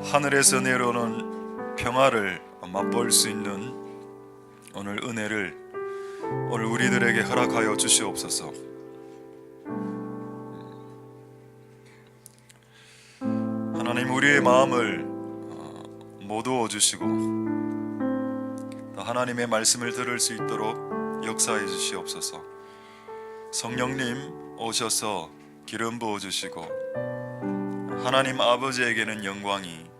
하늘에서 내려오는 평화를 맛볼 수 있는 오늘 은혜를 오늘 우리들에게 허락하여 주시옵소서. 하나님, 우리의 마음을 모두어 주시고 하나님의 말씀을 들을 수 있도록 역사해 주시옵소서. 성령님 오셔서 기름 부어 주시고 하나님 아버지에게는 영광이,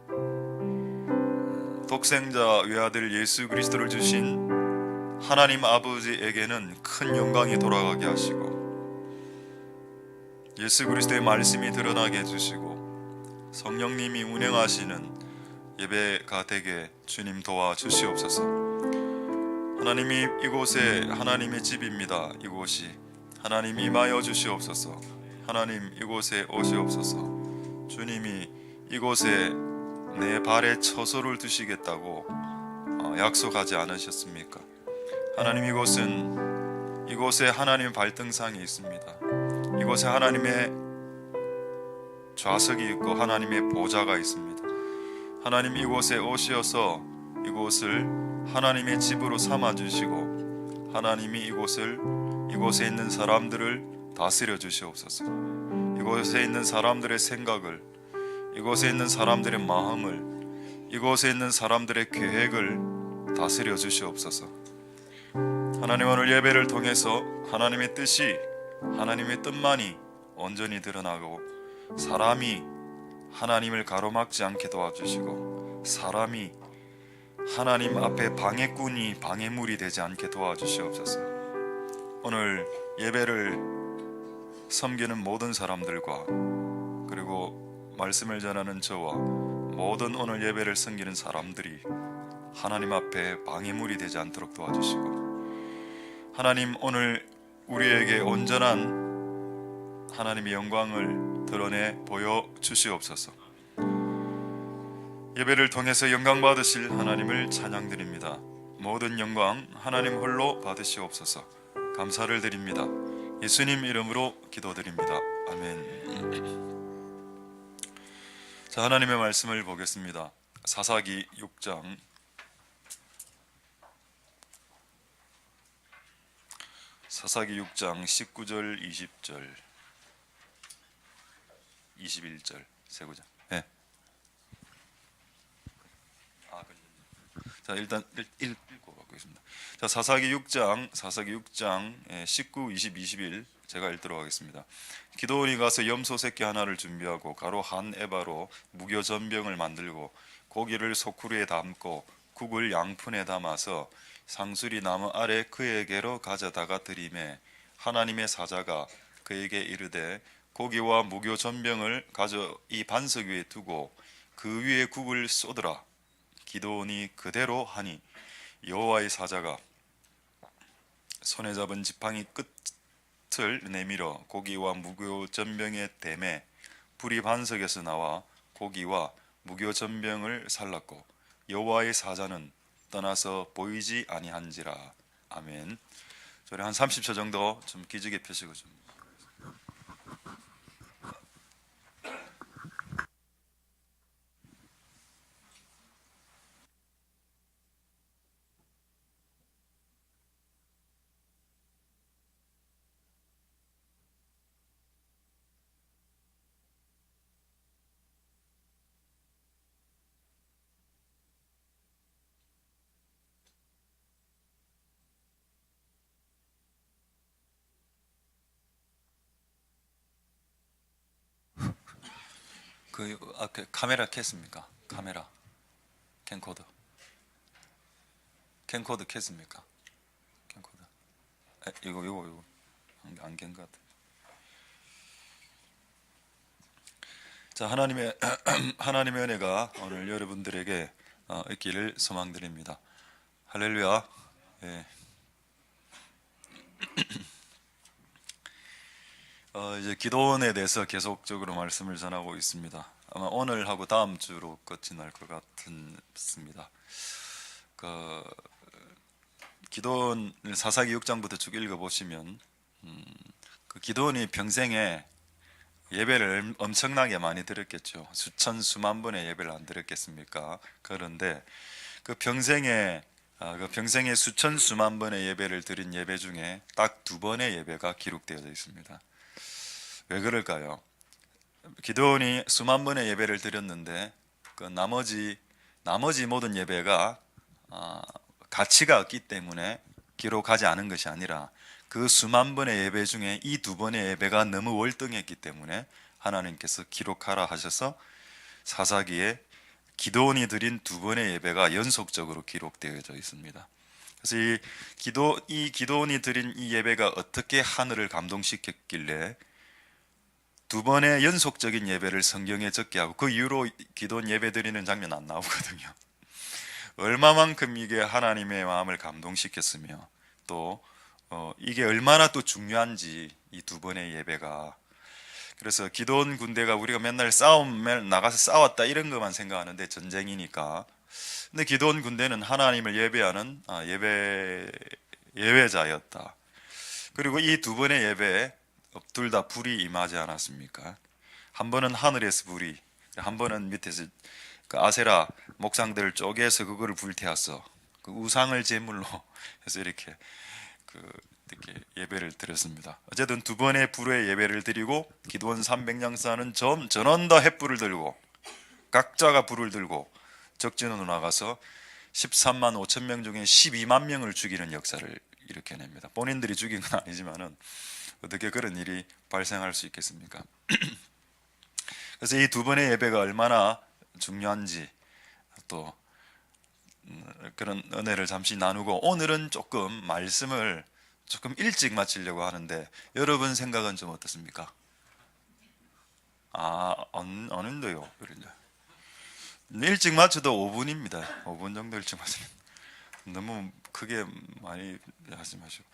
독생자 외아들 예수 그리스도를 주신 하나님 아버지에게는 큰 영광이 돌아가게 하시고 예수 그리스도의 말씀이 드러나게 해주시고 성령님이 운행하시는 예배가 되게 주님 도와주시옵소서. 하나님이 이곳에 하나님의 집입니다. 이곳이 하나님 임하여 주시옵소서. 하나님 이곳에 오시옵소서. 주님이 이곳에 내 발에 처소를 두시겠다고 약속하지 않으셨습니까? 하나님, 이곳에 하나님의 발등상이 있습니다. 이곳에 하나님의 좌석이 있고 하나님의 보좌가 있습니다. 하나님, 이곳에 오셔서 이곳을 하나님의 집으로 삼아주시고 하나님이 이곳에 있는 사람들을 다스려 주시옵소서. 이곳에 있는 사람들의 생각을, 이곳에 있는 사람들의 마음을, 이곳에 있는 사람들의 계획을 다스려 주시옵소서. 하나님, 오늘 예배를 통해서 하나님의 뜻이, 하나님의 뜻만이 온전히 드러나고 사람이 하나님을 가로막지 않게 도와주시고 사람이 하나님 앞에 방해꾼이 방해물이 되지 않게 도와주시옵소서. 오늘 예배를 섬기는 모든 사람들과 그리고 말씀을 전하는 저와 모든 오늘 예배를 섬기는 사람들이 하나님 앞에 방해물이 되지 않도록 도와주시고 하나님, 오늘 우리에게 온전한 하나님의 영광을 드러내 보여주시옵소서. 예배를 통해서 영광 받으실 하나님을 찬양드립니다. 모든 영광 하나님 홀로 받으시옵소서. 감사를 드립니다. 예수님 이름으로 기도드립니다. 아멘. 자, 하나님의 말씀을 보겠습니다. 사사기 6장 19절 20절 21절 세 구절. 네. 자, 일단 읽고 가겠습니다. 자, 사사기 6장 19, 20, 21 제가 읽도록 하겠습니다. 기드온이 가서 염소 새끼 하나를 준비하고 가로 한 에바로 무교 전병을 만들고 고기를 소쿠리에 담고 국을 양푼에 담아서 상수리 나무 아래 그에게로 가져다가 드리매 하나님의 사자가 그에게 이르되 고기와 무교 전병을 가져 이 반석 위에 두고 그 위에 국을 쏟으라. 기드온이 그대로 하니 여호와의 사자가 손에 잡은 지팡이 끝을 내밀어 고기와 무교 전병에 대매 불이 반석에서 나와 고기와 무교 전병을 살랐고 여호와의 사자는 떠나서 보이지 아니한지라. 아멘. 저희 한 30초 정도 좀 기지개 펴시고 좀. 그 카메라 켰습니까? 카메라 캠코더 켰습니까? 캠코더. 이거 안 켠 것 같아. 자, 하나님의 은혜가 오늘 여러분들에게 있기를 소망드립니다. 할렐루야. 예. 이제 기도원에 대해서 계속적으로 말씀을 전하고 있습니다. 아마 오늘하고 다음 주로 끝이 날 것 같습니다. 기도원 사사기 6장부터 쭉 읽어보시면 그 기도원이 평생에 예배를 엄청나게 많이 드렸겠죠. 수천 수만 번의 예배를 안 드렸겠습니까? 그런데 그 평생에 수천 수만 번의 예배를 드린 예배 중에 딱 2번의 예배가 기록되어져 있습니다. 왜 그럴까요? 기도원이 수만 번의 예배를 드렸는데 그 나머지 모든 예배가 가치가 없기 때문에 기록하지 않은 것이 아니라 그 수만 번의 예배 중에 이 2번의 예배가 너무 월등했기 때문에 하나님께서 기록하라 하셔서 사사기에 기도원이 드린 2번의 예배가 연속적으로 기록되어져 있습니다. 그래서 이 기도원이 드린 이 예배가 어떻게 하늘을 감동시켰길래 2번의 연속적인 예배를 성경에 적게 하고 그 이후로 기도원 예배 드리는 장면 안 나오거든요. 얼마만큼 이게 하나님의 마음을 감동시켰으며 또 이게 얼마나 또 중요한지 이 2번의 예배가. 그래서 기도원 군대가 우리가 맨날 싸움에 나가서 싸웠다 이런 것만 생각하는데 전쟁이니까. 근데 기도원 군대는 하나님을 예배하는 예배자였다. 그리고 이 2번의 예배에 둘 다 불이 임하지 않았습니까? 한 번은 하늘에서 불이, 한 번은 밑에서 그 아세라 목상들을 쪼개서 그거를 불태웠어. 그 우상을 제물로 해서 이렇게 예배를 드렸습니다. 어쨌든 2번의 불의 예배를 드리고 기도원 300냥사는 전원 다 횃불을 들고 각자가 불을 들고 적진으로 나가서 13만 5천 명 중에 12만 명을 죽이는 역사를 일으켜냅니다. 본인들이 죽인 건 아니지만은 어떻게 그런 일이 발생할 수 있겠습니까? 그래서 이 2번의 예배가 얼마나 중요한지 또 그런 은혜를 잠시 나누고 오늘은 조금 말씀을 조금 일찍 마치려고 하는데 여러분 생각은 좀 어떻습니까? 어는데요. 일찍 마쳐도 5분입니다. 5분 정도 일찍 마치면 너무 크게 많이 하지 마시고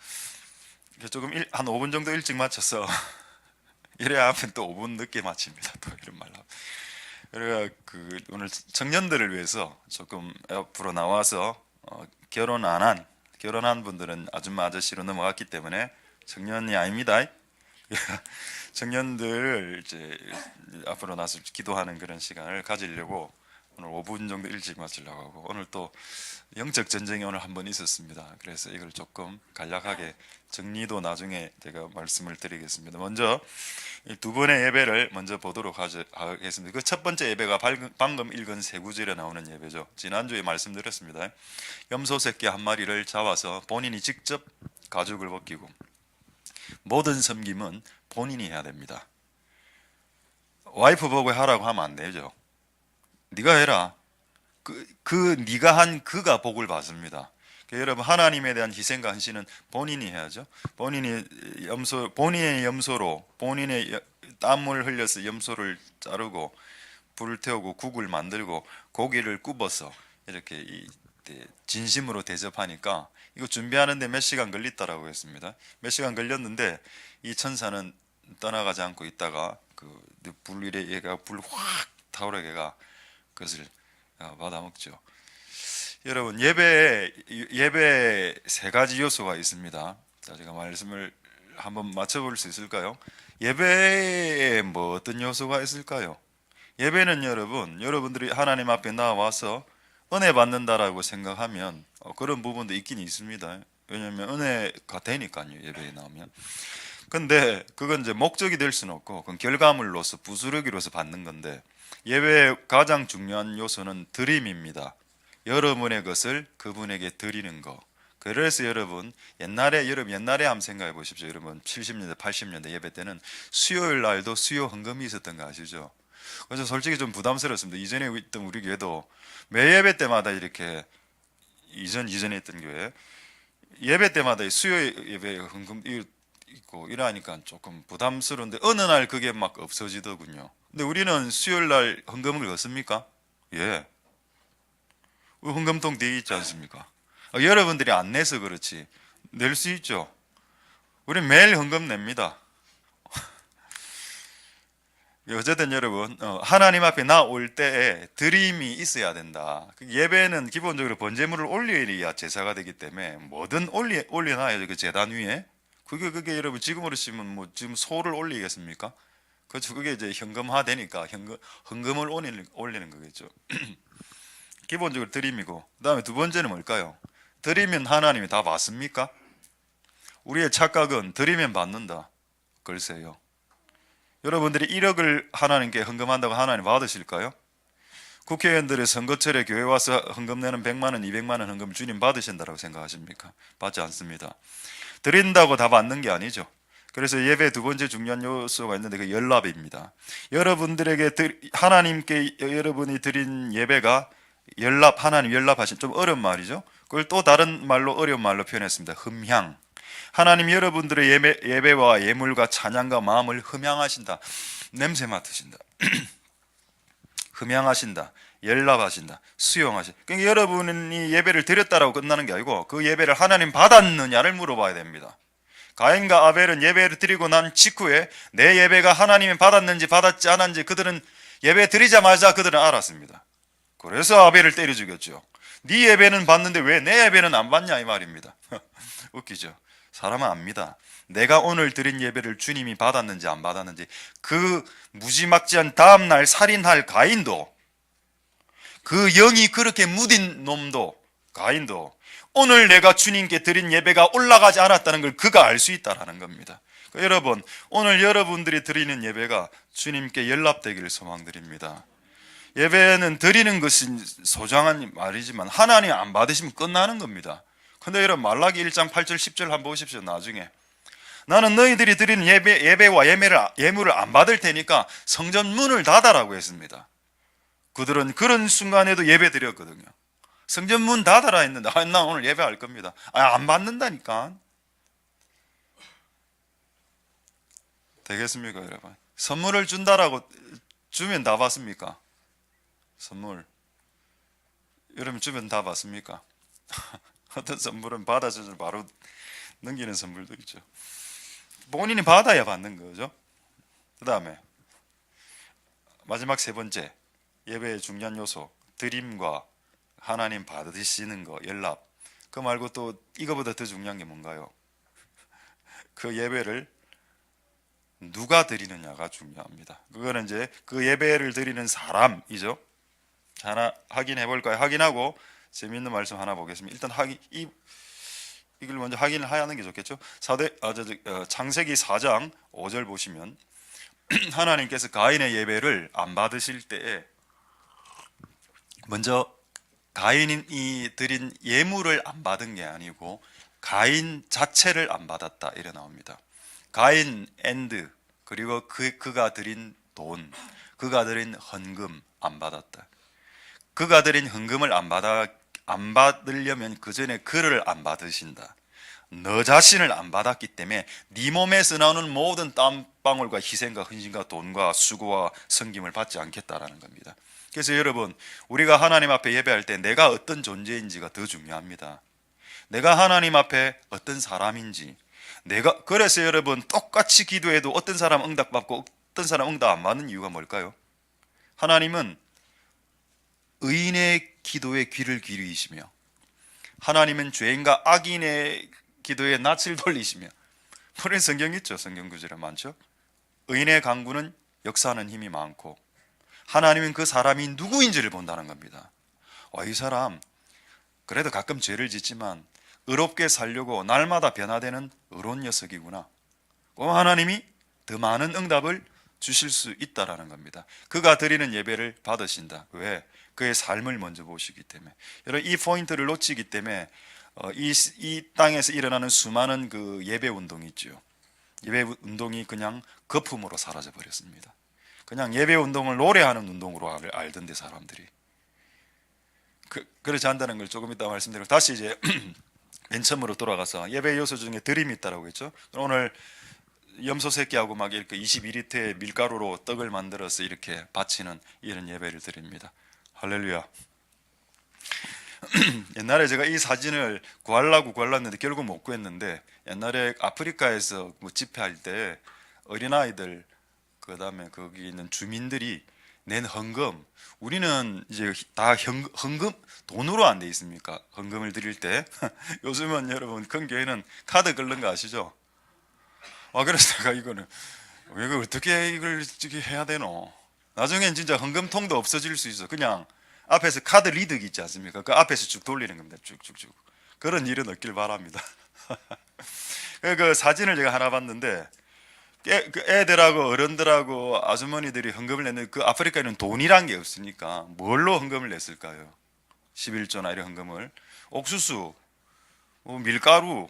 조금 한 5분 정도 일찍 마쳐서 이래야 하면 또 5분 늦게 마칩니다. 또 이런 말로. 그래가 오늘 청년들을 위해서 조금 앞으로 나와서 결혼한 분들은 아줌마 아저씨로 넘어갔기 때문에 청년이 아닙니다. 청년들 이제 앞으로 나서 기도하는 그런 시간을 가지려고 오늘 5분 정도 일찍 마치려고 하고 오늘 또 영적 전쟁이 오늘 한번 있었습니다. 그래서 이걸 조금 간략하게 정리도 나중에 제가 말씀을 드리겠습니다. 먼저 이 2번의 예배를 먼저 보도록 하겠습니다. 그 첫 번째 예배가 방금 읽은 세 구절에 나오는 예배죠. 지난주에 말씀드렸습니다. 염소 새끼 한 마리를 잡아서 본인이 직접 가죽을 벗기고 모든 섬김은 본인이 해야 됩니다. 와이프 보고 하라고 하면 안 되죠. 네가 해라. 네가 한 그가 복을 받습니다. 그러니까 여러분 하나님에 대한 희생과 헌신은 본인이 해야죠. 본인의 염소로 본인의 땀을 흘려서 염소를 자르고 불을 태우고 국을 만들고 고기를 굽어서 이렇게 진심으로 대접하니까 이거 준비하는데 몇 시간 걸렸다라고 했습니다. 몇 시간 걸렸는데 이 천사는 떠나가지 않고 있다가 얘가 불 확 타오르게가 그것을 받아먹죠. 여러분 예배에 세 가지 요소가 있습니다. 자, 제가 말씀을 한번 맞춰볼 수 있을까요? 예배에 뭐 어떤 요소가 있을까요? 예배는 여러분들이 하나님 앞에 나와서 은혜 받는다라고 생각하면 그런 부분도 있긴 있습니다. 왜냐하면 은혜가 되니까요. 예배에 나오면. 근데 그건 이제 목적이 될 수는 없고 그건 결과물로서 부스러기로서 받는 건데 예배의 가장 중요한 요소는 드림입니다. 여러분의 것을 그분에게 드리는 거. 그래서 여러분 옛날에 한번 생각해 보십시오. 여러분 70년대 80년대 예배 때는 수요일 날도 수요 헌금이 있었던 거 아시죠? 그래서 솔직히 좀 부담스럽습니다. 이전에 있던 우리 교회도 매 예배 때마다 이렇게 이전에 있던 교회 예배 때마다 수요 예배 헌금 있고 이러니까 조금 부담스러운데 어느 날 그게 막 없어지더군요. 근데 우리는 수요일 날 헌금을 넣습니까? 예. 헌금통 되어 있지 않습니까? 여러분들이 안 내서 그렇지 낼 수 있죠. 우리 매일 헌금 냅니다. 어쨌든 여러분 하나님 앞에 나올 때에 드림이 있어야 된다. 예배는 기본적으로 번제물을 올려야 제사가 되기 때문에 뭐든 올려놔야죠. 그 제단 위에 그게 여러분 지금으로 치면 뭐 지금 소를 올리겠습니까? 그렇죠. 그게 이제 현금화 되니까 헌금을 올리는 거겠죠. 기본적으로 드림이고, 그다음에 두 번째는 뭘까요? 드리면 하나님이 다 받습니까? 우리의 착각은 드리면 받는다. 글쎄요. 여러분들이 1억을 하나님께 헌금한다고 하나님 받으실까요? 국회의원들이 선거철에 교회 와서 헌금 내는 100만 원, 200만 원 헌금 주님 받으신다고 생각하십니까? 받지 않습니다. 드린다고 다 받는 게 아니죠. 그래서 예배 두 번째 중요한 요소가 있는데 그 연합입니다. 여러분들에게 하나님께 여러분이 드린 예배가 하나님 연합하신, 좀 어려운 말이죠. 그걸 또 다른 말로, 어려운 말로 표현했습니다. 흠향. 하나님 여러분들의 예배와 예물과 찬양과 마음을 흠향하신다. 냄새 맡으신다. 흠향하신다. 연락하신다. 수용하신다. 그러니까 여러분이 예배를 드렸다라고 끝나는 게 아니고 그 예배를 하나님 받았느냐를 물어봐야 됩니다. 가인과 아벨은 예배를 드리고 난 직후에 내 예배가 하나님이 받았는지 받았지 않았는지 그들은 예배 드리자마자 그들은 알았습니다. 그래서 아벨을 때려 죽였죠. 네 예배는 받는데 왜 내 예배는 안 받냐 이 말입니다. 웃기죠. 사람은 압니다. 내가 오늘 드린 예배를 주님이 받았는지 안 받았는지. 그 무지막지한 다음날 살인할 가인도, 그 영이 그렇게 무딘 놈도, 가인도 오늘 내가 주님께 드린 예배가 올라가지 않았다는 걸 그가 알 수 있다라는 겁니다. 여러분, 오늘 여러분들이 드리는 예배가 주님께 연락되기를 소망드립니다. 예배는 드리는 것이 소중한 말이지만 하나님 안 받으시면 끝나는 겁니다. 근데 여러분, 말라기 1장 8절 10절 한번 보십시오. 나중에 나는 너희들이 드리는 예배와 예물을 안 받을 테니까 성전 문을 닫아라고 했습니다. 그들은 그런 순간에도 예배 드렸거든요. 성전 문 닫아라 했는데 나 오늘 예배할 겁니다. 안 받는다니까. 되겠습니까 여러분? 선물을 준다라고 주면 다 받습니까? 선물 여러분 주면 다 받습니까? 어떤 선물은 받아서 바로 넘기는 선물도 있죠. 본인이 받아야 받는 거죠. 그 다음에 마지막 세 번째 예배의 중요한 요소, 드림과 하나님 받으시는 거, 연락. 그 말고 또 이거보다 더 중요한 게 뭔가요? 그 예배를 누가 드리느냐가 중요합니다. 그거는 이제 그 예배를 드리는 사람이죠. 하나 확인해 볼까요? 확인하고 재미있는 말씀 하나 보겠습니다. 일단 이걸 먼저 확인을 하는 게 좋겠죠. 창세기 4장 5절 보시면 하나님께서 가인의 예배를 안 받으실 때에 먼저 가인이 드린 예물을 안 받은 게 아니고 가인 자체를 안 받았다 이래 나옵니다. 가인 그리고 그가 드린 돈, 그가 드린 헌금 안 받았다. 그가 드린 헌금을 안 받으려면 그 전에 그를 안 받으신다. 너 자신을 안 받았기 때문에 네 몸에서 나오는 모든 땀방울과 희생과 헌신과 돈과 수고와 섬김을 받지 않겠다라는 겁니다. 그래서 여러분, 우리가 하나님 앞에 예배할 때 내가 어떤 존재인지가 더 중요합니다. 내가 하나님 앞에 어떤 사람인지. 그래서 여러분, 똑같이 기도해도 어떤 사람 응답받고 어떤 사람 응답 안 받는 이유가 뭘까요? 하나님은 의인의 기도에 귀를 기울이시며 하나님은 죄인과 악인의 기도에 낯을 돌리시며. 그런 성경 있죠. 성경 구절에 많죠. 의인의 강구는 역사하는 힘이 많고 하나님은 그 사람이 누구인지를 본다는 겁니다. 이 사람 그래도 가끔 죄를 짓지만 의롭게 살려고 날마다 변화되는 의로운 녀석이구나. 하나님이 더 많은 응답을 주실 수 있다라는 겁니다. 그가 드리는 예배를 받으신다. 왜? 그의 삶을 먼저 보시기 때문에. 여러분, 이 포인트를 놓치기 때문에 이 땅에서 일어나는 수많은 그 예배 운동이 있죠. 예배 운동이 그냥 거품으로 사라져 버렸습니다. 그냥 예배 운동을 노래하는 운동으로 알던데 사람들이. 그렇지 않다는 걸 조금 이따 말씀드리고 다시 이제 맨 처음으로 돌아가서 예배 요소 중에 드림이 있다고 했죠. 오늘 염소 새끼하고 막 이렇게 22리터의 밀가루로 떡을 만들어서 이렇게 바치는 이런 예배를 드립니다. 할렐루야. 옛날에 제가 이 사진을 구하려고 했는데 결국 못 구했는데, 옛날에 아프리카에서 뭐 집회할 때 어린아이들 그다음에 거기 있는 주민들이 낸 헌금, 우리는 이제 다 헌금 돈으로 안 돼 있습니까? 헌금을 드릴 때 요즘은 여러분 큰 교회는 카드 긁는 거 아시죠? 그래서 내가 이거는 왜 어떻게 이걸 해야 되노? 나중엔 진짜 헌금통도 없어질 수 있어. 그냥 앞에서 카드 리더기 있지 않습니까? 그 앞에서 쭉 돌리는 겁니다. 쭉쭉쭉. 그런 일은 없길 바랍니다. 그 사진을 제가 하나 봤는데 그 애들하고 어른들하고 아주머니들이 헌금을 냈는데 그 아프리카에는 돈이란 게 없으니까 뭘로 헌금을 냈을까요? 11조나 이런 헌금을 옥수수, 뭐 밀가루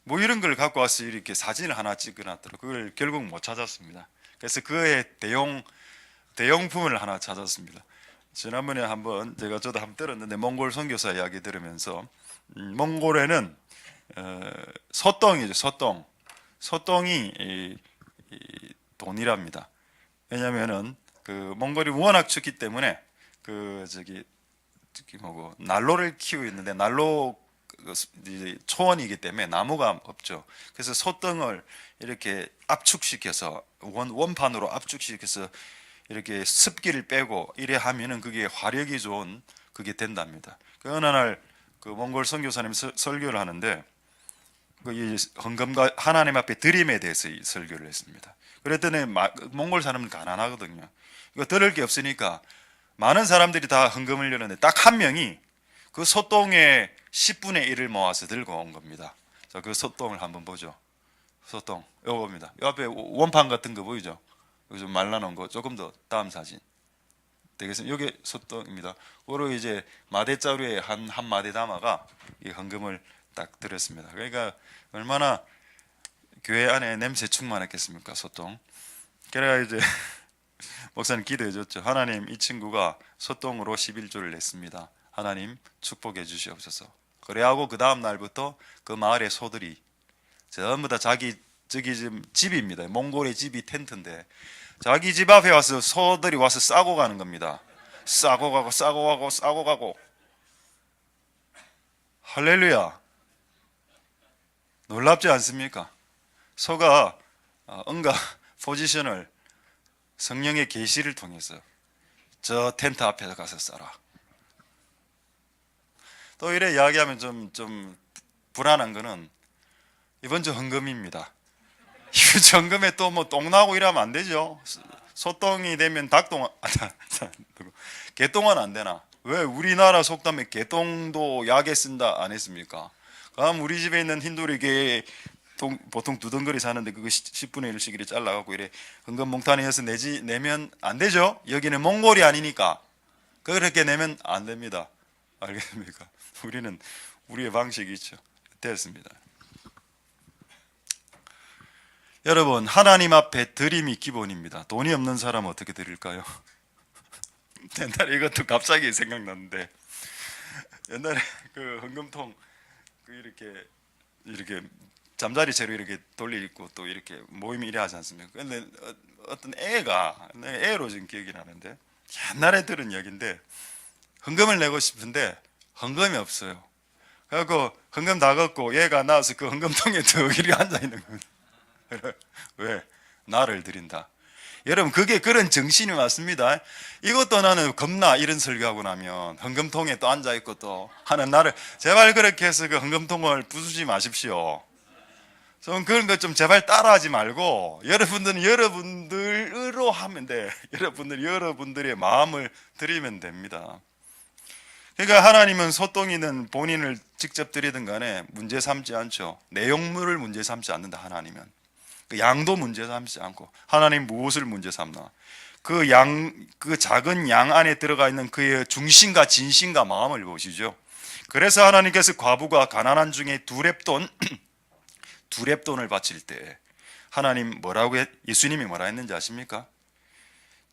뭐 이런 걸 갖고 와서 이렇게 사진을 하나 찍어놨더라고요. 그걸 결국 못 찾았습니다. 그래서 그의 대용품을 하나 찾았습니다. 지난번에 한번 저도 한번 들었는데 몽골 선교사 이야기 들으면서 몽골에는 소똥이죠. 소똥이 돈이랍니다. 왜냐하면은 그 몽골이 워낙 춥기 때문에 그 뭐고 난로를 키우고 있는데 난로 초원이기 때문에 나무가 없죠. 그래서 소똥을 이렇게 압축시켜서 원판으로 압축시켜서 이렇게 습기를 빼고 이래 하면은 그게 화력이 좋은 그게 된답니다. 그 어느 날 그 몽골 선교사님 설교를 하는데 그 헌금과 하나님 앞에 드림에 대해서 설교를 했습니다. 그랬더니 몽골 사람은 가난하거든요. 이거 들을 게 없으니까 많은 사람들이 다 헌금을 열었는데 딱 한 명이 그 소똥의 10분의 1을 모아서 들고 온 겁니다. 자, 그 소똥을 한번 보죠. 소똥 요겁니다. 요 앞에 원판 같은 거 보이죠? 여기 좀 말라놓은 거 조금 더 다음 사진 되겠습니다. 이게 소똥입니다. 그로 이제 마대자루에 한 마대 담아가 이 헌금을 딱 드렸습니다. 그러니까 얼마나 교회 안에 냄새 충만했겠습니까, 소똥. 그래가 이제 목사님 기도해 줬죠. 하나님, 이 친구가 소똥으로 11조를 냈습니다. 하나님 축복해 주시옵소서. 그래하고 그 다음 날부터 그 마을의 소들이 전부 다 저기 지금 집입니다. 몽골의 집이 텐트인데 자기 집 앞에 와서 소들이 와서 싸고 가는 겁니다. 싸고 가고 할렐루야. 놀랍지 않습니까? 소가 응가 포지션을 성령의 계시를 통해서 저 텐트 앞에 가서 싸라. 또 이래 이야기하면 좀 불안한 거는 이번 주 헌금입니다. 이번 헌금에 또 뭐 똥 나고 이러면 안 되죠. 소똥이 되면 개똥은 안 되나? 왜 우리나라 속담에 개똥도 약에 쓴다 안 했습니까? 그럼 우리 집에 있는 흰돌이 개 보통 두 덩거리 사는데 그거 10분의 1씩 이렇게 잘라갖고 이래 헌금 몽탄에 해서 내면 안 되죠. 여기는 몽골이 아니니까 그렇게 내면 안 됩니다. 알겠습니까? 우리는 우리의 방식이 있죠. 됐습니다. 여러분, 하나님 앞에 드림이 기본입니다. 돈이 없는 사람은 어떻게 드릴까요? 옛날에 이것도 갑자기 생각났는데 옛날에 그 헌금통 그 이렇게 잠자리 채로 이렇게 돌리고 또 이렇게 모임이 이래 하지 않습니까? 근데 어떤 애가 애로 지금 기억이 나는데 옛날에 들은 얘기인데 헌금을 내고 싶은데 헌금이 없어요. 그래갖고 헌금 다 걷고 얘가 나와서 그 헌금통에 더 이렇게 앉아 있는 겁니다. 왜? 나를 드린다. 여러분 그게 그런 정신이 맞습니다. 이것도 나는 겁나 이런 설교하고 나면 헌금통에 또 앉아 있고 또 하는 나를 제발 그렇게 해서 그 헌금통을 부수지 마십시오. 좀 그런 거 좀 제발 따라하지 말고 여러분들은 여러분들로 하면 돼. 여러분들의 마음을 드리면 됩니다. 그러니까 하나님은 소똥이든 본인을 직접 드리든 간에 문제 삼지 않죠. 내용물을 문제 삼지 않는다. 하나님은 그 양도 문제 삼지 않고 하나님 무엇을 문제 삼나? 그 작은 양 안에 들어가 있는 그의 중심과 진심과 마음을 보시죠. 그래서 하나님께서 과부가 가난한 중에 두 렙돈을 바칠 때 하나님 예수님이 뭐라 했는지 아십니까?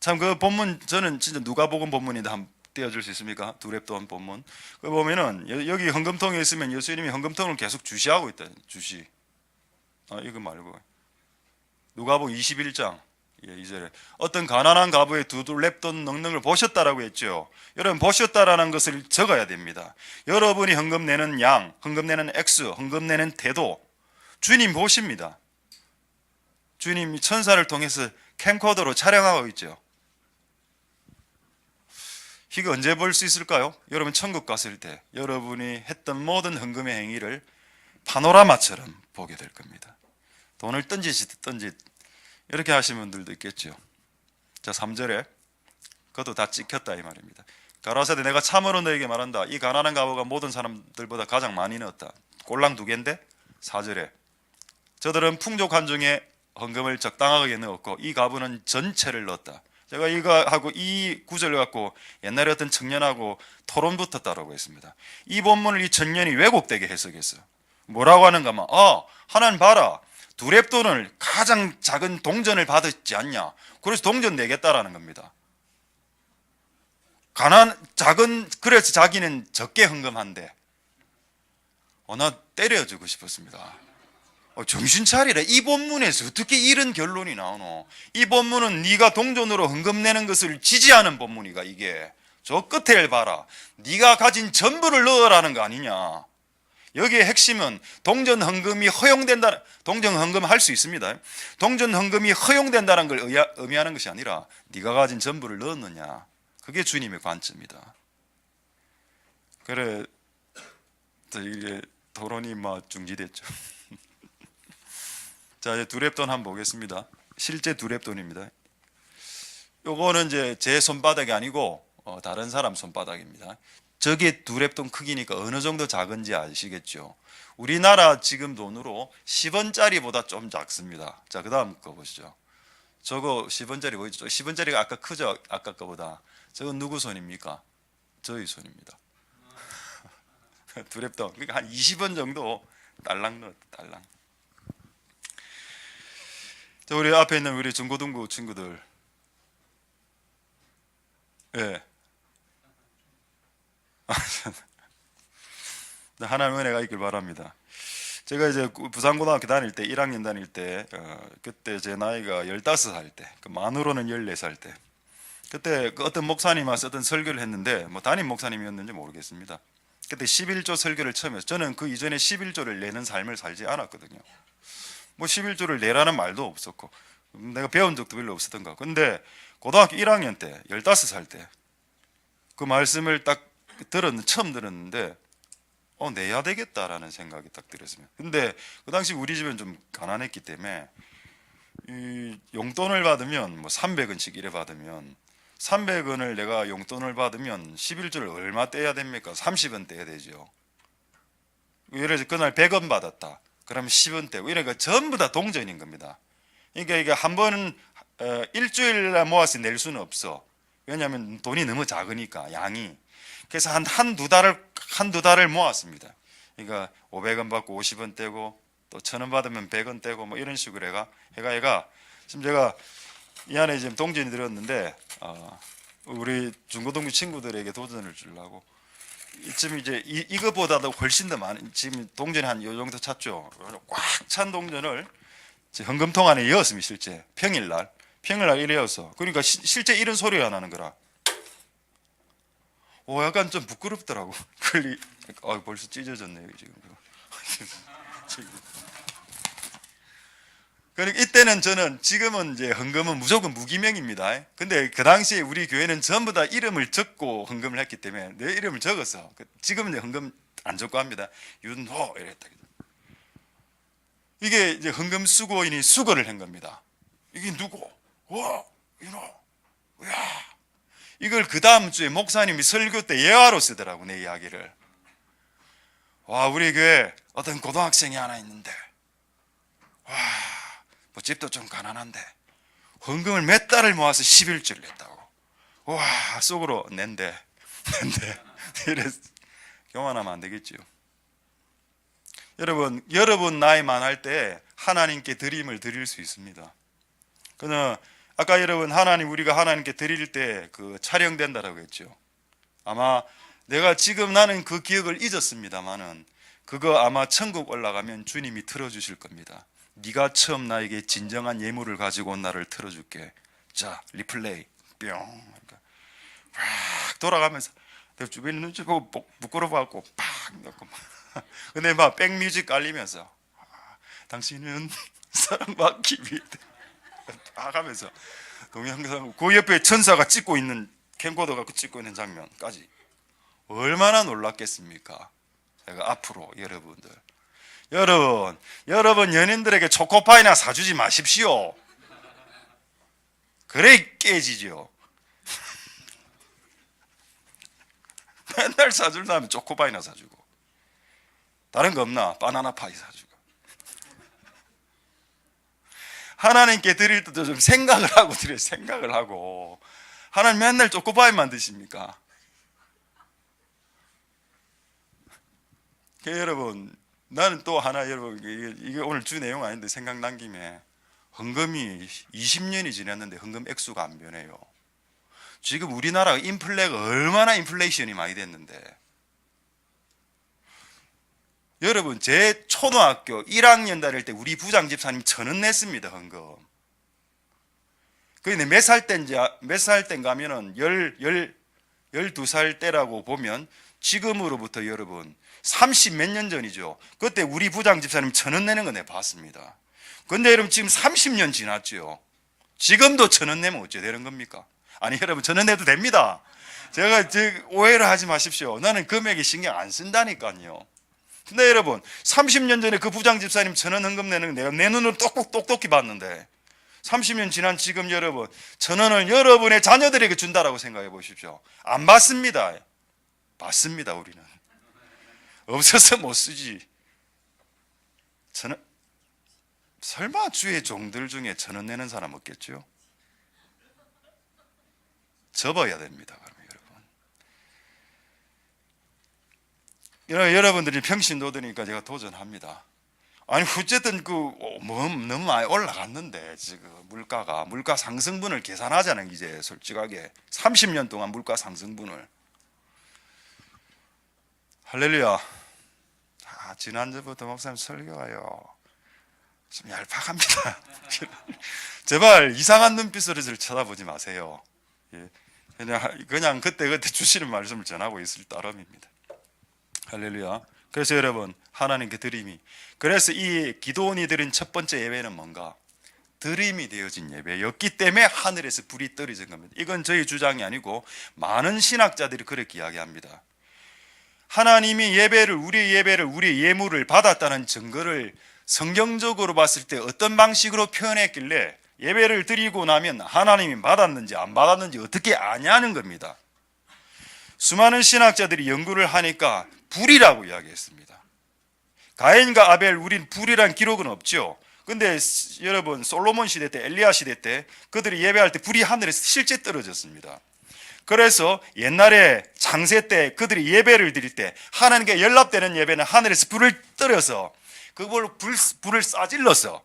참 그 본문 저는 진짜 누가복음 본문인데 한번 띄워줄 수 있습니까? 두 렙돈 본문. 그 보면은 여기 헌금통에 있으면 예수님이 헌금통을 계속 주시하고 있다. 주시. 이거 말고 누가복음 21장 2절에 어떤 가난한 과부의 두 렙돈 넉넉을 보셨다라고 했죠. 여러분 보셨다라는 것을 적어야 됩니다. 여러분이 헌금 내는 양, 헌금 내는 액수, 헌금 내는 태도 주님 보십니다. 주님이 천사를 통해서 캠코더로 촬영하고 있죠. 이거 언제 볼 수 있을까요? 여러분 천국 갔을 때 여러분이 했던 모든 헌금의 행위를 파노라마처럼 보게 될 겁니다. 돈을 던지듯 이렇게 하시는 분들도 있겠죠. 자, 3절에 그것도 다 찍혔다 이 말입니다. 가라사대 내가 참으로 너에게 말한다. 이 가난한 가부가 모든 사람들보다 가장 많이 넣었다. 꼴랑 2개인데 4절에 저들은 풍족한 중에 헌금을 적당하게 넣었고 이 가부는 전체를 넣었다. 제가 이거 하고 이 구절을 갖고 옛날에 어떤 청년하고 토론 붙었다라고 했습니다. 이 본문을 이 청년이 왜곡되게 해석했어요. 뭐라고 하는가 하면 하나님 봐라. 두렙돈을 가장 작은 동전을 받았지 않냐. 그래서 동전 내겠다라는 겁니다. 그래서 자기는 적게 헌금한대. 나 때려주고 싶었습니다. 정신 차리라. 이 본문에서 어떻게 이런 결론이 나오노? 이 본문은 네가 동전으로 헌금 내는 것을 지지하는 본문이가 이게. 저 끝에 봐라. 네가 가진 전부를 넣으라는 거 아니냐. 여기에 핵심은 동전 헌금이 허용된다. 동전 헌금 할 수 있습니다. 동전 헌금이 허용된다는 걸 의미하는 것이 아니라 네가 가진 전부를 넣었느냐. 그게 주님의 관점이다. 그래 이게 토론이 중지됐죠. 자, 이제 두렙돈 한번 보겠습니다. 실제 두렙돈입니다. 요거는 이제 제 손바닥이 아니고 다른 사람 손바닥입니다. 저게 두렙돈 크기니까 어느 정도 작은지 아시겠죠? 우리나라 지금 돈으로 10원짜리보다 좀 작습니다. 자, 그 다음 거 보시죠. 저거 10원짜리 보이죠? 10원짜리가 아까 크죠? 아까 거보다. 저건 누구 손입니까? 저희 손입니다. 두렙돈. 그러니까 한 20원 정도 딸랑 넣었다. 딸랑. 자, 우리 앞에 있는 우리 중고등부 친구들. 예. 하나님 은혜가 있길 바랍니다. 제가 이제 부산고등학교 다닐 때 1학년 다닐 때 그때 제 나이가 15살 때, 만으로는 14살 때, 그때 어떤 목사님 와서 어떤 설교를 했는데 담임 목사님이었는지 모르겠습니다. 그때 11조 설교를 처음 했어요. 저는 그 이전에 11조를 내는 삶을 살지 않았거든요. 11조를 내라는 말도 없었고 내가 배운 적도 별로 없었던가. 근데 고등학교 1학년 때 15살 때 그 말씀을 딱 처음 들었는데 내야 되겠다라는 생각이 딱 들었습니다. 근데 그 당시 우리 집은 좀 가난했기 때문에 이 용돈을 받으면 300원씩 이래 받으면 300원을 내가 용돈을 받으면 11조를 얼마 떼야 됩니까? 30원 떼야 되죠. 예를 들어서 그날 100원 받았다. 그러면 10원 떼고 이러니까 전부 다 동전인 겁니다. 그러니까 이게 한 번은 일주일에 모아서 낼 수는 없어. 왜냐하면 돈이 너무 작으니까 양이. 그래서 한두 달을 모았습니다. 그러니까 500원 받고 50원 떼고 또 1000원 받으면 100원 떼고 이런 식으로 해가 지금 제가 이 안에 지금 동전이 들었는데 우리 중고등부 친구들에게 도전을 주려고 지금 이제 이거보다도 훨씬 더 많은 지금 동전이 한 요 정도 찼죠. 꽉 찬 동전을 현금통 안에 이었습니다. 실제 평일날 이래였어. 그러니까 실제 이런 소리가 나는 거라. 약간 좀 부끄럽더라고. 벌써 찢어졌네요 지금. 그러니까 이때는 지금은 이제 헌금은 무조건 무기명입니다. 근데 그 당시에 우리 교회는 전부 다 이름을 적고 헌금을 했기 때문에 내 이름을 적었어. 지금은 이제 헌금 안 적고 합니다. 윤호 이랬다. 이게 이제 헌금 수고인이 수거를 한 겁니다. 이게 누구? 윤호. 야. 이걸 그 다음 주에 목사님이 설교 때 예화로 쓰더라고. 내 이야기를. 우리 교회 어떤 고등학생이 하나 있는데 집도 좀 가난한데 헌금을 몇 달을 모아서 11주를 냈다고. 속으로 낸대. 이래서 교만하면 안 되겠지요. 여러분 나이 많을 때 하나님께 드림을 드릴 수 있습니다. 그는 아까 여러분 우리가 하나님께 드릴 때 촬영된다라고 했죠. 아마 나는 그 기억을 잊었습니다만은 그거 아마 천국 올라가면 주님이 틀어주실 겁니다. 네가 처음 나에게 진정한 예물을 가지고 온 나를 틀어줄게. 자, 리플레이 뿅. 그러니까 팍 돌아가면서 내가 주변에 눈치 보고 부끄러워갖고 팍 넣고 근데 백뮤직 깔리면서 당신은 사랑받기 위해 팍 하면서 동영상 그 옆에 천사가 찍고 있는 캠코더가 찍고 있는 장면까지 얼마나 놀랐겠습니까? 제가 앞으로 여러분 연인들에게 초코파이나 사주지 마십시오. 그래 깨지죠. 맨날 사준다면 초코바이나 사주고, 다른 거 없나? 바나나 파이 사주고. 하나님께 드릴 때도 좀 생각을 하고 드려요. 생각을 하고. 하나님 맨날 초코바이만 드십니까? 여러분, 나는 또 하나, 여러분, 이게 오늘 주 내용 아닌데 생각난 김에, 헌금이 20년이 지났는데 헌금 액수가 안 변해요. 지금 우리나라 인플레가 얼마나 인플레이션이 많이 됐는데, 여러분, 제 초등학교 1학년 다닐 때 우리 부장 집사님 1,000원 냈습니다, 헌금. 근데 몇 살 때인가 하면은 12살 때라고 보면 지금으로부터 여러분 30 몇 년 전이죠. 그때 우리 부장 집사님 1,000원 내는 거 내가 봤습니다. 근데 여러분 지금 30년 지났죠. 지금도 1,000원 내면 어째 되는 겁니까? 아니 여러분 1,000원 내도 됩니다. 제가 오해를 하지 마십시오. 나는 금액에 신경 안 쓴다니까요. 근데 여러분 30년 전에 그 부장 집사님 1,000원 헌금 내는 거 내가 내 눈으로 똑똑히 봤는데 30년 지난 지금 여러분 1,000원을 여러분의 자녀들에게 준다라고 생각해 보십시오. 안 받습니다. 받습니다. 우리는 없어서 못 쓰지. 설마 주의 종들 중에 1,000원 내는 사람 없겠죠? 접어야 됩니다. 그러면 여러분들이 평신도드니까 제가 도전합니다. 아니 어쨌든 너무 많이 올라갔는데 지금 물가 상승분을 계산하자는 이제 솔직하게 30년 동안 물가 상승분을. 할렐루야. 지난주부터 목사님 설교가요 좀 얄팍합니다. 제발 이상한 눈빛으로 저를 쳐다보지 마세요. 그냥 그때 주시는 말씀을 전하고 있을 따름입니다. 할렐루야. 그래서 여러분 하나님께 드림이, 그래서 이 기도원이 드린 첫 번째 예배는 뭔가? 드림이 되어진 예배였기 때문에 하늘에서 불이 떨어진 겁니다. 이건 저희 주장이 아니고 많은 신학자들이 그렇게 이야기합니다. 하나님이 우리의 예배를, 우리의 예물을 받았다는 증거를 성경적으로 봤을 때 어떤 방식으로 표현했길래 예배를 드리고 나면 하나님이 받았는지 안 받았는지 어떻게 아냐는 겁니다. 수많은 신학자들이 연구를 하니까 불이라고 이야기했습니다. 가인과 아벨, 우린 불이란 기록은 없죠. 근데 여러분 솔로몬 시대 때, 엘리야 시대 때 그들이 예배할 때 불이 하늘에서 실제 떨어졌습니다. 그래서 옛날에 창세 때 그들이 예배를 드릴 때 하나님께 연락되는 예배는 하늘에서 불을 떨어서 그걸로 불을 싸질러서,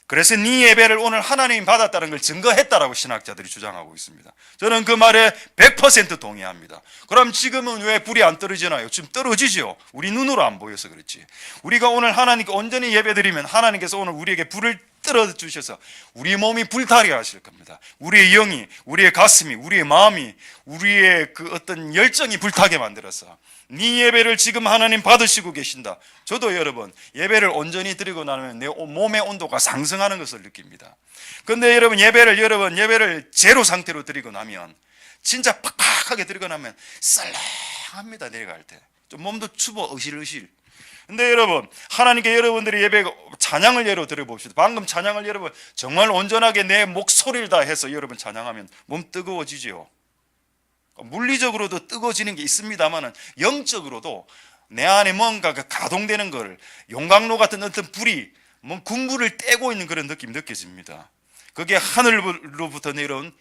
그래서 네 예배를 오늘 하나님이 받았다는 걸 증거했다라고 신학자들이 주장하고 있습니다. 저는 그 말에 100% 동의합니다. 그럼 지금은 왜 불이 안 떨어지나요? 지금 떨어지죠. 우리 눈으로 안 보여서 그렇지. 우리가 오늘 하나님께 온전히 예배드리면 하나님께서 오늘 우리에게 불을 떨어주셔서 우리 몸이 불타게 하실 겁니다. 우리의 영이, 우리의 가슴이, 우리의 마음이, 우리의 그 어떤 열정이 불타게 만들어서 네 예배를 지금 하나님 받으시고 계신다. 저도 여러분 예배를 온전히 드리고 나면 내 몸의 온도가 상승하는 것을 느낍니다. 그런데 여러분 예배를 제로 상태로 드리고 나면 진짜 팍팍하게 드리고 나면 썰렁합니다. 내려갈 때 좀 몸도 추워 으실으실. 근데 여러분 하나님께 여러분들이 예배 찬양을 예로 들어봅시다. 방금 찬양을 여러분 정말 온전하게 내 목소리를 다해서 여러분 찬양하면 몸 뜨거워지죠. 물리적으로도 뜨거워지는 게 있습니다만은 영적으로도 내 안에 뭔가가 가동되는 걸, 용광로 같은 어떤 불이 군불을 떼고 있는 그런 느낌이 느껴집니다. 그게 하늘로부터 내려온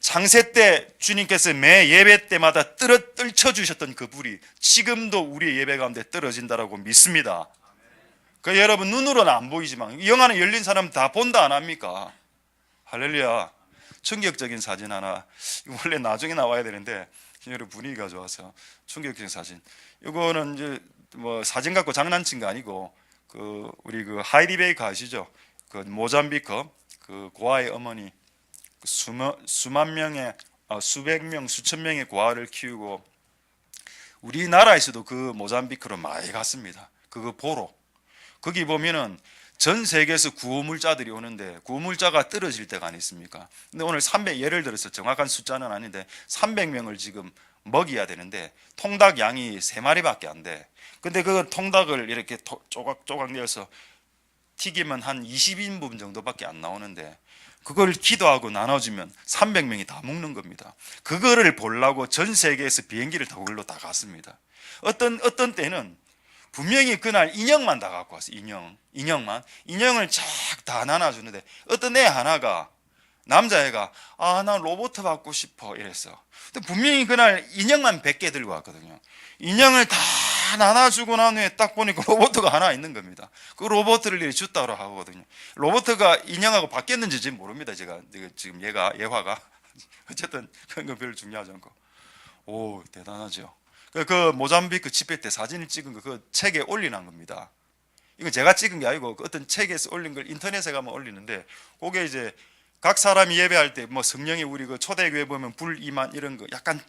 창세 때 주님께서 매 예배 때마다 떨쳐주셨던 그 불이 지금도 우리의 예배 가운데 떨어진다라고 믿습니다. 그 여러분 눈으로는 안 보이지만 영 안에 열린 사람 다 본다 안 합니까? 할렐루야. 충격적인 사진 하나, 원래 나중에 나와야 되는데 여러분 분위기가 좋아서 충격적인 사진. 이거는 이제 뭐 사진 갖고 장난친 거 아니고 우리 하이디 베이커 아시죠? 모잠비크 고아의 어머니 수만 명의 수백 명 수천 명의 고아를 키우고 우리나라에서도 그 모잠비크로 많이 갔습니다. 그거 보러. 거기 보면은 전 세계에서 구호물자들이 오는데 구호물자가 떨어질 때가 아니습니까? 근데 오늘 예를 들어서 정확한 숫자는 아닌데 300명을 지금 먹여야 되는데 통닭 양이 3마리밖에 안 돼. 근데 그 통닭을 이렇게 조각조각 내어서 튀기면 한 20인분 정도밖에 안 나오는데 그걸 기도하고 나눠주면 300명이 다 먹는 겁니다. 그거를 보려고 전 세계에서 비행기를 타고 그걸로 다 갔습니다. 어떤 때는 분명히 그날 인형만 다 갖고 왔어요. 인형을 쫙 다 나눠주는데 어떤 애 하나가, 남자애가 나 로봇 받고 싶어 이랬어. 근데 분명히 그날 인형만 100개 들고 왔거든요. 인형을 다 나눠주고 난 후에 딱 보니까 로봇가 하나 있는 겁니다. 그 로봇을 줬다고 하거든요. 로봇가 인형하고 바뀌었는지 지금 모릅니다. 제가 지금 예화가 어쨌든 그런 건 별로 중요하지 않고. 오, 대단하죠. 그 모잠비크 집회 때 사진을 찍은 거 그 책에 올리는 겁니다. 이건 제가 찍은 게 아니고 어떤 책에서 올린 걸 인터넷에 가면 올리는데, 그게 이제 각 사람이 예배할 때 뭐 성령이 우리 그 초대교회 보면 불 임한 이런 거 약간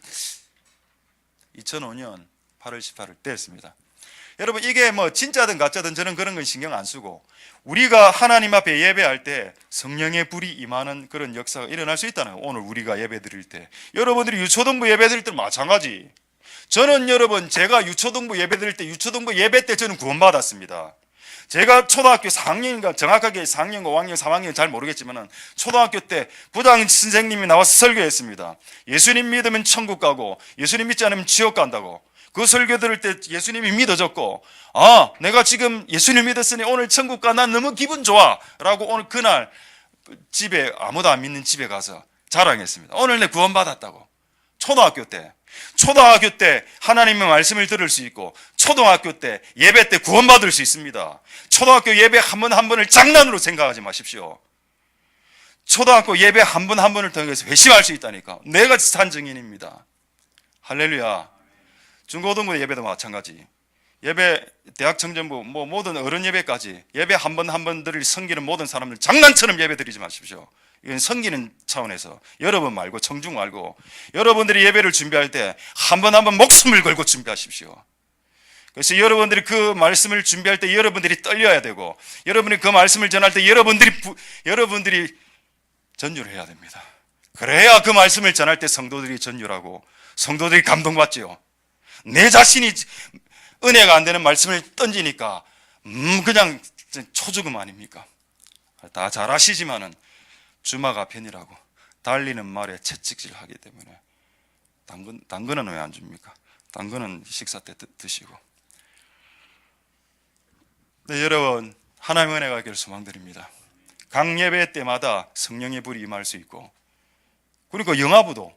2005년 8월 18일 때였습니다. 여러분, 이게 뭐 진짜든 가짜든 저는 그런 건 신경 안 쓰고, 우리가 하나님 앞에 예배할 때 성령의 불이 임하는 그런 역사가 일어날 수 있다는 거예요. 오늘 우리가 예배 드릴 때, 여러분들이 유초등부 예배 드릴 때 마찬가지. 저는 여러분, 제가 유초등부 예배 드릴 때, 유초등부 예배 때 저는 구원받았습니다. 제가 초등학교 4학년인가, 정확하게 4학년과 5학년, 3학년 잘 모르겠지만 초등학교 때 부장 선생님이 나와서 설교했습니다. 예수님 믿으면 천국 가고 예수님 믿지 않으면 지옥 간다고. 그 설교 들을 때 예수님이 믿어졌고, 내가 지금 예수님 믿었으니 오늘 천국 가, 난 너무 기분 좋아 라고 오늘 그날 집에, 아무도 안 믿는 집에 가서 자랑했습니다. 오늘 내 구원받았다고. 초등학교 때 하나님의 말씀을 들을 수 있고, 초등학교 때 예배 때 구원받을 수 있습니다. 초등학교 예배 한 번 한 번을 장난으로 생각하지 마십시오. 초등학교 예배 한 번 한 번을 통해서 회심할 수 있다니까. 내가 산 증인입니다. 할렐루야. 중고등부 예배도 마찬가지. 예배, 대학 청년부, 모든 어른 예배까지 예배 한 번 한 번들을 섬기는 모든 사람들 장난처럼 예배 드리지 마십시오. 이건 섬기는 차원에서, 여러분 말고, 청중 말고, 여러분들이 예배를 준비할 때 한 번 한 번 목숨을 걸고 준비하십시오. 그래서 여러분들이 그 말씀을 준비할 때 여러분들이 떨려야 되고, 여러분이 그 말씀을 전할 때 여러분들이 전율을 해야 됩니다. 그래야 그 말씀을 전할 때 성도들이 전율하고 성도들이 감동받지요. 내 자신이 은혜가 안 되는 말씀을 던지니까 그냥 초죽음 아닙니까? 다 잘 아시지만은 주마가 편이라고 달리는 말에 채찍질하기 때문에 당근은 왜 안 줍니까? 당근은 식사 때 드시고. 네, 여러분, 하나님의 은혜가 있기를 소망드립니다. 각 예배 때마다 성령의 불이 임할 수 있고, 그러니까 영화부도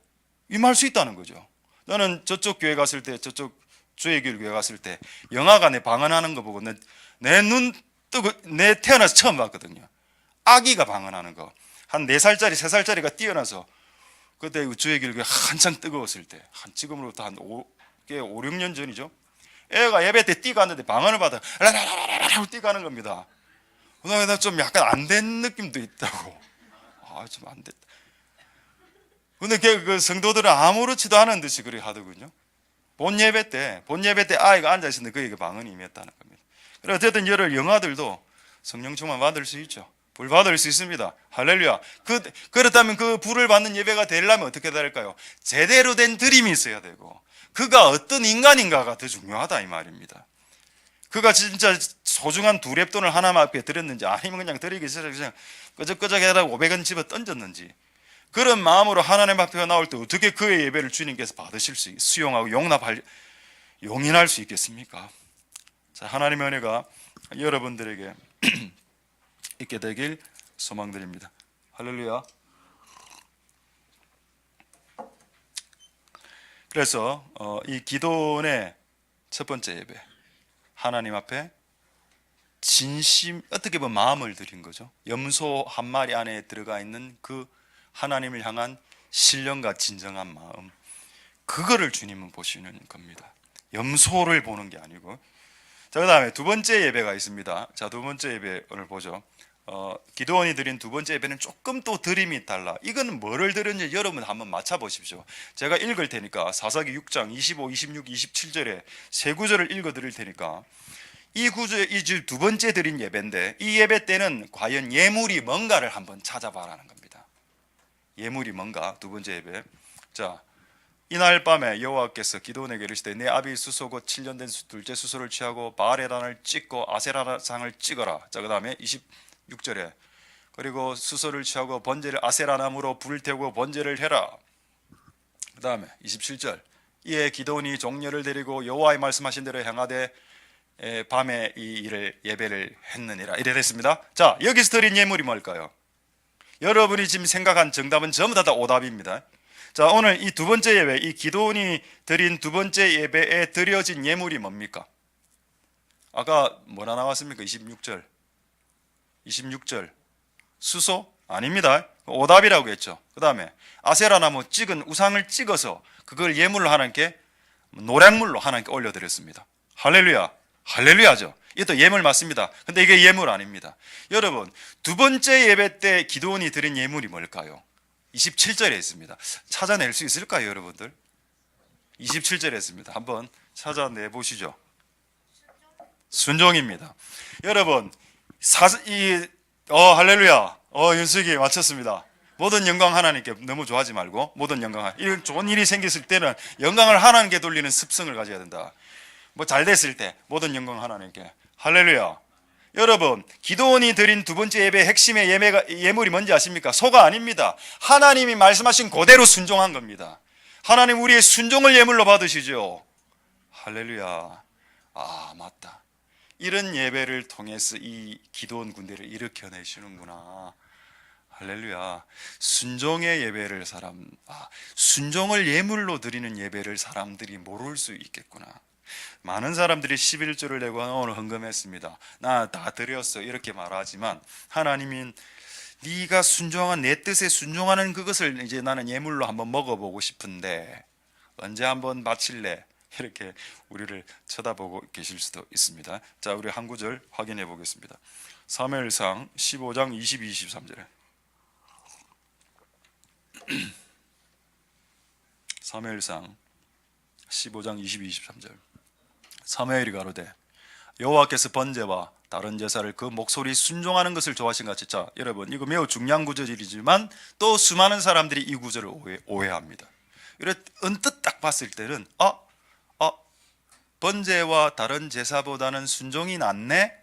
임할 수 있다는 거죠. 나는 저쪽 교회 갔을 때, 저쪽 주의길 교회 갔을 때 영화가 내 방언하는 거 보고 내 눈 뜨고, 내 태어나서 처음 봤거든요. 아기가 방언하는 거. 한 4살짜리 3살짜리가 뛰어나서, 그때 주의길 교회 한창 뜨거웠을 때, 지금으로부터 한 5, 6년 전이죠. 애가 예배 때 뛰어갔는데 방언을 받아 라라라라라라고 뛰어가는 겁니다. 그다음에 좀 약간 안 된 느낌도 있다고. 좀 안 됐다. 근데 그 성도들은 아무렇지도 않은 듯이 그렇게 하더군요. 본 예배 때 아이가 앉아 있었는데 그에게 방언이 임했다는 겁니다. 그래, 어쨌든 여러 영화들도 성령 충만 받을 수 있죠. 불 받을 수 있습니다. 할렐루야. 그렇다면 그 불을 받는 예배가 되려면 어떻게 될까요? 제대로 된 드림이 있어야 되고, 그가 어떤 인간인가가 더 중요하다 이 말입니다. 그가 진짜 소중한 2랩돈을 하나님 앞에 드렸는지, 아니면 그냥 드리기 싫어 그냥 끄적끄적 해라 500원 집어 던졌는지, 그런 마음으로 하나님 앞에 나올 때 어떻게 그의 예배를 주님께서 받으실 수, 수용하고 용인할 수 있겠습니까? 자, 하나님의 은혜가 여러분들에게 있게 되길 소망드립니다. 할렐루야. 그래서 이 기도원의 첫 번째 예배, 하나님 앞에 진심, 어떻게 보면 마음을 드린 거죠. 염소 한 마리 안에 들어가 있는 그 하나님을 향한 신령과 진정한 마음, 그거를 주님은 보시는 겁니다. 염소를 보는 게 아니고. 자, 그 다음에 두 번째 예배가 있습니다. 자, 두 번째 예배 오늘 보죠. 기도원이 드린 두 번째 예배는 조금 또 드림이 달라. 이건 뭐를 드렸는지 여러분 한번 맞춰보십시오. 제가 읽을 테니까 사사기 6장 25, 26, 27절에 세 구절을 읽어 드릴 테니까, 이 두 번째 드린 예배인데, 이 예배 때는 과연 예물이 뭔가를 한번 찾아봐라는 겁니다. 예물이 뭔가, 두 번째 예배. 자, 이날 밤에 여호와께서 기도원에게 이르시되 내 아비 수소 곧 7년 된 둘째 수소를 취하고 바알의 단을 찍고 아세라상을 찍어라. 자, 그 다음에 26절에 그리고 수소를 취하고 번제를 아세라 나무로 불태우고 번제를 해라. 그 다음에 27절 이에 기드온이 종려를 데리고 여호와의 말씀하신 대로 행하되 밤에 이 일을 예배를 했느니라. 이래 됐습니다. 자, 여기서 드린 예물이 뭘까요? 여러분이 지금 생각한 정답은 전부 다 오답입니다. 자, 오늘 이 두 번째 예배, 이 기드온이 드린 두 번째 예배에 드려진 예물이 뭡니까? 아까 뭐라 나왔습니까? 26절 수소? 아닙니다. 오답이라고 했죠. 그 다음에 아세라 나무 찍은 우상을 찍어서 그걸 예물로 하나님께, 노량물로 하나님께 올려드렸습니다. 할렐루야, 할렐루야죠. 이것도 예물 맞습니다. 근데 이게 예물 아닙니다. 여러분, 두 번째 예배 때 기드온이 드린 예물이 뭘까요? 27절에 있습니다. 찾아낼 수 있을까요, 여러분들? 27절에 있습니다. 한번 찾아내 보시죠. 순종입니다. 여러분, 할렐루야. 윤숙이 맞췄습니다. 모든 영광 하나님께. 너무 좋아하지 말고 모든 영광, 이런 좋은 일이 생겼을 때는 영광을 하나님께 돌리는 습성을 가져야 된다. 뭐 잘 됐을 때 모든 영광 하나님께. 할렐루야. 여러분, 기드온이 드린 두 번째 예배의 핵심의 예물이 뭔지 아십니까? 소가 아닙니다. 하나님이 말씀하신 그대로 순종한 겁니다. 하나님 우리의 순종을 예물로 받으시죠. 할렐루야. 아, 맞다. 이런 예배를 통해서 이 기드온 군대를 일으켜내시는구나. 할렐루야. 순종의 예배를 순종을 예물로 드리는 예배를 사람들이 모를 수 있겠구나. 많은 사람들이 11조를 내고 오늘 헌금했습니다. 나 다 드렸어. 이렇게 말하지만 하나님은 네가 순종한 내 뜻에 순종하는 그것을 이제 나는 예물로 한번 먹어보고 싶은데 언제 한번 바칠래? 이렇게 우리를 쳐다보고 계실 수도 있습니다. 자, 우리 한 구절 확인해 보겠습니다. 사무엘상 15장 22, 23절에 사무엘상 15장 22, 23절 사무엘이 가로되 여호와께서 번제와 다른 제사를 그 목소리 순종하는 것을 좋아하신 같이. 자, 여러분, 이거 매우 중요한 구절이지만 또 수많은 사람들이 이 구절을 오해합니다. 이래 언뜻 딱 봤을 때는 번제와 다른 제사보다는 순종이 낫네?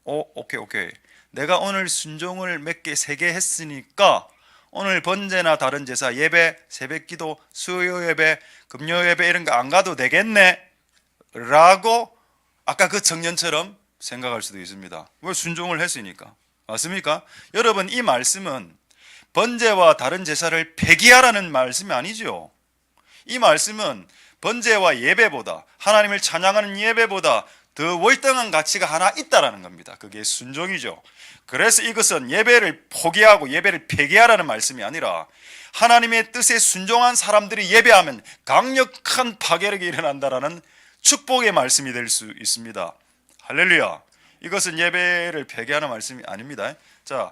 오케이. 내가 오늘 순종을 몇 개, 3개 했으니까 오늘 번제나 다른 제사, 예배, 새벽기도, 수요 예배, 금요 예배 이런 거 안 가도 되겠네? 라고 아까 그 청년처럼 생각할 수도 있습니다. 왜? 순종을 했으니까. 맞습니까? 여러분, 이 말씀은 번제와 다른 제사를 폐기하라는 말씀이 아니죠. 이 말씀은 번제와 예배보다, 하나님을 찬양하는 예배보다 더 월등한 가치가 하나 있다라는 겁니다. 그게 순종이죠. 그래서 이것은 예배를 포기하고 예배를 폐기하라는 말씀이 아니라 하나님의 뜻에 순종한 사람들이 예배하면 강력한 파괴력이 일어난다라는 축복의 말씀이 될 수 있습니다. 할렐루야. 이것은 예배를 폐기하는 말씀이 아닙니다. 자,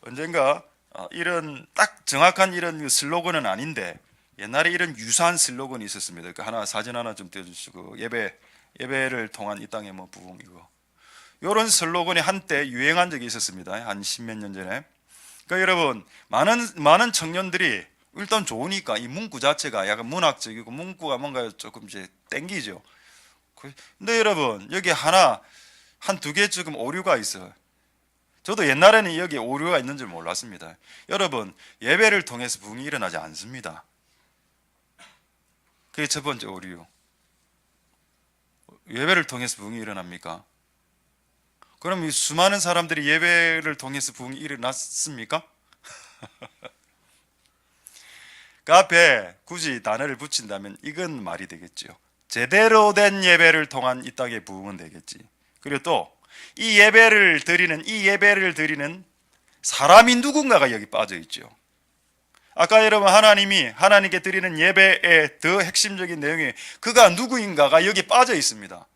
언젠가 이런 딱 정확한 이런 슬로건은 아닌데 옛날에 이런 유사한 슬로건이 있었습니다. 그 사진 하나 좀 띄워주시고, 예배를 통한 이 땅의 부흥, 이거. 이런 슬로건이 한때 유행한 적이 있었습니다. 한 10몇 년 전에. 그러니까 여러분, 많은 청년들이 일단 좋으니까 이 문구 자체가 약간 문학적이고 문구가 뭔가 조금 이제 땡기죠. 근데 여러분, 여기 한두 개 조금 오류가 있어요. 저도 옛날에는 여기 오류가 있는 줄 몰랐습니다. 여러분, 예배를 통해서 부흥이 일어나지 않습니다. 그게 첫 번째 오류. 예배를 통해서 부흥이 일어납니까? 그럼 이 수많은 사람들이 예배를 통해서 부흥이 일어났습니까? 그 앞에 굳이 단어를 붙인다면 이건 말이 되겠죠. 제대로 된 예배를 통한 이 땅의 부흥은 되겠지. 그리고 또 이 예배를 드리는 사람이 누군가가 여기 빠져 있죠. 아까 여러분, 하나님께 드리는 예배의 더 핵심적인 내용이 그가 누구인가가 여기 빠져 있습니다.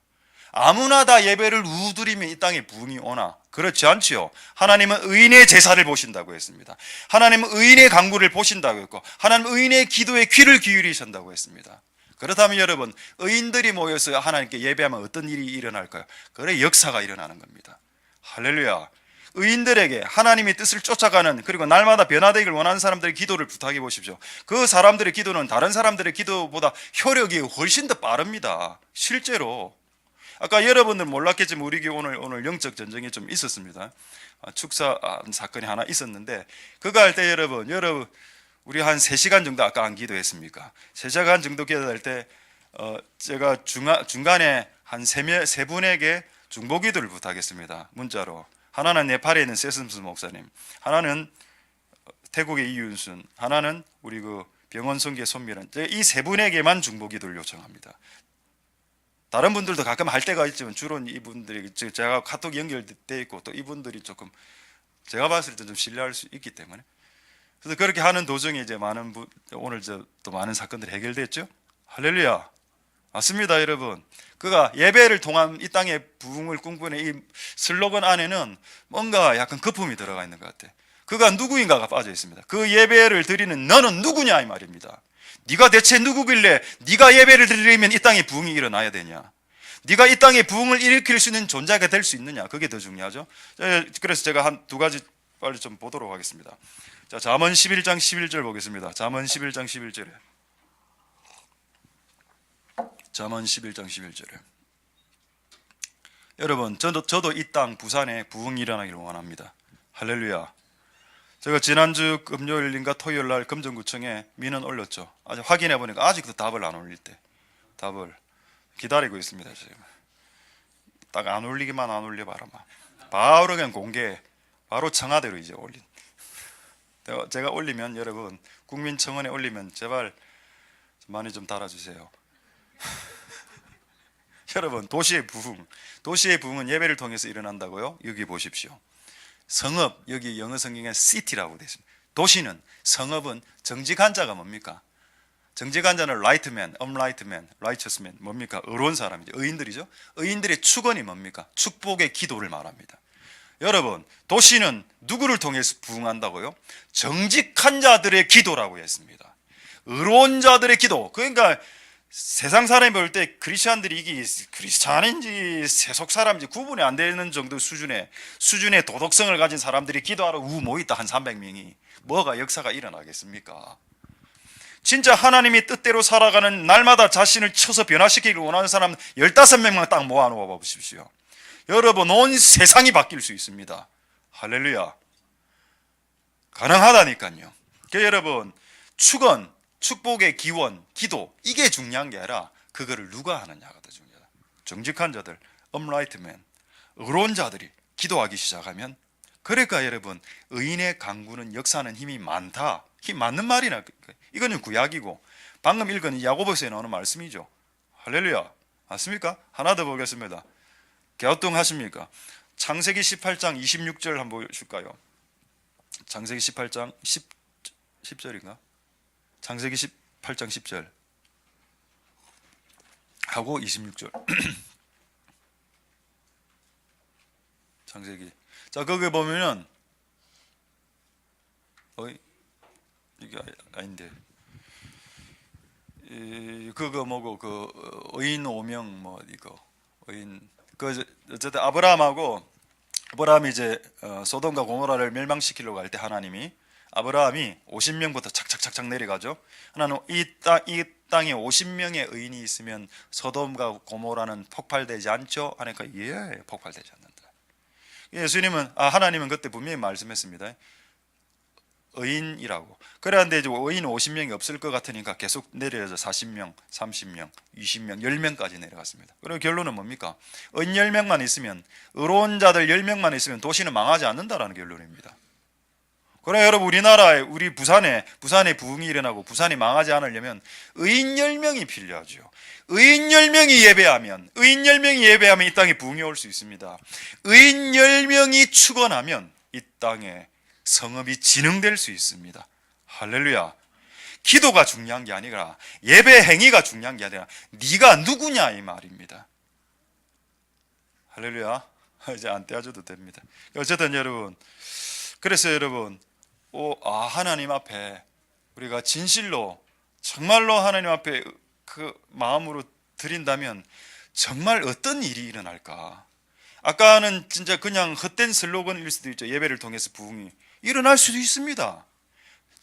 아무나 다 예배를 우드리면 이 땅에 부흥이 오나? 그렇지 않지요. 하나님은 의인의 제사를 보신다고 했습니다. 하나님은 의인의 간구를 보신다고 했고, 하나님은 의인의 기도에 귀를 기울이신다고 했습니다. 그렇다면 여러분, 의인들이 모여서 하나님께 예배하면 어떤 일이 일어날까요? 그래, 역사가 일어나는 겁니다. 할렐루야. 의인들에게 하나님의 뜻을 쫓아가는, 그리고 날마다 변화되기를 원하는 사람들의 기도를 부탁해 보십시오. 그 사람들의 기도는 다른 사람들의 기도보다 효력이 훨씬 더 빠릅니다. 실제로 아까 여러분들 몰랐겠지만 우리 교회 오늘 영적 전쟁이 좀 있었습니다. 축사 사건이 하나 있었는데 그거 할 때 여러분 우리 한 3시간 정도 아까 안 기도했습니까? 3시간 정도 기도할 때 제가 중간에 한 세 분에게 중보 기도를 부탁했습니다. 문자로. 하나는 네팔에 있는 세슴스 목사님, 하나는 태국의 이윤순, 하나는 우리 그 병원 성계 손미란, 이 세 분에게만 중보 기도를 요청합니다. 다른 분들도 가끔 할 때가 있지만 주로는 이분들이, 제가 카톡 연결돼 있고 또 이분들이 조금 제가 봤을 때 좀 신뢰할 수 있기 때문에, 그래서 그렇게 하는 도중에 이제 오늘 또 많은 사건들이 해결됐죠. 할렐루야. 맞습니다, 여러분. 그가 예배를 통한 이 땅의 부흥을 꿈꾸는 이 슬로건 안에는 뭔가 약간 거품이 들어가 있는 것 같아. 그가 누구인가가 빠져 있습니다. 그 예배를 드리는 너는 누구냐 이 말입니다. 네가 대체 누구길래 네가 예배를 드리면 이 땅에 부흥이 일어나야 되냐? 네가 이 땅에 부흥을 일으킬 수 있는 존재가 될 수 있느냐? 그게 더 중요하죠. 그래서 제가 한 2가지 빨리 좀 보도록 하겠습니다. 자, 잠언 11장 11절 보겠습니다. 잠언 11장 11절에. 잠언 11장 11절에. 여러분, 저도 이 땅 부산에 부흥이 일어나기를 원합니다. 할렐루야. 제가 지난주 금요일인가 토요일 날 금정구청에 민원 올렸죠. 아직 확인해 보니까 아직도 답을 안 올릴 때, 답을 기다리고 있습니다. 지금 딱 안 올리기만 안 올려봐라. 바로 그냥 공개, 바로 청와대로 이제 올린. 제가 올리면 여러분 국민청원에 올리면 제발 많이 좀 달아주세요. 여러분, 도시의 부흥은 예배를 통해서 일어난다고요? 여기 보십시오. 성읍, 여기 영어 성경에 city라고 되어 있습니다. 도시는, 성읍은 정직한 자가 뭡니까? 정직한 자는 rightman, uprightman, righteousman, 뭡니까? 의로운 사람이죠. 의인들이죠. 의인들의 축원이 뭡니까? 축복의 기도를 말합니다. 여러분, 도시는 누구를 통해서 부흥한다고요? 정직한 자들의 기도라고 했습니다. 의로운 자들의 기도. 그러니까 세상 사람이 볼 때 크리스찬들이 이게 크리스찬인지 세속 사람인지 구분이 안 되는 정도 수준의 도덕성을 가진 사람들이 기도하러 모였다. 한 300명이. 뭐가 역사가 일어나겠습니까? 진짜 하나님이 뜻대로 살아가는, 날마다 자신을 쳐서 변화시키기를 원하는 사람 15명만 딱 모아놓아 보십시오. 여러분, 온 세상이 바뀔 수 있습니다. 할렐루야. 가능하다니까요. 여러분, 축원, 축복의 기원, 기도, 이게 중요한 게 아니라 그거를 누가 하느냐가 더 중요하다. 정직한 자들, upright men, 의로운 자들이 기도하기 시작하면, 그러니까 여러분, 의인의 강구는 역사하는 힘이 많다. 힘 맞는 말이나, 이거는 구약이고 방금 읽은 야고보서에 나오는 말씀이죠. 할렐루야. 맞습니까? 하나 더 보겠습니다. 갸우뚱하십니까? 창세기 18장 26절 한번 보실까요? 창세기 18장 10절인가? 창세기 18장 10절 하고 26절. 창세기. 자, 거기 보면은 이게 아닌데, 그거 뭐고, 그 의인 5명 뭐 이거 의인, 그 어쨌든 아브라함이 이제 소돔과 고모라를 멸망시키려고 할 때 하나님이, 아브라함이 50명부터 착착착착 내려가죠. 하나는 이 땅에 50명의 의인이 있으면 소돔과 고모라는 폭발되지 않죠? 하니까 예, 폭발되지 않는다. 예수님은, 하나님은 그때 분명히 말씀했습니다. 의인이라고. 그런데 이제 의인 50명이 없을 것 같으니까 계속 내려서 40명, 30명, 20명, 10명까지 내려갔습니다. 그리고 결론은 뭡니까? 의인 10명만 있으면, 의로운 자들 10명만 있으면 도시는 망하지 않는다라는 결론입니다. 그래, 여러분, 우리나라에, 우리 부산에 부흥이 일어나고 부산이 망하지 않으려면 의인 10명이 필요하죠. 의인 10명이 예배하면 이 땅에 부흥이 올 수 있습니다. 의인 10명이 축원하면 이 땅에 성읍이 진흥될 수 있습니다. 할렐루야. 기도가 중요한 게 아니라, 예배 행위가 중요한 게 아니라 네가 누구냐 이 말입니다. 할렐루야. 이제 안 떼어줘도 됩니다. 어쨌든 여러분, 그래서 여러분, 하나님 앞에 우리가 진실로 정말로 하나님 앞에 그 마음으로 드린다면 정말 어떤 일이 일어날까? 아까는 진짜 그냥 헛된 슬로건일 수도 있죠. 예배를 통해서 부흥이 일어날 수도 있습니다.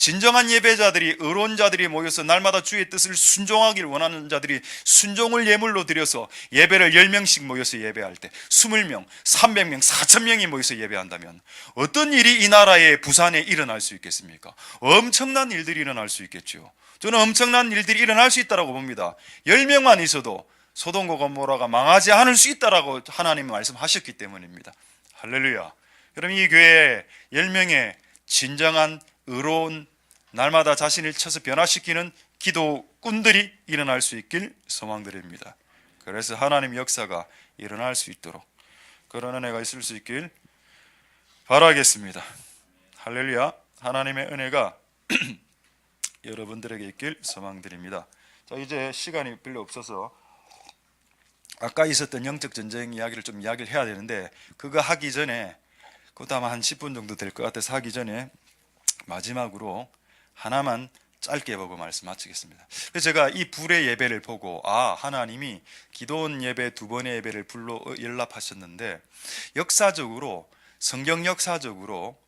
진정한 예배자들이, 의로운 자들이 모여서 날마다 주의 뜻을 순종하기를 원하는 자들이 순종을 예물로 드려서 예배를 10명씩 모여서 예배할 때 20명, 300명, 4,000명이 모여서 예배한다면 어떤 일이 이 나라의 부산에 일어날 수 있겠습니까? 엄청난 일들이 일어날 수 있겠죠. 저는 엄청난 일들이 일어날 수 있다고 봅니다. 10명만 있어도 소돔과 고모라가 망하지 않을 수 있다라고 하나님이 말씀하셨기 때문입니다. 할렐루야. 그럼 이 교회에 10명의 진정한 의로운 날마다 자신을 쳐서 변화시키는 기도꾼들이 일어날 수 있길 소망드립니다. 그래서 하나님 역사가 일어날 수 있도록 그런 은혜가 있을 수 있길 바라겠습니다. 할렐루야. 하나님의 은혜가 여러분들에게 있길 소망드립니다. 자, 이제 시간이 별로 없어서 아까 있었던 영적 전쟁 이야기를 좀 이야기를 해야 되는데 그거 하기 전에 그것도 아마 한 10분 정도 될 것 같아서 하기 전에 마지막으로 하나만 짧게 보고 말씀 마치겠습니다. 그래서 제가 이 불의 예배를 보고 하나님이 기도원 예배 2번의 예배를 불로 연락하셨는데 역사적으로 성경 역사적으로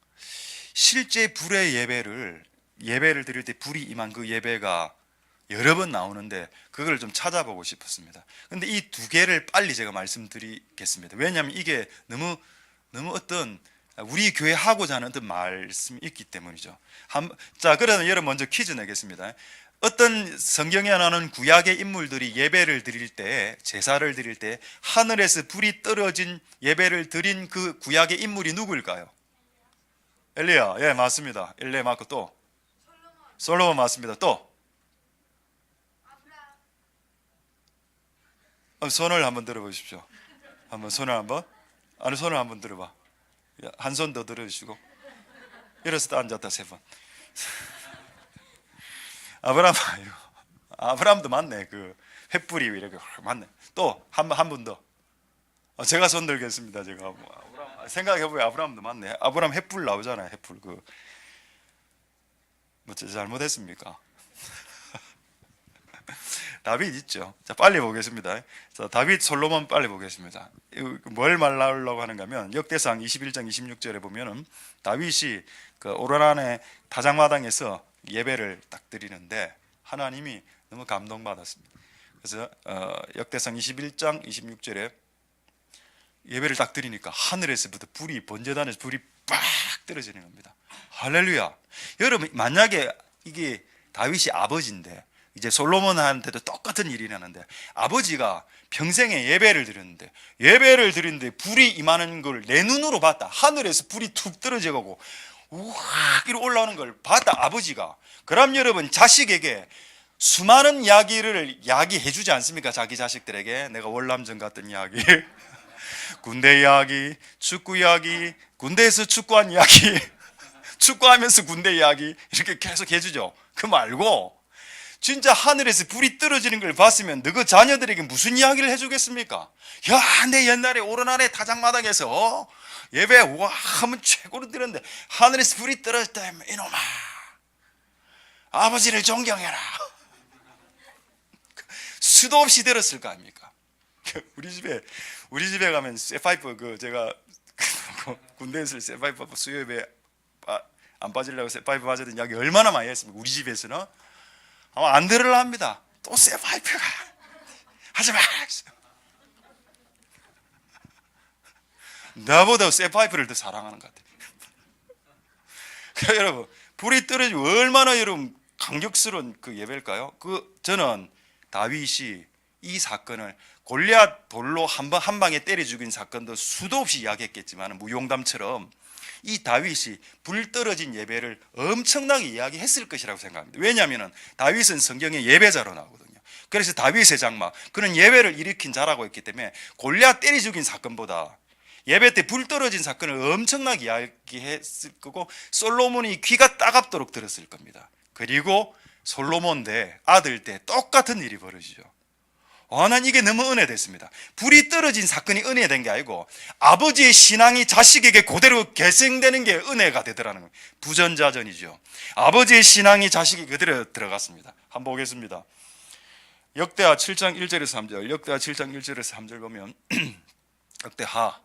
실제 불의 예배를 드릴 때 불이 임한 그 예배가 여러 번 나오는데 그걸 좀 찾아보고 싶었습니다. 근데 이 2개를 빨리 제가 말씀드리겠습니다. 왜냐하면 이게 너무 어떤 우리 교회 하고자 하는 어떤 말씀이 있기 때문이죠. 자, 그러면 여러분 먼저 퀴즈 내겠습니다. 어떤 성경에 나오는 구약의 인물들이 예배를 드릴 때, 제사를 드릴 때 하늘에서 불이 떨어진 예배를 드린 그 구약의 인물이 누구일까요? 엘리야. 예, 맞습니다. 엘리야 맞고 또 솔로몬 맞습니다. 또 손을 한번 들어보십시오. 손을 한번 들어봐. 한 손 더 들어주시고 일어서 앉았다 3번. 아브라함도 맞네. 그 횃불이 이렇게 맞네. 또 한 분 더. 제가 손 들겠습니다. 제가 생각해보면 아브라함도 맞네. 아브라함 횃불 나오잖아요. 횃불 뭐 잘못했습니까? 다윗 있죠. 자, 빨리 보겠습니다. 자, 다윗, 솔로몬 빨리 보겠습니다. 뭘 말하려고 하는가 하면 역대상 21장 26절에 보면은 다윗이 그 오르란의 다장마당에서 예배를 딱 드리는데 하나님이 너무 감동받았습니다. 그래서 역대상 21장 26절에 예배를 딱 드리니까 하늘에서부터 번제단에서 불이 빡 떨어지는 겁니다. 할렐루야. 여러분, 만약에 이게 다윗이 아버지인데 이제 솔로몬한테도 똑같은 일이 일어나는데 아버지가 평생에 예배를 드리는데 불이 임하는 걸 내 눈으로 봤다. 하늘에서 불이 툭 떨어져가고 우와 이렇게 올라오는 걸 봤다 아버지가. 그럼 여러분 자식에게 수많은 이야기를 이야기해 주지 않습니까? 자기 자식들에게 내가 월남전 갔던 이야기 군대 이야기, 축구 이야기, 군대에서 축구한 이야기 축구하면서 군대 이야기 이렇게 계속 해주죠. 그 말고 진짜 하늘에서 불이 떨어지는 걸 봤으면 너그 자녀들에게 무슨 이야기를 해주겠습니까? 야, 내 옛날에 오르난의 타작마당에서 예배 와 하면 최고로 드렸는데 하늘에서 불이 떨어질 때 이놈아 아버지를 존경해라. 수도 없이 들었을 거 아닙니까? 우리 집에 가면 쇠파이프 제가 군대에서 쇠파이프 수요예배 안 빠지려고 쇠파이프 맞았던 이야기 얼마나 많이 했습니까? 우리 집에서는 아마 안 들으려 합니다. 또 쇠파이프가 하지 마. 나보다 쇠파이프를 더 사랑하는 것 같아요. 그러니까 여러분 불이 떨어지고 얼마나 여러분 감격스러운 그 예배일까요? 저는 다윗이 이 사건을 골리앗 돌로 한 방에 때려 죽인 사건도 수도 없이 이야기했겠지만 무용담처럼 이 다윗이 불 떨어진 예배를 엄청나게 이야기했을 것이라고 생각합니다. 왜냐하면 다윗은 성경의 예배자로 나오거든요. 그래서 다윗의 장막 그는 예배를 일으킨 자라고 했기 때문에 골리앗 때려 죽인 사건보다 예배 때 불 떨어진 사건을 엄청나게 이야기했을 거고 솔로몬이 귀가 따갑도록 들었을 겁니다. 그리고 솔로몬 대 아들 때 똑같은 일이 벌어지죠. 난 이게 너무 은혜됐습니다. 불이 떨어진 사건이 은혜된 게 아니고 아버지의 신앙이 자식에게 그대로 계승되는 게 은혜가 되더라는 거예요. 부전자전이죠. 아버지의 신앙이 자식이 그대로 들어갔습니다. 한번 보겠습니다. 역대하 7장 1절에서 3절 역대하 7장 1절에서 3절 보면 역대하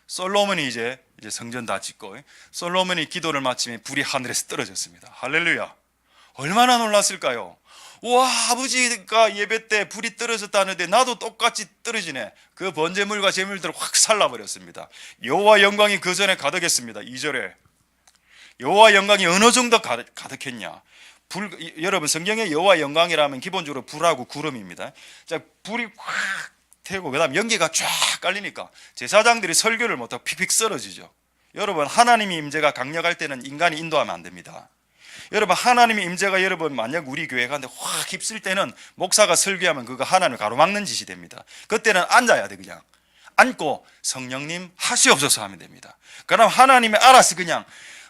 솔로몬이 이제 성전 다 짓고 솔로몬이 기도를 마치면 불이 하늘에서 떨어졌습니다. 할렐루야. 얼마나 놀랐을까요? 와, 아버지가 예배 때 불이 떨어졌다는데 나도 똑같이 떨어지네. 그 번제물과 제물들을 확 살라버렸습니다. 여호와 영광이 그 전에 가득했습니다. 2절에 여호와 영광이 어느 정도 가득했냐? 여러분 성경에 여호와 영광이라면 기본적으로 불하고 구름입니다. 자, 불이 확 태고 그다음 연기가 쫙 깔리니까 제사장들이 설교를 못하고 픽픽 쓰러지죠. 여러분 하나님의 임재가 강력할 때는 인간이 인도하면 안 됩니다. 여러분 하나님의 임재가 여러분 만약 우리 교회 가는데 확 휩쓸 때는 목사가 설교하면 그거 하나님을 가로막는 짓이 됩니다. 그때는 앉아야 돼. 그냥 앉고 성령님 하시옵소서 하면 됩니다. 그럼 하나님이 알아서 그냥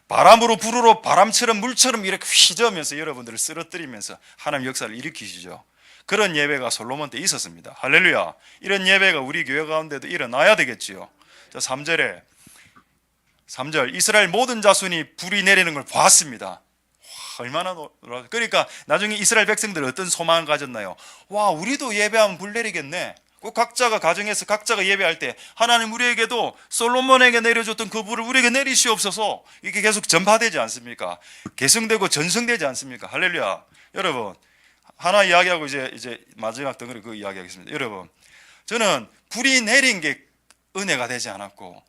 바람으로 불으로 바람처럼 물처럼 이렇게 휘저으면서 여러분들을 쓰러뜨리면서 하나님 역사를 일으키시죠. 그런 예배가 솔로몬 때 있었습니다. 할렐루야. 이런 예배가 우리 교회 가운데도 일어나야 되겠지요. 자, 3절 이스라엘 모든 자손이 불이 내리는 걸 보았습니다. 얼마나 놀라워. 그러니까 나중에 이스라엘 백성들 어떤 소망을 가졌나요? 와, 우리도 예배하면 불 내리겠네. 꼭 각자가 가정에서 각자가 예배할 때 하나님 우리에게도 솔로몬에게 내려줬던 그 불을 우리에게 내리시옵소서. 이게 계속 전파되지 않습니까? 계승되고 전승되지 않습니까? 할렐루야. 여러분 하나 이야기하고 이제 마지막 덩어리 그 이야기하겠습니다. 여러분 저는 불이 내린 게 은혜가 되지 않았고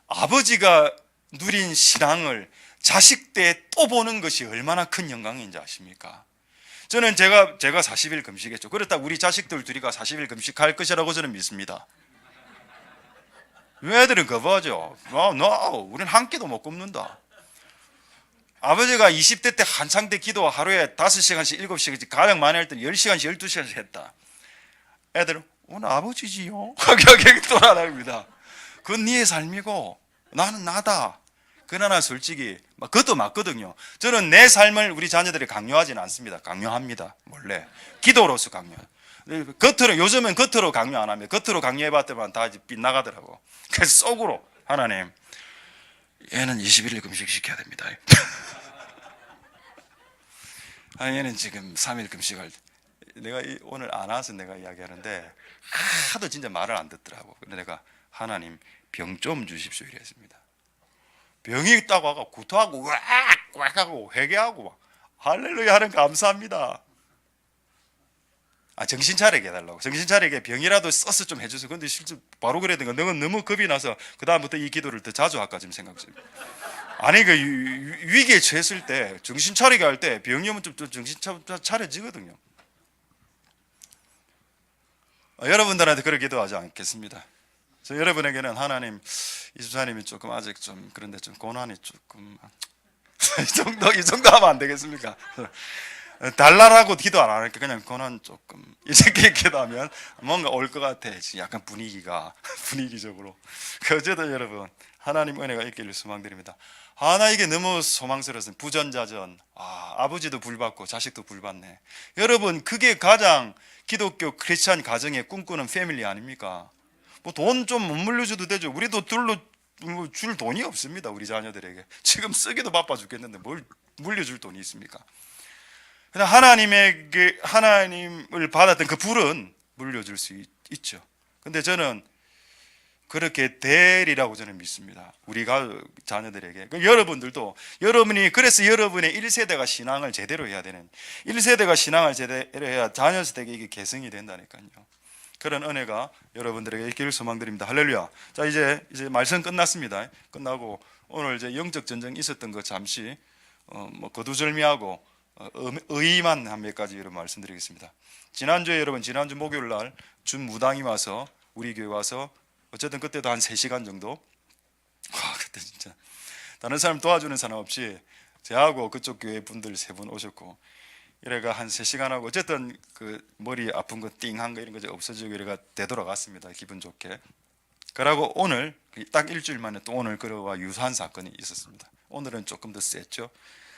아버지가 누린 신앙을 자식 때 또 보는 것이 얼마나 큰 영광인지 아십니까? 저는 제가 40일 금식했죠. 그렇다고 우리 자식들 둘이가 40일 금식할 것이라고 저는 믿습니다. 애들은 거부하죠. No, 우리는 한 끼도 못 굶는다. 아버지가 20대 때 한창 때 기도 하루에 5시간씩 7시간씩 가장 많이 할 때는 10시간씩 12시간씩 했다. 애들은 오늘 아버지지요. 하게 돌아다닙니다. 그건 네의 삶이고 나는 나다. 그러나 솔직히 그것도 맞거든요. 저는 내 삶을 우리 자녀들이 강요하지는 않습니다. 강요합니다. 원래 기도로서 강요. 겉으로 요즘은 겉으로 강요 안 합니다. 겉으로 강요해봤더만 다 빗나가더라고. 그래서 속으로 하나님 얘는 21일 금식 시켜야 됩니다. 얘는 지금 3일 금식할 내가 오늘 안 와서 내가 이야기하는데 하도 진짜 말을 안 듣더라고. 근데 내가 하나님 병 좀 주십시오 이랬습니다. 병이 있다고 하고 구토하고 꽉 하고 회개하고 막 할렐루야 하는 감사합니다. 정신 차리게 해달라고. 정신 차리게 병이라도 써서 좀 해주세요. 근데 실제 바로 그래야 되는 거. 너는 너무 겁이 나서 그 다음부터 이 기도를 더 자주 할까 지금 생각 중. 아니 그 위기에 처했을 때 정신 차리게 할 때 병이 오면 좀 정신 차려지거든요. 여러분들한테 그렇게 기도하지 않겠습니다. 저 여러분에게는 하나님 이 집사님이 조금 아직 좀 그런데 좀 고난이 조금 이 정도 하면 안 되겠습니까? 달라라고 기도 안 하니까 그냥 고난 조금 이렇게 기도하면 뭔가 올 것 같아. 약간 분위기적으로. 어쨌든 여러분 하나님 은혜가 있기를 소망드립니다. 나 이게 너무 소망스러워서 부전자전. 아버지도 불받고 자식도 불받네. 여러분 그게 가장 기독교 크리스찬 가정의 꿈꾸는 패밀리 아닙니까? 뭐 돈 좀 못 물려줘도 되죠. 우리도 둘로 줄 돈이 없습니다. 우리 자녀들에게 지금 쓰기도 바빠 죽겠는데 뭘 물려줄 돈이 있습니까? 그냥 하나님을 받았던 그 불은 물려줄 수 있죠. 근데 저는 그렇게 되리라고 저는 믿습니다. 우리 자녀들에게. 여러분들도 그래서 여러분의 1세대가 신앙을 제대로 해야 되는 1세대가 신앙을 제대로 해야 자녀 세대에게 이게 개성이 된다니까요. 그런 은혜가 여러분들에게 있기를 소망드립니다. 할렐루야. 자 이제 말씀 끝났습니다. 끝나고 오늘 이제 영적 전쟁이 있었던 거 잠시 거두절미하고 의의만 한 몇 가지 여러분 말씀드리겠습니다. 지난주 목요일 날 준무당이 와서 우리 교회 와서 어쨌든 그때도 한 3시간 정도 그때 진짜 다른 사람 도와주는 사람 없이 저하고 그쪽 교회 분들 3분 오셨고 이래가 한 3시간 하고 어쨌든 그 머리 아픈 거 띵한 거 이런 거 없어지고 이래가 되돌아갔습니다. 기분 좋게. 그러고 오늘 딱 일주일 만에 또 오늘 그와 유사한 사건이 있었습니다. 오늘은 조금 더 셌죠.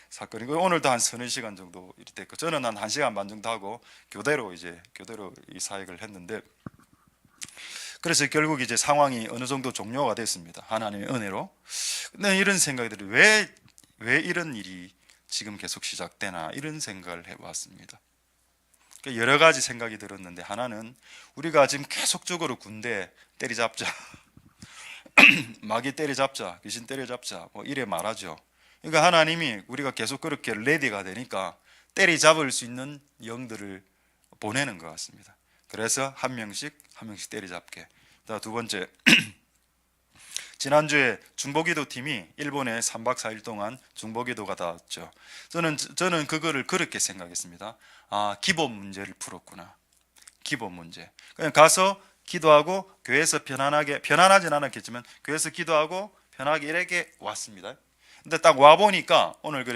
사건이고 오늘도 한 3-4시간 정도 이렇게 됐고 저는 한 1시간 반 정도 하고 교대로 이 사역을 했는데 그래서 결국 이제 상황이 어느 정도 종료가 됐습니다. 하나님의 은혜로. 근데 이런 생각이 들어요. 왜 이런 일이 지금 계속 시작되나 이런 생각을 해봤습니다. 여러 가지 생각이 들었는데 하나는 우리가 지금 계속적으로 군대 때리잡자 마귀 때려잡자, 귀신 때려잡자, 뭐 이래 말하죠. 그러니까 하나님이 우리가 계속 그렇게 레디가 되니까 때려잡을 수 있는 영들을 보내는 것 같습니다. 그래서 한 명씩 때려잡게. 자, 두 번째, 지난주에 중보기도 팀이 일본에 3박 4일 동안 중보기도가 닿았죠. 저는 그거를 그렇게 생각했습니다. 아, 기본 문제를 풀었구나. 기본 문제. 그냥 가서 기도하고 교회에서 편안하진 않았겠지만 교회에서 기도하고 편하게 이렇게 왔습니다. 근데 딱 와 보니까 오늘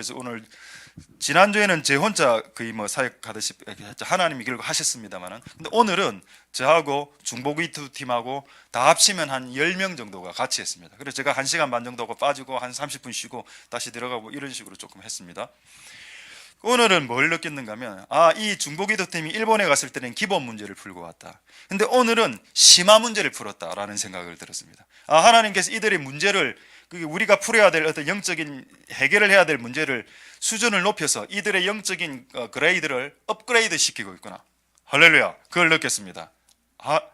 지난주에는 제 혼자 거의 뭐 사역하듯이 하나님이 결국 하셨습니다만은, 근데 오늘은 저하고 중보기도 팀하고 다 합치면 한 10명 정도가 같이 했습니다. 그래서 제가 1시간 반 정도 하고 빠지고 한 30분 쉬고 다시 들어가고 이런 식으로 조금 했습니다. 오늘은 뭘 느꼈는가 하면, 이 중보기도 팀이 일본에 갔을 때는 기본 문제를 풀고 왔다. 근데 오늘은 심화 문제를 풀었다라는 생각을 들었습니다. 하나님께서 이들의 문제를, 우리가 풀어야 될 어떤 영적인 해결을 해야 될 문제를 수준을 높여서 이들의 영적인 그레이드를 업그레이드 시키고 있구나. 할렐루야. 그걸 느꼈습니다.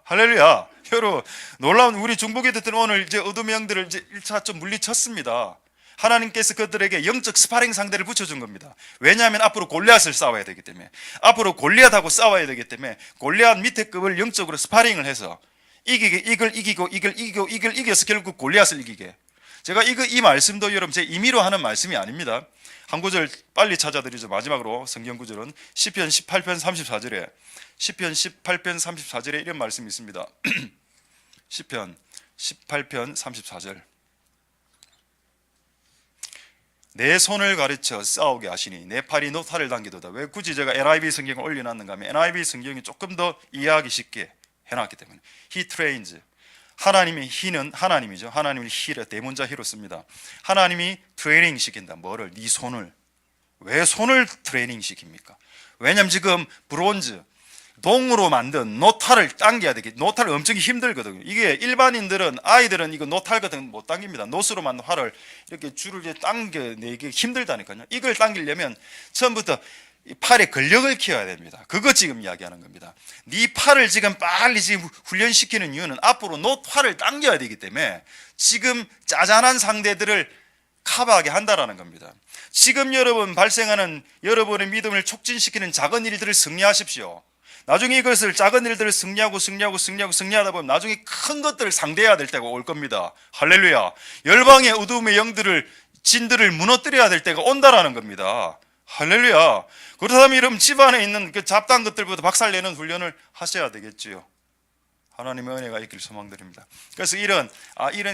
할렐루야. 여러분, 놀라운 우리 중보기도들은 오늘 이제 어둠의 영들을 이제 1차 좀 물리쳤습니다. 하나님께서 그들에게 영적 스파링 상대를 붙여준 겁니다. 왜냐하면 앞으로 골리앗을 싸워야 되기 때문에, 앞으로 골리앗하고 싸워야 되기 때문에 골리앗 밑에 급을 영적으로 스파링을 해서 이걸 이겨서 결국 골리앗을 이기게. 제가 이 말씀도 여러분 제 임의로 하는 말씀이 아닙니다. 한 구절 빨리 찾아드리죠. 마지막으로 성경 구절은 시편 18편 34절에 시편 18편 34절에 이런 말씀이 있습니다. 시편 18편 34절. 내 손을 가르쳐 싸우게 하시니 내 팔이 노타를 당기도다. 왜 굳이 제가 NIV 성경을 올려놨는가 하면 NIV 성경이 조금 더 이해하기 쉽게 해놨기 때문에. He trains. 하나님의 He는 하나님이죠. 하나님을 He를 대문자 He로 씁니다. 하나님이 트레이닝 시킨다. 뭐를? 네 손을. 왜 손을 트레이닝 시킵니까? 왜냐하면 지금 브론즈 동으로 만든 노타를 당겨야 되겠. 노타를 엄청 힘들거든요. 이게 일반인들은, 아이들은 이거 노탈 같은 거 못 당깁니다. 노스로 만든 활을 이렇게 줄을 이제 당겨내기 힘들다니까요. 이걸 당기려면 처음부터 팔에 근력을 키워야 됩니다. 그거 지금 이야기하는 겁니다. 네 팔을 지금 빨리 지금 훈련시키는 이유는 앞으로 노타를 당겨야 되기 때문에 지금 짜잔한 상대들을 커버하게 한다라는 겁니다. 지금 여러분 발생하는 여러분의 믿음을 촉진시키는 작은 일들을 승리하십시오. 나중에 이것을 작은 일들을 승리하다 보면 나중에 큰 것들을 상대해야 될 때가 올 겁니다. 할렐루야. 열방의 어둠의 영들을, 진들을 무너뜨려야 될 때가 온다라는 겁니다. 할렐루야. 그렇다면 이런 집안에 있는 그 잡다한 것들부터 박살내는 훈련을 하셔야 되겠지요. 하나님의 은혜가 있길 소망드립니다. 그래서 이런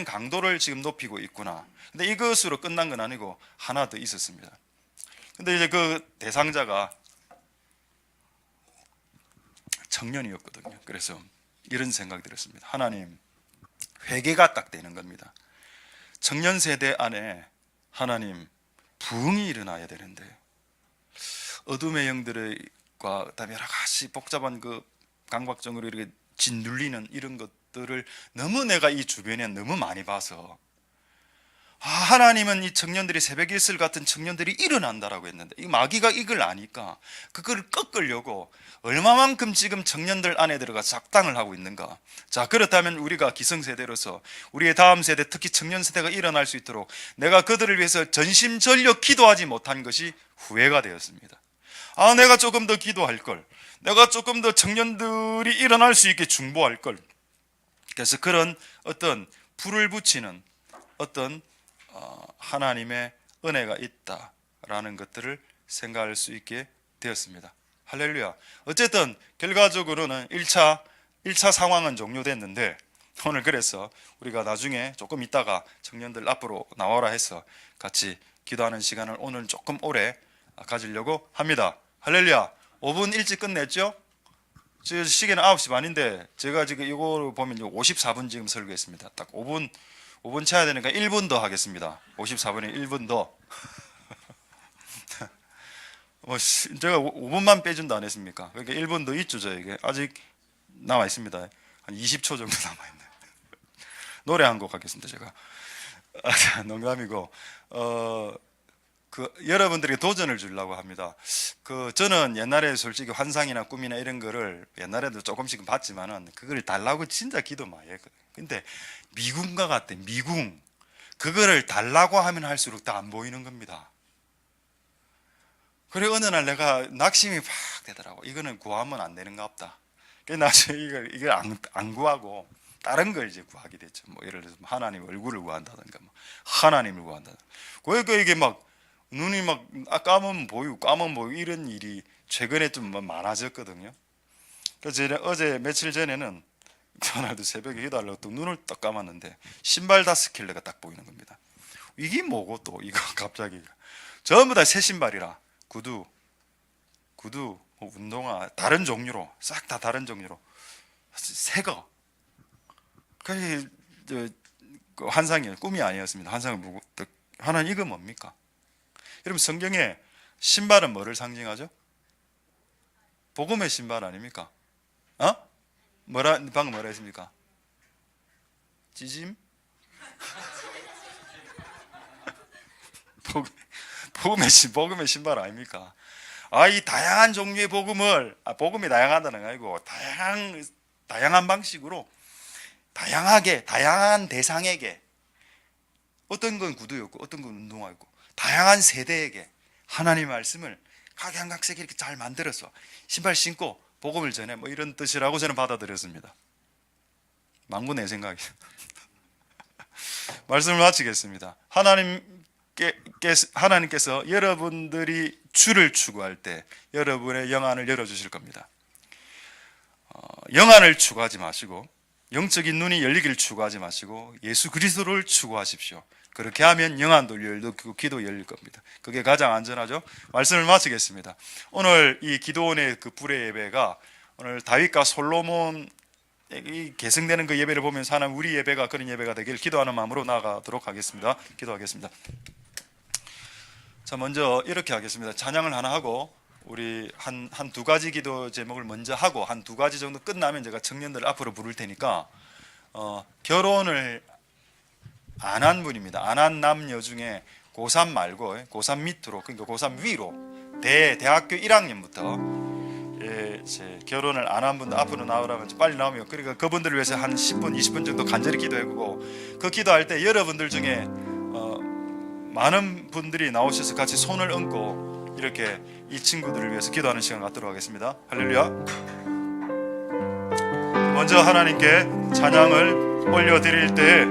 강도를 지금 높이고 있구나. 근데 이것으로 끝난 건 아니고 하나 더 있었습니다. 근데 이제 그 대상자가 청년이었거든요. 그래서 이런 생각이 들었습니다. 하나님, 회개가 딱 되는 겁니다. 청년 세대 안에 하나님 부흥이 일어나야 되는데 어둠의 영들과 그다음에 여러 가지 복잡한 그 강박증으로 이렇게 짓눌리는 이런 것들을 너무 내가 이 주변에 너무 많이 봐서, 하나님은 이 청년들이 새벽 일슬 같은 청년들이 일어난다라고 했는데 이 마귀가 이걸 아니까 그걸 꺾으려고 얼마만큼 지금 청년들 안에 들어가 작당을 하고 있는가. 자, 그렇다면 우리가 기성세대로서 우리의 다음 세대, 특히 청년 세대가 일어날 수 있도록 내가 그들을 위해서 전심전력 기도하지 못한 것이 후회가 되었습니다. 내가 조금 더 기도할 걸, 내가 조금 더 청년들이 일어날 수 있게 중보할 걸. 그래서 그런 어떤 불을 붙이는 어떤 하나님의 은혜가 있다라는 것들을 생각할 수 있게 되었습니다. 할렐루야. 어쨌든 결과적으로는 1차 상황은 종료됐는데 오늘 그래서 우리가 나중에 조금 있다가 청년들 앞으로 나와라 해서 같이 기도하는 시간을 오늘 조금 오래 가지려고 합니다. 할렐루야. 5분 일찍 끝냈죠? 지금 시계는 9시 반인데 제가 지금 이거 보면 54분 지금 설교했습니다. 딱 5분 채야 되니까 1분 더 하겠습니다. 54분에 1분 더. 제가 5분만 빼준다 안 했습니까? 그러니까 1분 더 있죠, 저에게. 아직 남아 있습니다. 한 20초 정도 남아 있네. 노래 한 곡 하겠습니다, 제가. 농담이고, 여러분들에게 도전을 주려고 합니다. 저는 옛날에 솔직히 환상이나 꿈이나 이런 거를 옛날에도 조금씩 봤지만은 그걸 달라고 진짜 기도 많이 했거든요. 근데 미궁과 같아, 미궁. 그거를 달라고 하면 할수록 더 안 보이는 겁니다. 그래 어느 날 내가 낙심이 팍 되더라고. 이거는 구하면 안 되는가 없다. 그래서 나중에 이걸 안 구하고 다른 걸 이제 구하게 됐죠. 뭐 예를 들어서 하나님 얼굴을 구한다든가, 뭐 하나님을 구한다든가. 그러니까 이게 막 눈이 막 까면 보이고 까면 보이고 이런 일이 최근에 좀 많아졌거든요. 그래서 어제 며칠 전에는 그날도 새벽에 기도하려고 또 눈을 딱 감았는데 신발 5켤레가 딱 보이는 겁니다. 이게 뭐고 또 이거 갑자기 전부 다 새 신발이라 구두, 뭐 운동화 다른 종류로 싹 다 다른 종류로 새거. 그게 환상이에요. 꿈이 아니었습니다. 환상을 보고 하나님 이거 뭡니까? 여러분 성경에 신발은 뭐를 상징하죠? 복음의 신발 아닙니까? 방금 뭐라 했습니까? 찌짐? 복음의 신발 아닙니까? 이 다양한 종류의 복음을 복음이 다양하다는 게 아니고 다양한 방식으로 다양하게 다양한 대상에게 어떤 건 구두였고 어떤 건 운동화였고 다양한 세대에게 하나님의 말씀을 각양각색 이렇게 잘 만들어서 신발 신고 복음을 전해 뭐 이런 뜻이라고 저는 받아들였습니다. 망구 내 생각이. 말씀을 마치겠습니다. 하나님께서 여러분들이 주를 추구할 때 여러분의 영안을 열어주실 겁니다. 영안을 추구하지 마시고 영적인 눈이 열리기를 추구하지 마시고 예수 그리스도를 추구하십시오. 그렇게 하면 영안도 열리고 기도 열릴 겁니다. 그게 가장 안전하죠. 말씀을 마치겠습니다. 오늘 이 기도원의 그 불의 예배가 오늘 다윗과 솔로몬이 계승되는 그 예배를 보면서 하나님 우리 예배가 그런 예배가 되기를 기도하는 마음으로 나아가도록 하겠습니다. 기도하겠습니다. 자, 먼저 이렇게 하겠습니다. 찬양을 하나 하고 우리 한 두 가지 기도 제목을 먼저 하고 한 두 가지 정도 끝나면 제가 청년들 앞으로 부를 테니까 결혼을 안 한 분입니다. 안 한 남녀 중에 고3 말고 고3 밑으로 그러니까 고3 위로 대학교 1학년부터 결혼을 안 한 분들 앞으로 나오라면 빨리 나오면 그러니까 그분들을 위해서 한 10분 20분 정도 간절히 기도해보고 그 기도할 때 여러분들 중에 많은 분들이 나오셔서 같이 손을 얹고 이렇게 이 친구들을 위해서 기도하는 시간 갖도록 하겠습니다. 할렐루야. 먼저 하나님께 찬양을 올려드릴 때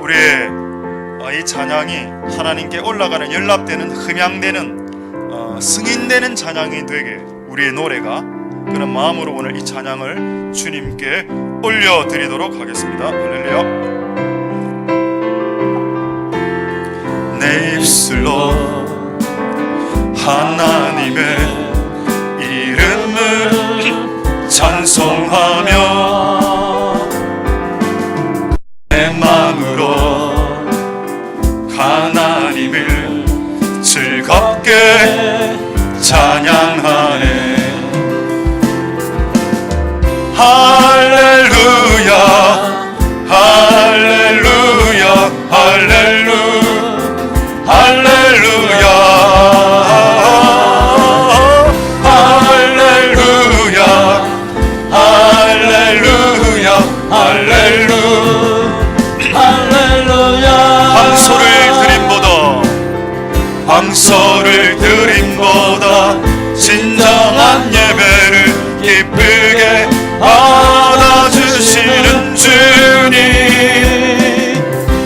우리의 이 찬양이 하나님께 올라가는 연락되는 흠양되는 승인되는 찬양이 되게 우리의 노래가 그런 마음으로 오늘 이 찬양을 주님께 올려드리도록 하겠습니다. 할렐루야. 내 입술로 하나님의 이름을 찬송하며 내 마음으로 하나님을 즐겁게 찬양하네. 할렐루야 할렐루야 할렐루야 할렐루야 할렐루야 할렐루야 할렐루야 황소를 드림보다 진정한 예배를 기쁘게 받아주시는 주님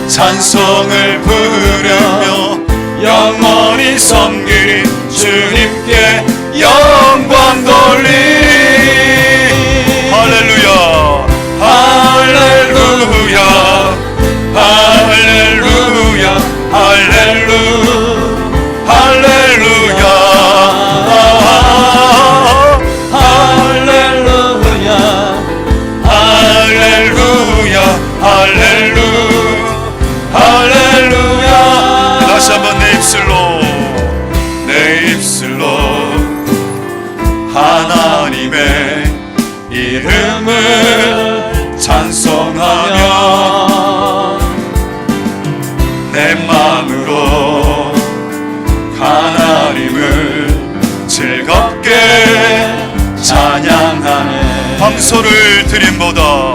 찬송을 부르며 영원히 섬기리 주님께 영광 돌리 할렐루야 할렐루야 할렐루야 할렐루야 할렐루야 할렐루야 할렐루야 할렐루야 다시 한번 내 입술로 하나님의 이름을 찬송하며 내 마음으로 황소를 드림보다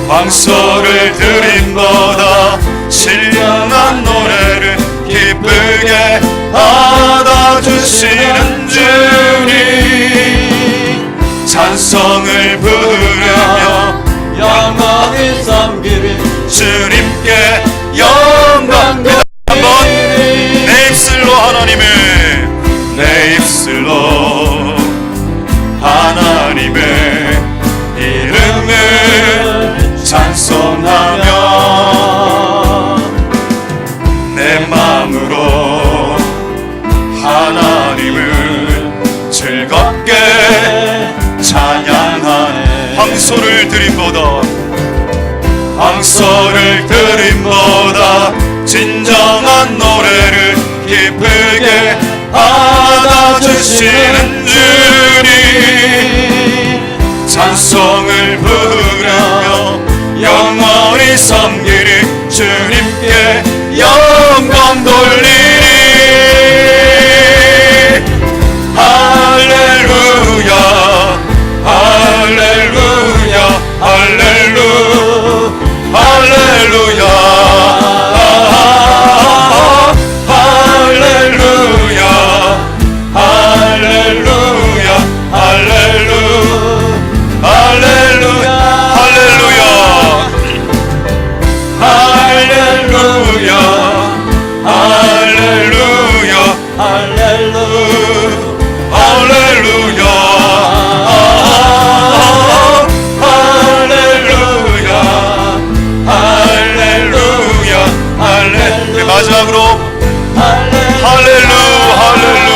황소를 드림보다 신령한 노래를 기쁘게 받아주시는 주님 찬송을 부르며 영원히 섬기리 주님께 영광 한번 내 입술로 하나님의 내 입술로 하나님의 이름을 찬송하며 내 마음으로 하나님을 즐겁게 찬양하네 황소를 드림보다 황소를 드림보다 진정한 노래를 기쁘게 받아주시는 주님 찬송을 부르며 영원히 섬기리 주님께 영광 돌리리 할렐루야 할렐루야 할렐루야 할렐루야 할렐루야 할렐루야 할렐루야 할렐루야 할렐루야 할렐루야 할렐루야 할렐루야 마지막으로 할렐루야 할렐루야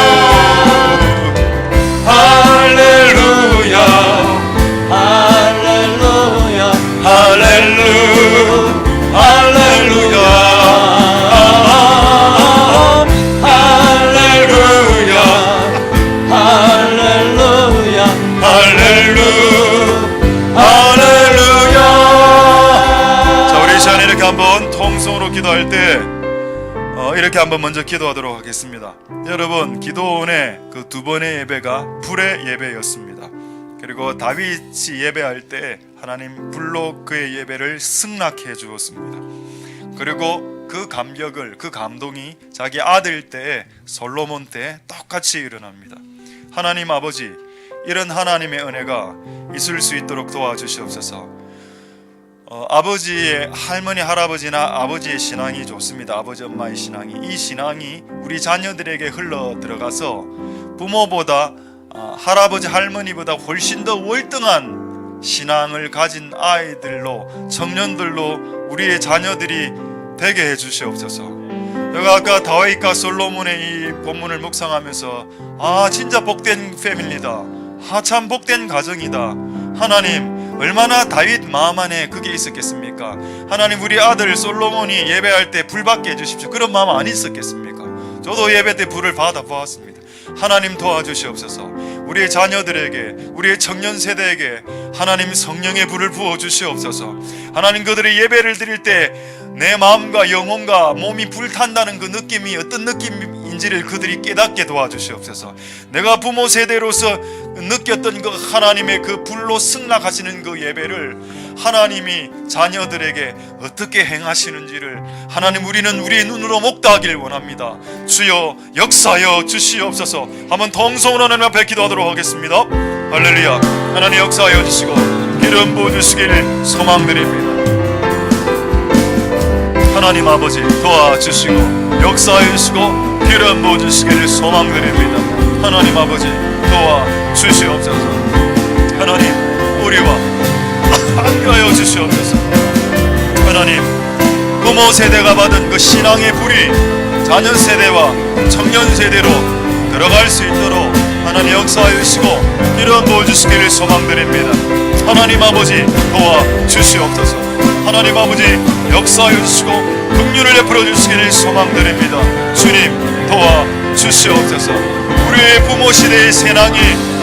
할렐루야 할렐루야 할렐루야 할렐루야 할렐루야 할렐루야 자 우리 이 시간에 이렇게 한번 통성으로 기도할 때 이렇게 한번 먼저 기도하도록 하겠습니다. 여러분 기도원의 그 두 번의 예배가 불의 예배였습니다. 그리고 다윗이 예배할 때 하나님 불로 그의 예배를 승낙해 주었습니다. 그리고 그 감격을 그 감동이 자기 아들 때에 솔로몬 때 똑같이 일어납니다. 하나님 아버지 이런 하나님의 은혜가 있을 수 있도록 도와주시옵소서. 아버지의 할머니 할아버지나 아버지의 신앙이 좋습니다. 아버지 엄마의 신앙이 이 신앙이 우리 자녀들에게 흘러 들어가서 부모보다 할아버지 할머니보다 훨씬 더 월등한 신앙을 가진 아이들로 청년들로 우리의 자녀들이 되게 해주시옵소서. 제가 아까 다윗과 솔로몬의 이 본문을 묵상하면서 진짜 복된 패밀리다, 참 복된 가정이다. 하나님 얼마나 다윗 마음 안에 그게 있었겠습니까? 하나님 우리 아들 솔로몬이 예배할 때 불 받게 해주십시오. 그런 마음 안 있었겠습니까? 저도 예배 때 불을 받아보았습니다. 하나님 도와주시옵소서. 우리의 자녀들에게 우리의 청년 세대에게 하나님 성령의 불을 부어주시옵소서. 하나님 그들의 예배를 드릴 때 내 마음과 영혼과 몸이 불탄다는 그 느낌이 어떤 느낌인지를 그들이 깨닫게 도와주시옵소서. 내가 부모 세대로서 느꼈던 그 하나님의 그 불로 승낙하시는 그 예배를 하나님이 자녀들에게 어떻게 행하시는지를 하나님 우리는 우리의 눈으로 목도하길 원합니다. 주여 역사하여 주시옵소서. 한번 통성으로 하나님 앞에 기도하도록 하겠습니다. 할렐루야. 하나님 역사하여 주시고 기름 부어주시길 소망드립니다. 하나님 아버지 도와주시고 역사해 주시고 기름 부어주시기를 소망드립니다. 하나님 아버지 도와주시옵소서. 하나님 우리와 함께하여 주시옵소서. 하나님 부모 세대가 받은 그 신앙의 불이 자녀 세대와 청년 세대로 들어갈 수 있도록 하나님 역사해 주시고 기름 부어주시기를 소망드립니다. 하나님 아버지 도와주시옵소서. 하나님 아버지 역사하여 주시고 긍휼을 베풀어 주시기를 소망드립니다. 주님 도와주시옵소서. 우리의 부모 시대의 세낭이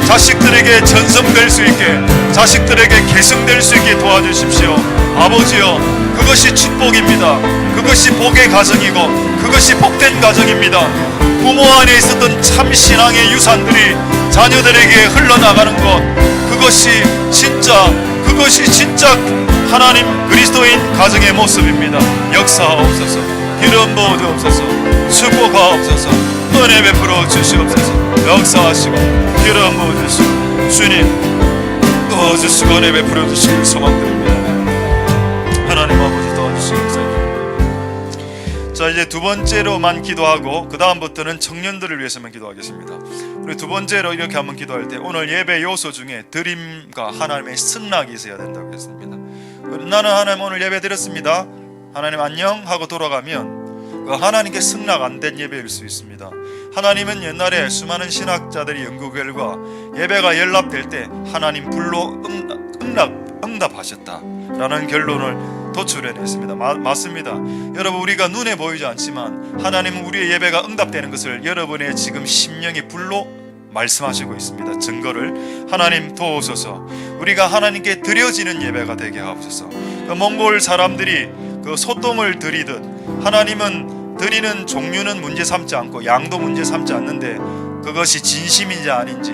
자식들에게 전성될 수 있게 자식들에게 계승될 수 있게 도와주십시오. 아버지여 그것이 축복입니다. 그것이 복의 가정이고 그것이 복된 가정입니다. 부모 안에 있었던 참 신앙의 유산들이 자녀들에게 흘러나가는 것 그것이 진짜 그것이 진짜 하나님 그리스도인 가정의 모습입니다. 역사하옵소서. 기름 부어 주옵소서. 축복하옵소서. 은혜 베풀어 주시옵소서. 역사하시고 기름 부어 주시고 주님 도와주시고 은혜 베풀어 주시길 소망드립니다. 하나님 아버지 도와주시옵소서. 자, 이제 두 번째로만 기도하고 그 다음부터는 청년들을 위해서만 기도하겠습니다. 우리 두 번째로 이렇게 한번 기도할 때 오늘 예배 요소 중에 드림과 하나님의 승낙이 있어야 된다고 했습니다. 나는 하나님 오늘 예배 드렸습니다, 하나님 안녕 하고 돌아가면 그 하나님께 승낙 안 된 예배일 수 있습니다. 하나님은 옛날에 수많은 신학자들이 연구 결과 예배가 연락될 때 하나님 불로 응답하셨다라는 결론을 도출해냈습니다. 맞습니다. 여러분, 우리가 눈에 보이지 않지만 하나님은 우리의 예배가 응답되는 것을 여러분의 지금 심령의 불로 말씀하시고 있습니다. 증거를 하나님 도우소서. 우리가 하나님께 드려지는 예배가 되게 하옵소서. 그 몽골 사람들이 그 소똥을 드리듯 하나님은 드리는 종류는 문제 삼지 않고 양도 문제 삼지 않는데 그것이 진심인지 아닌지,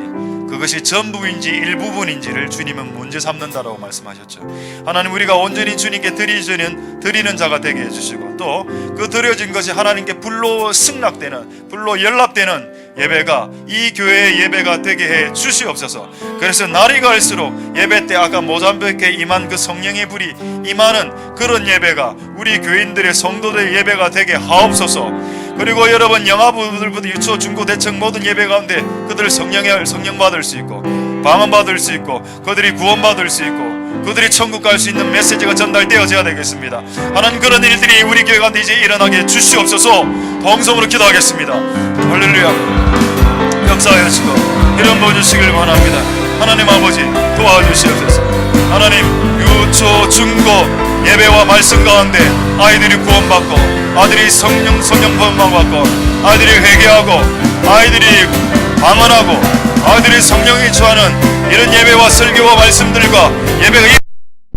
그것이 전부인지 일부분인지를 주님은 문제 삼는다라고 말씀하셨죠. 하나님, 우리가 온전히 주님께 드리는 자가 되게 해주시고 또 그 드려진 것이 하나님께 불로 승낙되는, 불로 연락되는 예배가 이 교회의 예배가 되게 해 주시옵소서. 그래서 날이 갈수록 예배 때 아까 모잠비크에 임한 그 성령의 불이 임하는 그런 예배가 우리 교인들의 성도들의 예배가 되게 하옵소서. 그리고 여러분, 영아부들부터 유초, 중고, 대청 모든 예배 가운데 그들 성령 받을 수 있고 방언 받을 수 있고 그들이 구원 받을 수 있고 그들이 천국 갈 수 있는 메시지가 전달되어져야 되겠습니다. 하나님, 그런 일들이 우리 교회 가운데 이제 일어나게 주시옵소서. 동성으로 기도하겠습니다. 할렐루야. 역사하여 주시고 이런 보여주시길 원합니다. 하나님 아버지 도와주시옵소서. 하나님, 유초, 중고 예배와 말씀 가운데 아이들이 구원받고 아들이 성령 구원받고 아이들이 회개하고 아이들이 방언하고 아이들이 성령이 처하는 이런 예배와 설교와 말씀들과 예배가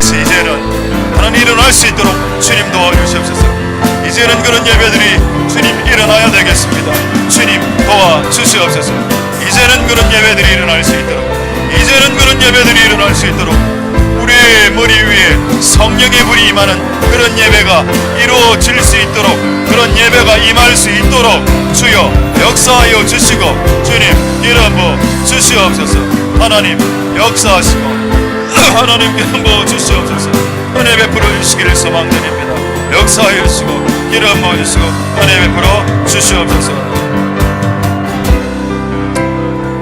이제는 하나님 일어날 수 있도록 주님 도와주시옵소서. 이제는 그런 예배들이 주님 일어나야 되겠습니다. 주님 도와주시옵소서. 이제는 그런 예배들이 일어날 수 있도록, 이제는 그런 예배들이 일어날 수 있도록 우리의 머리 위에 성령의 불이 임하는 그런 예배가 이루어질 수 있도록, 그런 예배가 임할 수 있도록 주여 역사하여 주시고 주님 기름 부어 주시옵소서. 하나님 역사하시고 하나님 기름 부어 주시옵소서. 은혜 베풀어 주시기를 소망드립니다. 역사하여 주시고 기름 부어 주시고 은혜 베풀어 주시옵소서.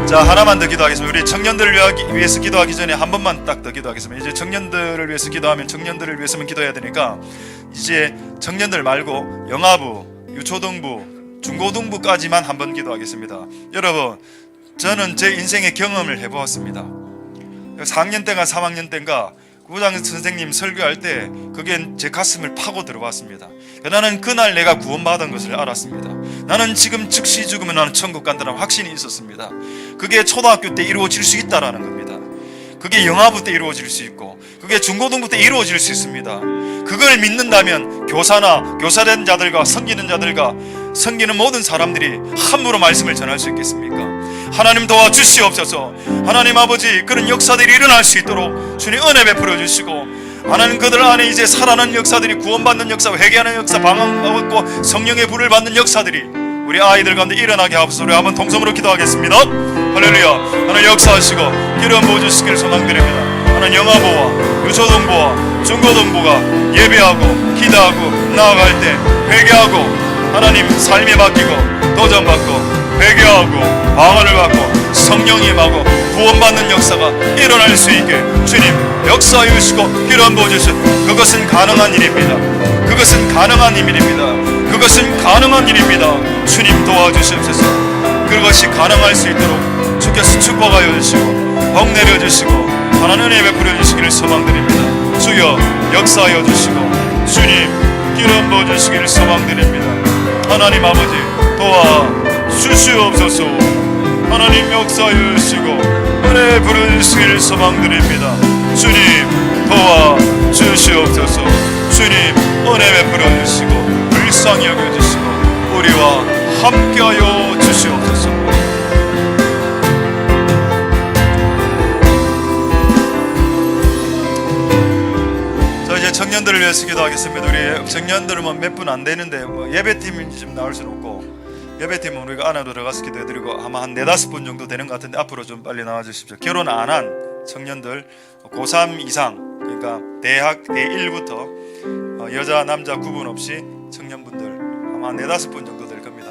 자, 하나만 더 기도하겠습니다. 우리 청년들을 위해서 기도하기 전에 한 번만 딱 더 기도하겠습니다. 이제 청년들을 위해서 기도하면 청년들을 위해서만 기도해야 되니까 이제 청년들 말고 영아부, 유초등부, 중고등부까지만 한번 기도하겠습니다. 여러분, 저는 제 인생의 경험을 해보았습니다. 4학년 때가 3학년 때인가 구장 선생님 설교할 때 그게 제 가슴을 파고 들어왔습니다. 나는 그날 내가 구원받은 것을 알았습니다. 나는 지금 즉시 죽으면 나는 천국 간다는 확신이 있었습니다. 그게 초등학교 때 이루어질 수 있다라는 겁니다. 그게 영아부 때 이루어질 수 있고 그게 중고등부 때 이루어질 수 있습니다. 그걸 믿는다면 교사나 교사된 자들과 섬기는 자들과 섬기는 모든 사람들이 함부로 말씀을 전할 수 있겠습니까? 하나님 도와주시옵소서. 하나님 아버지, 그런 역사들이 일어날 수 있도록 주님 은혜 베풀어 주시고 하나님 그들 안에 이제 살아나는 역사들이, 구원받는 역사, 회개하는 역사, 방언받고 성령의 불을 받는 역사들이 우리 아이들 가운데 일어나게 하옵소서. 우리 한번 동성으로 기도하겠습니다. 할렐루야. 하나님 역사하시고 기름 부어주시기를 소망드립니다. 하나님 영아부와 유초등부와 중고등부가 예배하고 기도하고 나아갈 때 회개하고 하나님 삶이 바뀌고 도전받고 회개하고 방언을 받고 성령이 임하고 구원받는 역사가 일어날 수 있게 주님 역사하여 주시고 기름 부어주시고 그것은 가능한 일입니다. 그것은 가능한 일입니다. 그것은 가능한 일입니다. 주님 도와주시옵소서. 그것이 가능할 수 있도록 주께서 축복하여 주시고 복 내려주시고 하나님 은혜 베풀어 주시기를 소망드립니다. 주여 역사하여 주시고 주님 기름 부어주시기를 소망드립니다. 하나님 아버지 도와주시옵소서. 하나님 역사하여 주시고 은혜 부르시기를 소망드립니다. 주님 도와주시옵소서. 주님 은혜 베풀어 주시고 불쌍히 여겨주시고 우리와 함께하여 주시옵소서. 청년들을 위해서 기도하겠습니다. 우리 청년들은 뭐 몇 분 안 되는데 뭐 예배팀이 좀 나올 수는 없고, 예배팀은 우리가 안으로 들어가서 기도해드리고 아마 한 4-5분 정도 되는 것 같은데 앞으로 좀 빨리 나와 주십시오. 결혼 안 한 청년들, 고3 이상, 그러니까 대학 대1부터 여자 남자 구분 없이 청년분들 아마 한 4-5분 정도 될 겁니다.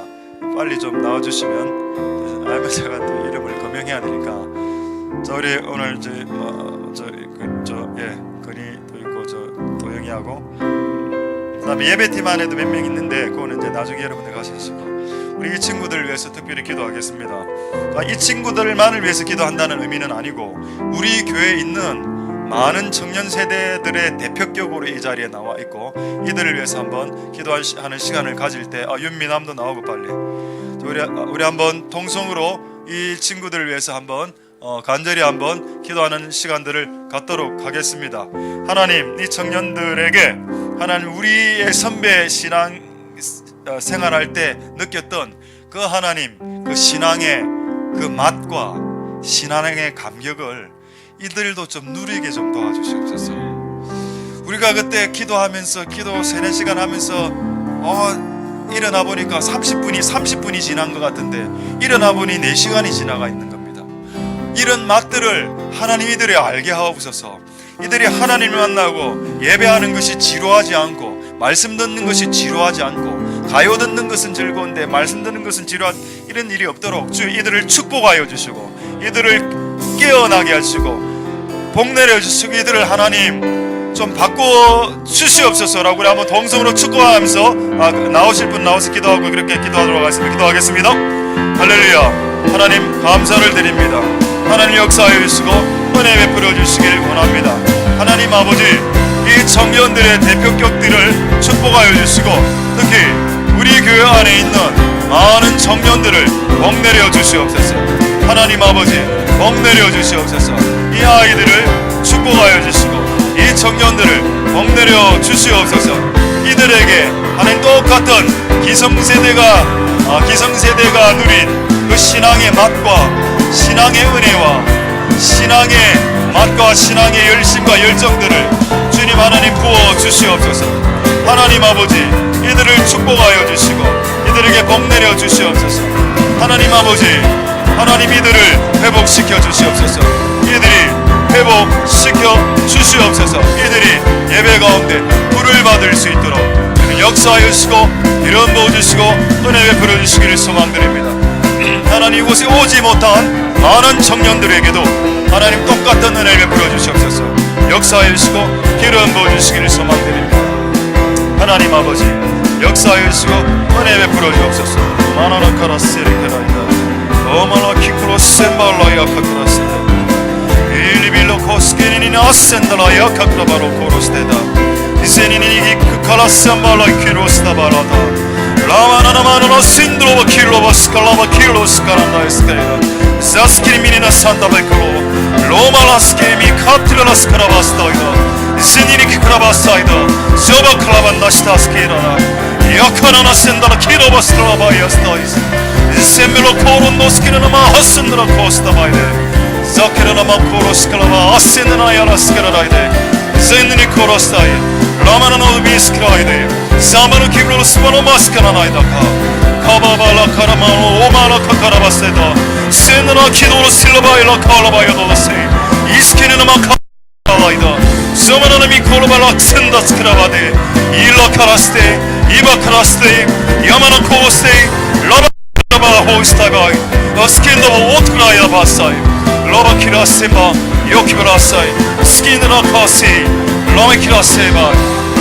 빨리 좀 나와 주시면 알면 제가 또 이름을 거명해야 되니까. 자, 우리 오늘 건이도 있고 도영이하고 그다음에 예배팀 안에도 몇 명 있는데 그거는 이제 나중에 여러분들 가시시고, 우리 이 친구들을 위해서 특별히 기도하겠습니다. 이 친구들만을 위해서 기도한다는 의미는 아니고 우리 교회에 있는 많은 청년 세대들의 대표격으로 이 자리에 나와 있고 이들을 위해서 한번 기도하는 시간을 가질 때 윤미남도 나오고 빨리 우리 한번 통성으로 이 친구들을 위해서 한번 간절히 한번 기도하는 시간들을 갖도록 하겠습니다. 하나님, 이 청년들에게 하나님 우리의 선배 신앙 생활할 때 느꼈던 그 하나님 그 신앙의 그 맛과 신앙의 감격을 이들도 좀 누리게 좀 도와주시옵소서. 우리가 그때 기도하면서 기도 3-4시간 하면서 일어나 보니까 30분이 지난 것 같은데 일어나 보니 4시간이 지나가 있는 겁니다. 이런 맛들을 하나님 이들이 알게 하옵소서. 이들이 하나님을 만나고 예배하는 것이 지루하지 않고 말씀 듣는 것이 지루하지 않고 가요 듣는 것은 즐거운데 말씀 듣는 것은 지루한 이런 일이 없도록 주 이들을 축복하여 주시고 이들을 깨어나게 하시고 복 내려 주시고 이들을 하나님 좀 바꿔 주시옵소서라고 우리 한번 동성으로 축복하면서 나오실 분 나와서 기도하고 그렇게 기도하도록 하겠습니다. 기도하겠습니다. 할렐루야. 하나님 감사를 드립니다. 하나님 역사하여 주시고 은혜 베풀어 주시길 원합니다. 하나님 아버지, 이 청년들의 대표격들을 축복하여 주시고 특히 우리 교회 안에 있는 많은 청년들을 복 내려 주시옵소서. 하나님 아버지, 복 내려 주시옵소서. 이 아이들을 축복하여 주시고 이 청년들을 복 내려 주시옵소서. 이들에게 하나님 똑같은 기성세대가 누린 그 신앙의 맛과 신앙의 은혜와 신앙의 맛과 신앙의 열심과 열정들을 주님 하나님 부어 주시옵소서. 하나님 아버지, 이들을 축복하여 주시고 이들에게 복 내려 주시옵소서. 하나님 아버지, 하나님 이들을 회복시켜 주시옵소서. 이들이 회복시켜 주시옵소서. 이들이 예배 가운데 불을 받을 수 있도록 역사하여 주시고 이런 부어 주시고 은혜 베풀어 주시기를 소망드립니다. 하나님 이곳에 오지 못한 많은 청년들에게도 하나님 똑같은 은혜를 베풀어 주시옵소서. 역사하여 주시고 기름 부어 주시기를 소망드립니다. 하나님 아버지, 역사하여 주시고 은혜 베풀어 주옵소서. 마나나카라세리케라이다 오마나 키크로센발라야 카크라스데 일리빌로 코스케니니 아센달라야 카크라바로 코로스데다 이세니니 크카라센발라 키로스다바라다 라마나나마나나 신드로바 킬로바 스칼라바 킬로스카란다 에스카이다 자스키리미니나 산다베클로 로마라스케미 카트라라스카라바스타이다 이세니니 키크라바스타이다 조바클라반다시타스키라나 야카나나 센다라 키로바스트라바이아스타이스 이세밀로 코론노스키라나마 하슨드라 코스타바이데 자케라나마 코로스칼라바 아센드나 야라스카라라이데 젠니니 코로스타이 라마나노 비스크라이데 사마노 키브로 스바노 마스카나나이다카 카바발라 카라마노 오마라 카카라바세다 세느나 키도로 실라바일라 카라바야도세 이스케네나마 카라바이다 소마나나 미코로발라 센다스크라바데 일라 카라스테 이바 카라스테 야마나 코스테 라바라바 호스타바이 스킨도바 오트라이다 바사이 라바 키라세마 요키바라사이 스킨드나 카시 라마 키라세바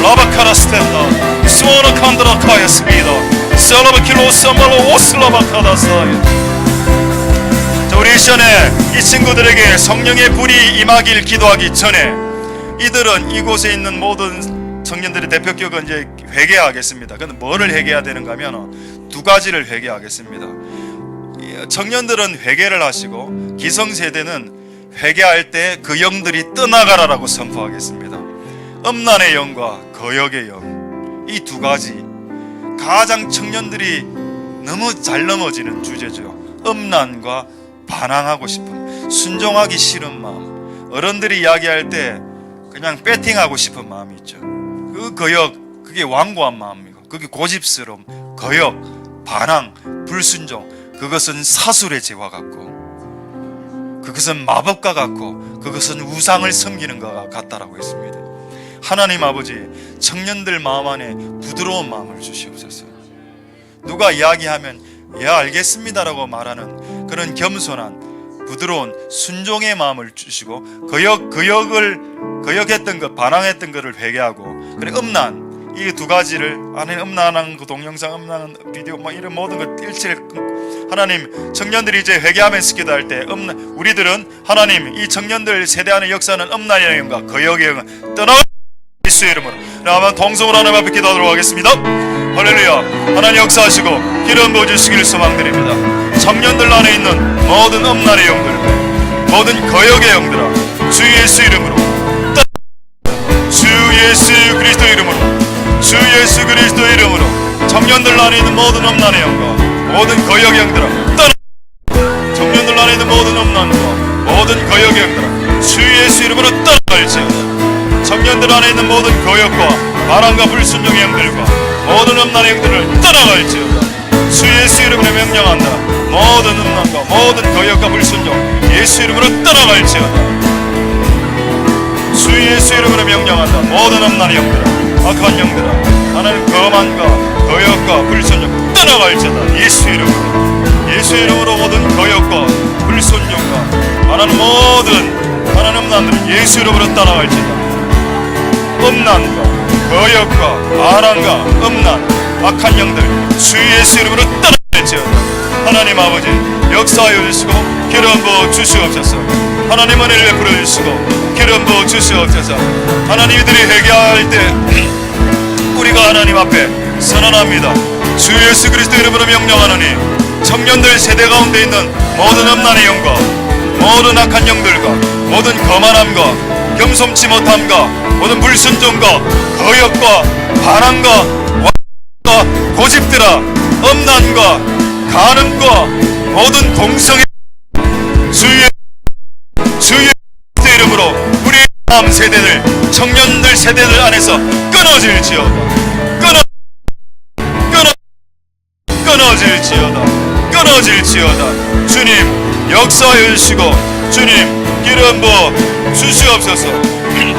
라바 카라스텐다 수오나 칸드라 카야스비다 살라바 킬로 삼발로 오슬라바 카다사이. 자, 우리 이 시간에 이 친구들에게 성령의 불이 임하길 기도하기 전에 이들은 이곳에 있는 모든 청년들의 대표격은 이제 회개하겠습니다. 근데 뭐를 회개해야 되는가 하면 2가지를 회개하겠습니다. 청년들은 회개를 하시고 기성세대는 회개할 때 그 영들이 떠나가라라고 선포하겠습니다. 음란의 영과 거역의 영, 이 2가지 가장 청년들이 너무 잘 넘어지는 주제죠. 음란과 반항하고 싶은, 순종하기 싫은 마음, 어른들이 이야기할 때 그냥 배팅하고 싶은 마음이 있죠. 그 거역, 그게 완고한 마음이고, 그게 고집스러움, 거역, 반항, 불순종, 그것은 사술의 죄와 같고, 그것은 마법과 같고, 그것은 우상을 섬기는 것과 같다라고 했습니다. 하나님 아버지, 청년들 마음 안에 부드러운 마음을 주시옵소서. 누가 이야기하면 예 알겠습니다라고 말하는 그런 겸손한 부드러운 순종의 마음을 주시고, 거역했던 것, 반항했던 것을 회개하고, 그래 음란, 이 두 가지를 안에 음란한 그 동영상, 음란한 비디오, 뭐 이런 모든 것 일체를 하나님, 청년들이 이제 회개하면서 기도할 때 우리들은 하나님, 이 청년들 세대 안에 역사하는 음란의 영과 거역의 영을 떠나 예수의 이름으로 한번 동성으로 하나님 앞에 기도하도록 하겠습니다. 할렐루야. 하나님 역사하시고 기름 부어주시기를 소망드립니다. 청년들 안에 있는 모든 음란의 영들, 모든 거역의 영들아, 주 예수 이름으로, 주 예수 그리스도 이름으로, 주 예수 그리스도 이름으로 청년들 안에 있는 모든 음란의 영과 모든 거역의 영들아 떠나, 청년들 안에 있는 모든 음란과 모든 거역의 영들아 주 예수 이름으로 떠나갈지어다. 청년들 안에 있는 모든 거역과 반항과 불순종의 영들과 모든 음란의 영들을 떠나갈지어다. 주 예수 이름으로 명령한다. 모든 음란과 모든 거역과 불순종 예수 이름으로 떠나갈지어다. 주 예수 이름으로 명령한다. 모든 음란의 영들아, 악한 영들아, 하나님 거만과 거역과 불순종 떠나갈지어다. 예수 이름으로, 예수 이름으로 모든 거역과 불순종과 하나님 모든 하나님 음란들은 예수 이름으로 떠나갈지어다. 음란과 거역과 반항과 음란, 악한 영들 주 예수 이름으로 떠나갈지어다. 하나님 아버지 역사하여 주시고 기름 부어 주시옵소서. 하나님 은혜를 베풀어 주시고 기름 부어 주시옵소서. 하나님 이들이 회개할 때 우리가 하나님 앞에 선언합니다. 주 예수 그리스도 이름으로 명령하노니 청년들 세대 가운데 있는 모든 음란의 영과 모든 악한 영들과 모든 거만함과 겸손치 못함과 모든 불순종과 거역과 반항과 완과 고집들아, 음란과 간음과 모든 동성애 주의 이름으로 우리 다음 세대들, 청년들 세대들 안에서 끊어질지어다. 주님 역사하여 주시고 주님 기름 부어 주시옵소서.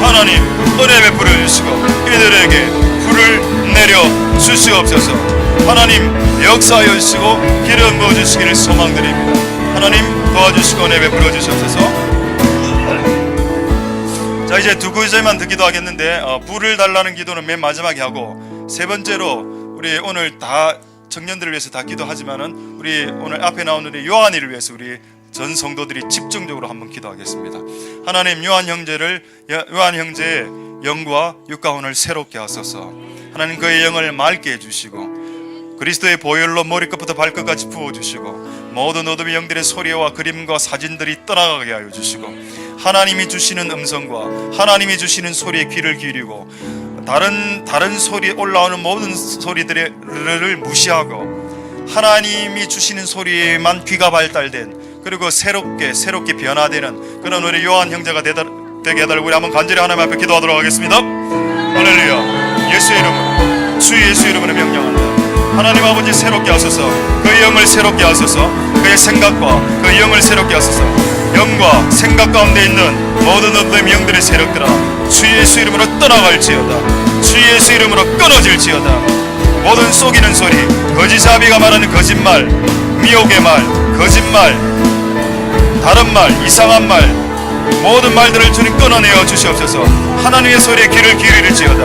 하나님 은혜 베풀어 주시고 이들에게 불을 내려 주시옵소서. 하나님 역사하여 주시고 기름 부어 주시기를 소망드립니다. 하나님 도와주시고 은혜 베풀어 주시옵소서. 자, 이제 두 구절만 더 기도하겠는데 불을 달라는 기도는 맨 마지막에 하고, 세 번째로 우리 오늘 다 청년들을 위해서 다 기도하지만은 우리 오늘 앞에 나온 우리 요한이를 위해서 우리 전 성도들이 집중적으로 한번 기도하겠습니다. 하나님 요한 형제의 영과 육가혼을 새롭게 하소서. 하나님 그의 영을 맑게 해주시고 그리스도의 보혈로 머리끝부터 발끝까지 부어주시고 모든 어둠의 영들의 소리와 그림과 사진들이 떠나가게 하여 주시고 하나님이 주시는 음성과 하나님이 주시는 소리에 귀를 기울이고 다른 소리 올라오는 모든 소리들을 무시하고 하나님이 주시는 소리에만 귀가 발달된, 그리고 새롭게 변화되는 그런 우리 요한 형제가 되게 해달라고 우리 한번 간절히 하나님 앞에 기도하도록 하겠습니다. 할렐루야. 예수의 이름으로, 주 예수 이름으로 명령한다. 하나님 아버지 새롭게 하소서. 그의 영을 새롭게 하소서. 그의 생각과 그 영을 새롭게 하소서. 영과 생각 가운데 있는 모든 어둠의 영들의 세력들아 주 예수 이름으로 떠나갈지어다. 주 예수 이름으로 끊어질지어다. 모든 속이는 소리, 거짓자비가 말하는 거짓말, 미혹의 말, 거짓말, 다른 말, 이상한 말, 모든 말들을 주님 끊어내어 주시옵소서. 하나님의 소리에 귀를 기울일지어다.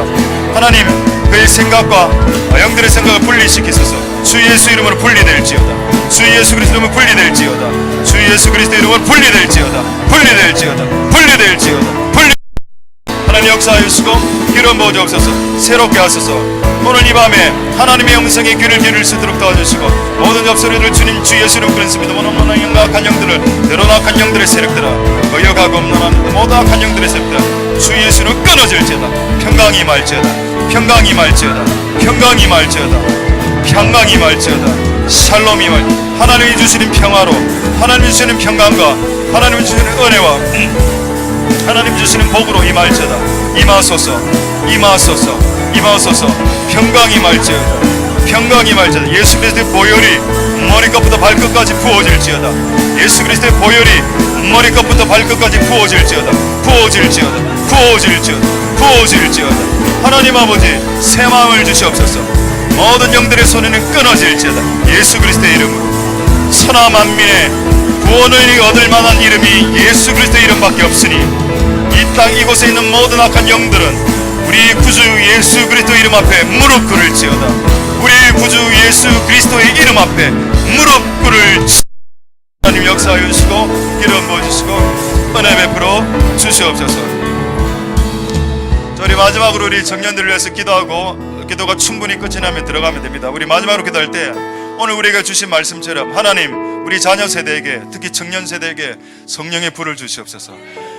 하나님 그의 생각과 영들의 생각을 분리시키소서. 주 예수 이름으로 분리될지어다. 주 예수 그리스도 이름으로 분리될지어다. 주 예수 그리스도 이름으로 분리될지어다. 하나님 역사하여 주시고 기름 부어 주옵소서. 새롭게 하소서. 오늘 이 밤에 하나님의 음성에 귀를 기울일 수 있도록 도와주시고 모든 잡소리를 주님 주 예수 이름으로 끊습니다. 모든 영과 악한 영들을, 때로는 악한 영들의 세력들아, 거역하고 없는 모든 악한 영들의 세력들아 주 예수로 끊어질지어다. 평강이 말지어다. 샬롬이 말. 하나님이 주시는 평화로, 하나님이 주시는 평강과 하나님이 주시는 은혜와 하나님 주시는 복으로 임할지어다. 임하소서, 임하소서, 임하소서. 평강이 임할지어다. 평강이 임할지어다. 예수 그리스도의 보혈이 머리끝부터 발끝까지 부어질지어다. 예수 그리스도의 보혈이 머리끝부터 발끝까지 부어질지어다. 부어질지어다. 부어질지어다. 부어질지어다. 하나님 아버지, 새 마음을 주시옵소서. 모든 영들의 손에는 끊어질지어다. 예수 그리스도의 이름으로. 천하 만민의 구원을 얻을 만한 이름이 예수 그리스도의 이름밖에 없으니 이 땅 이곳에 있는 모든 악한 영들은 우리 구주 예수 그리스도 이름 앞에 무릎 꿇을지어다. 우리 구주 예수 그리스도의 이름 앞에 무릎 꿇을지어다. 하나님 역사하여 주시고 기름 부어주시고 은혜 베풀어 주시옵소서. 자, 우리 마지막으로 우리 청년들을 위해서 기도하고 기도가 충분히 끝이 나면 들어가면 됩니다. 우리 마지막으로 기도할 때 오늘 우리가 주신 말씀처럼 하나님 우리 자녀 세대에게 특히 청년 세대에게 성령의 불을 주시옵소서.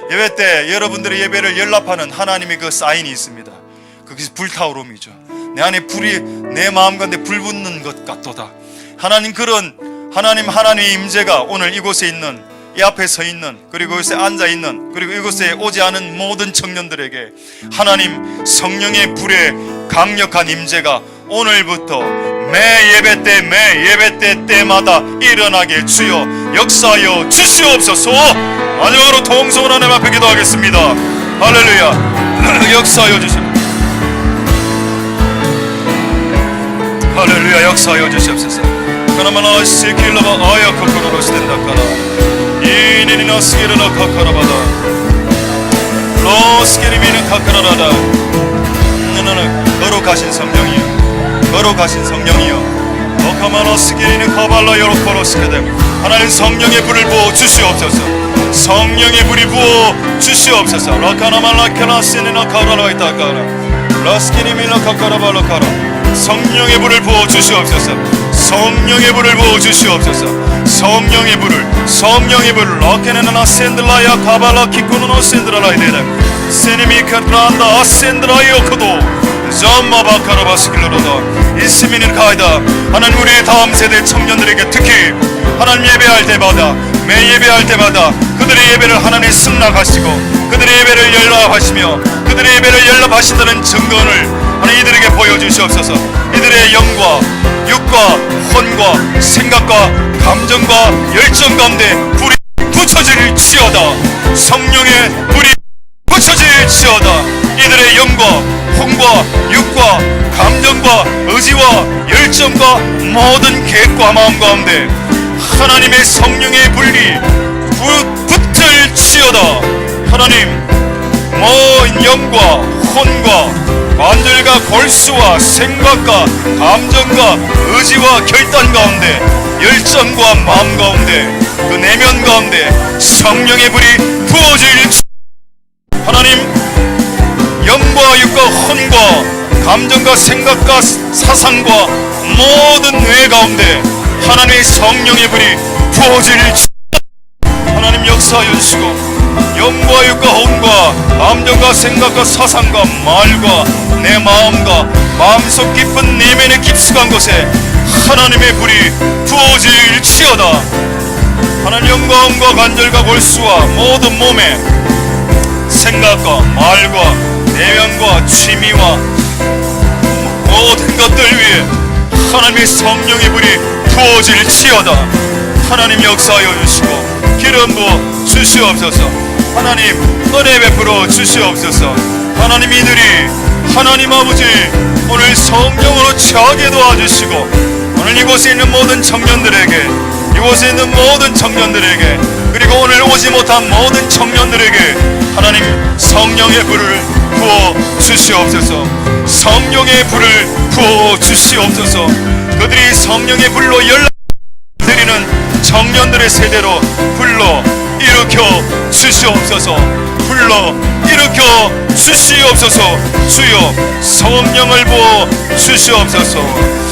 예배 때 여러분들의 예배를 연락하는 하나님의 그 사인이 있습니다. 그것이 불타오름이죠. 내 안에 불이 내 마음 가운데 불 붙는 것 같도다. 하나님 그런 하나님의 임재가 오늘 이곳에 있는 이 앞에 서 있는 그리고 이곳에 앉아 있는 그리고 이곳에 오지 않은 모든 청년들에게 하나님 성령의 불의 강력한 임재가 오늘부터 매 예배 때 때마다 일어나게 주여 역사하여 주시옵소서. 마지막으로 통성을 하나님 앞에 기도하겠습니다. 할렐루야. 역사하여 주시옵소서. 할렐루야. 역사하여 주시옵소서. 그나마나 시킬러바 아야 코코로로 시된다카라 이니니나 스기르나 카카라바다 로스기리미는 카카라라다. 너는 거룩하신 성령이여 거룩하신 성령이여 어카마나 스기리는 카발라 요로코로스케데 하나님 성령의 불을 부어 주시옵소서. 성령의 불이 부어 주시옵소서. 라카나말라케라시니나 카라라이타카라 라스키니미나 카카라발라카라 성령의 불을 부어 주시옵소서. 성령의 불을 부어 주시옵소서. 성령의 불을 라케네나 센들라야 카발라 키쿠노 센들라이데다 세니미카트란다 아센드라이오코도 점마바카라바스킬로로다 이스미는 가이다. 하나님 우리의 다음 세대 청년들에게 특히 하나님 예배할 때마다 매 예배할 때마다 그들의 예배를 하나님 승낙하시고 그들의 예배를 연락하시며 그들의 예배를 연락하신다는 증거를 하나님 이들에게 보여주시옵소서. 이들의 영과 육과 혼과 생각과 감정과 열정 가운데 불이 붙여질지어다. 성령의 불이 붙여질지어다. 이들의 영과 혼과 육과 감정과 의지와 열정과 모든 계획과 마음 가운데 하나님의 성령의 불이 붙을지어다. 하나님 모든 영과 혼과 관절과 골수와 생각과 감정과 의지와 결단 가운데 열정과 마음 가운데 그 내면 가운데 성령의 불이 부어질 하나님 영과 육과 혼과 감정과 생각과 사상과 모든 뇌 가운데 하나님의 성령의 불이 부어질 하나님 역사하여 주시고 영과 육과 혼과 감정과 생각과 사상과 말과 내 마음과 마음속 깊은 내면의 깊숙한 곳에 하나님의 불이 부어질지어다. 하나님 영과 혼과 관절과 골수와 모든 몸에 생각과 말과 내면과 취미와 모든 것들 위에 하나님의 성령의 불이 부어질지어다. 하나님 역사하여 주시고 기름 부어 주시옵소서. 하나님 은혜 베풀어 주시옵소서. 하나님 이들이 하나님 아버지 오늘 성령으로 처하게 도와주시고 오늘 이곳에 있는 모든 청년들에게 이곳에 있는 모든 청년들에게 그리고 오늘 오지 못한 모든 청년들에게 하나님 성령의 불을 부어 주시옵소서. 성령의 불을 부어 주시옵소서. 그들이 성령의 불로 연락드리는 청년들의 세대로 불러 일으켜 주시옵소서. 불러 일으켜 주시옵소서. 주여 성령을 부어 주시옵소서.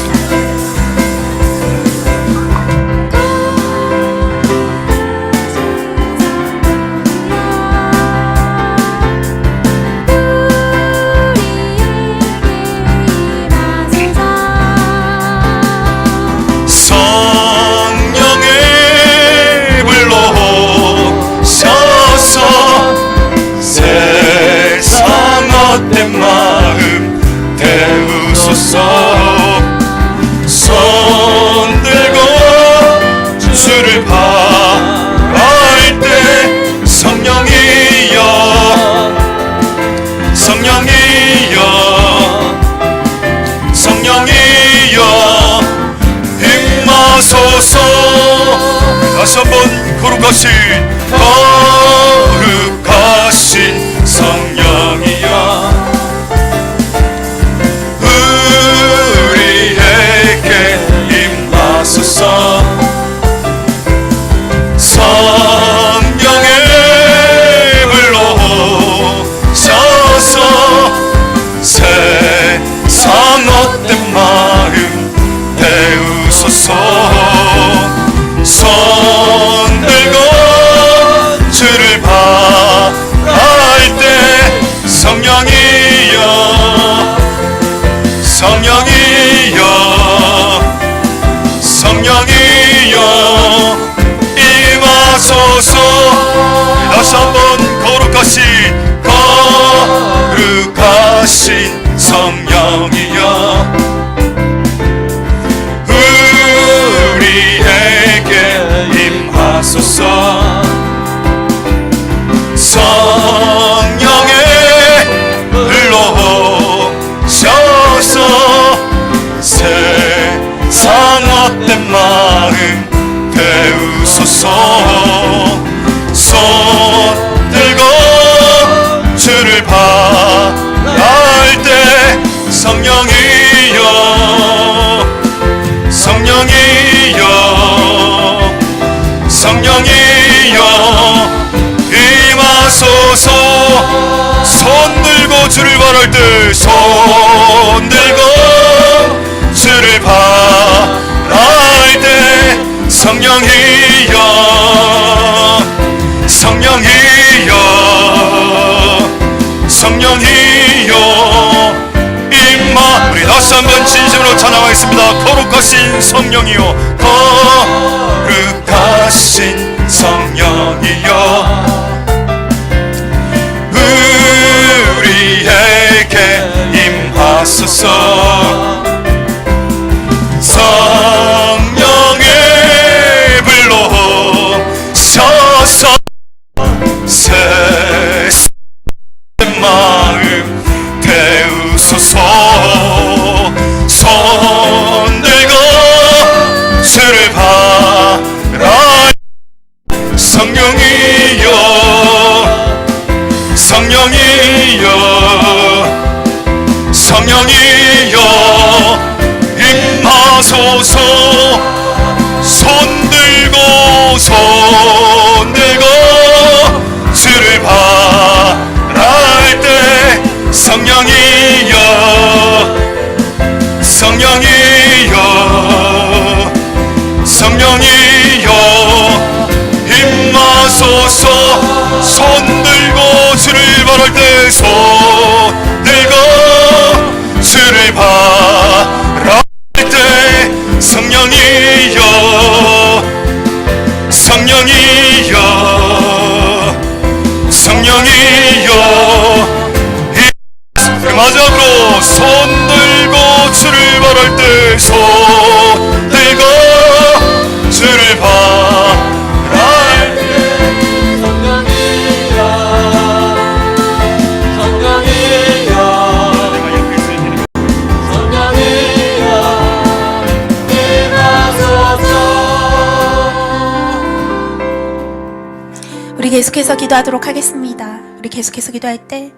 임하소서. 손 들고 주를 바랄 때 성령이여 성령이여 성령이여 임하소서. 다시 한번 거룩하신 거룩하신 성령이여 우리에게 임하소서. 성령의 불로 오셔서 세상 헛된 마음 태우소서. 손 들고 주를 바랄 때 성령이여 성령이여 성령이여 임하소서. 다시 한번 거룩하신 거룩하신 성령이여 우리에게 임하소서. 성령의 불로 오셔서 세상 헛된 마음 태우소서. 손 들고 주를 바랄 때 성령이여 성령이여 성령이여 임하소서. 손 들고 주를 바랄 때 손 들고 주를 바랄 때 성령이여 성령이여 성령이여 임마. 우리 다시 한번 진심으로 찬양하겠습니다. 거룩하신 성령이여 거룩하신 성령이여 우리에게 임하소서. 성령의 불로 오셔서 세상 마음 태우소서. 손 들고 주를 바랄 성령이여 성령이여 성령이여 임하소서. 손 들고 주를 바랄 때 성령이여 성령이여 성령이여 임하소서. 손 들고 주를 바랄 때 손 들고 주를 바랄 때 성령이여 성령이여 성령이여 마지막으로 손 들고 주를 바랄 때 손 들고 주를 바랄 때 성령이여 성령이여 성령이여 임하소서. 우리 계속해서 기도하도록 하겠습니다. 우리 계속해서 기도할 때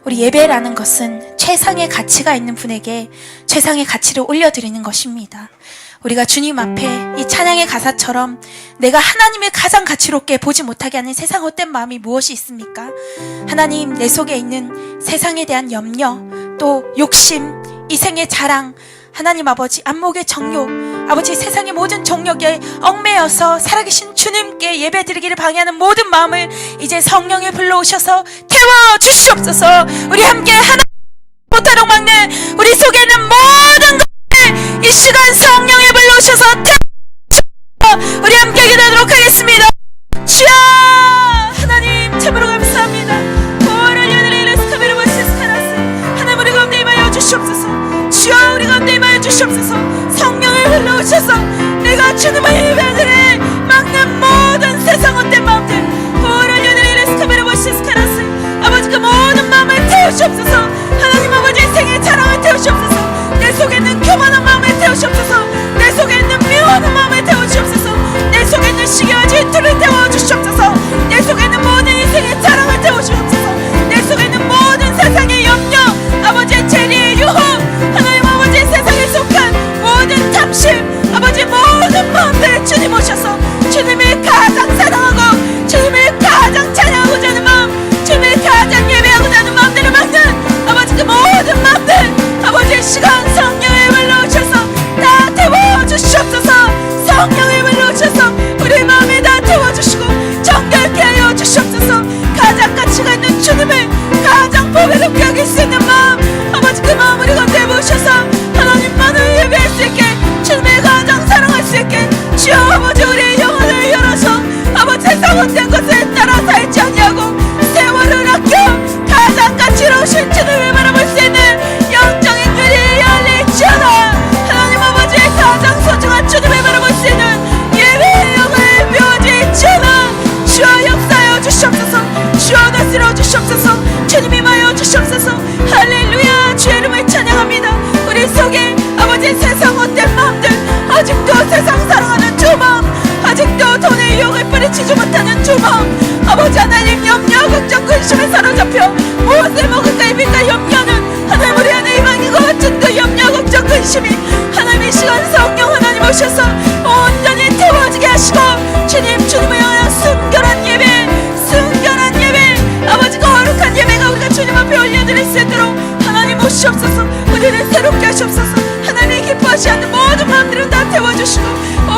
우리 예배라는 것은 최상의 가치가 있는 분에게 최상의 가치를 올려드리는 것입니다. 우리가 주님 앞에 이 찬양의 가사처럼 내가 하나님을 가장 가치롭게 보지 못하게 하는 세상 헛된 마음이 무엇이 있습니까? 하나님, 내 속에 있는 세상에 대한 염려, 또 욕심, 이 생의 자랑, 하나님 아버지 안목의 정욕, 아버지 세상의 모든 정욕에 얽매여서 살아계신 주님께 예배드리기를 방해하는 모든 마음을 이제 성령에 불러오셔서 태워주시옵소서. 우리 함께 하나님 못하도록 막는 우리 속에 있는 모든 것을 이 시간 성령에 불러오셔서 태워주시옵소서. 우리 함께 기도하도록 하겠습니다. 주여 하나님 참으로 감사합니다. 하나님 우리 가운데 임하여 주시옵소서. 주여 주시옵소서. 하나님 아버지 생의 자랑을 태우시옵소서. 내 속에 있는 교만한 마음을 태우시옵소서. 내 속에 있는 미워하는 마음을 태우시옵소서. 내 속에 있는 시기와 질투를 태워주시옵소서. 내 속에 있는 모든 인생의 자랑을 태우시옵소서. 내 속에 있는 모든 세상의 염려, 아버지의 재리의 유혹, 하나님 아버지 세상에 속한 모든 탐심, 아버지 모든 마음들을 주님 오셔서 주님을 가장 사랑하고 주님을 가장 찬양하고자 하는 마음, 주님을 가장 예배하고자 하는 마음들을 막는 아버지 그 모든 마음들, 아버지의 시간 성령의 불러 오셔서 다 태워주시옵소서. 성령의 불러 오셔서 우리 마음에 다 태워주시고 정결케 하여 주시옵소서. 가장 가치가 있는 주님을 가장 보배롭게 여길 수 있는 마음, 아버지 그 마음 우리 가운데 모셔서 하나님만을 예배할 수 있게, 주님을 가장 사랑할 수 있게 주여 아버지 우리의 영혼을 열어서 아버지 잘못된 것을 따라 살지 아니하고 세월을 아껴 가장 가치로우신 주님을 바라볼 수 있는 영적인 눈이 열리지어다. 하나님 아버지 가장 소중한 주님을 바라볼 수 있는 예배의 영을 묘지지어다. 주여 역사하여 주시옵소서. 주여 다스려 주시옵소서. 주님 임하여 주시옵소서. 할렐루야. 주의 이름을 찬양합니다. 우리 속에 아버지 세상 헛된 마음들, 아직도 세상 사랑하는 주 마음, 아직도 돈의 유혹을 뿌리치지 못하는 주 마음, 아버지 하나님 염려 걱정 근심에 사로잡혀 무엇을 먹을까 입을까 염려는 하나님 우리 안에 이방인 것 같은 그 염려 걱정 근심이 하나님 이 시간 성령 하나님 오셔서 온전히 태워지게 하시고 주님을 향하여 순결한 예배, 순결한 예배, 아버지 거룩한 예배가 우리가 주님 앞에 올려드릴 수 있도록 하나님 오시옵소서. 우리를 새롭게 하시옵소서. 하나님이 기뻐하시 않는 모든 마음들은 다 태워주시고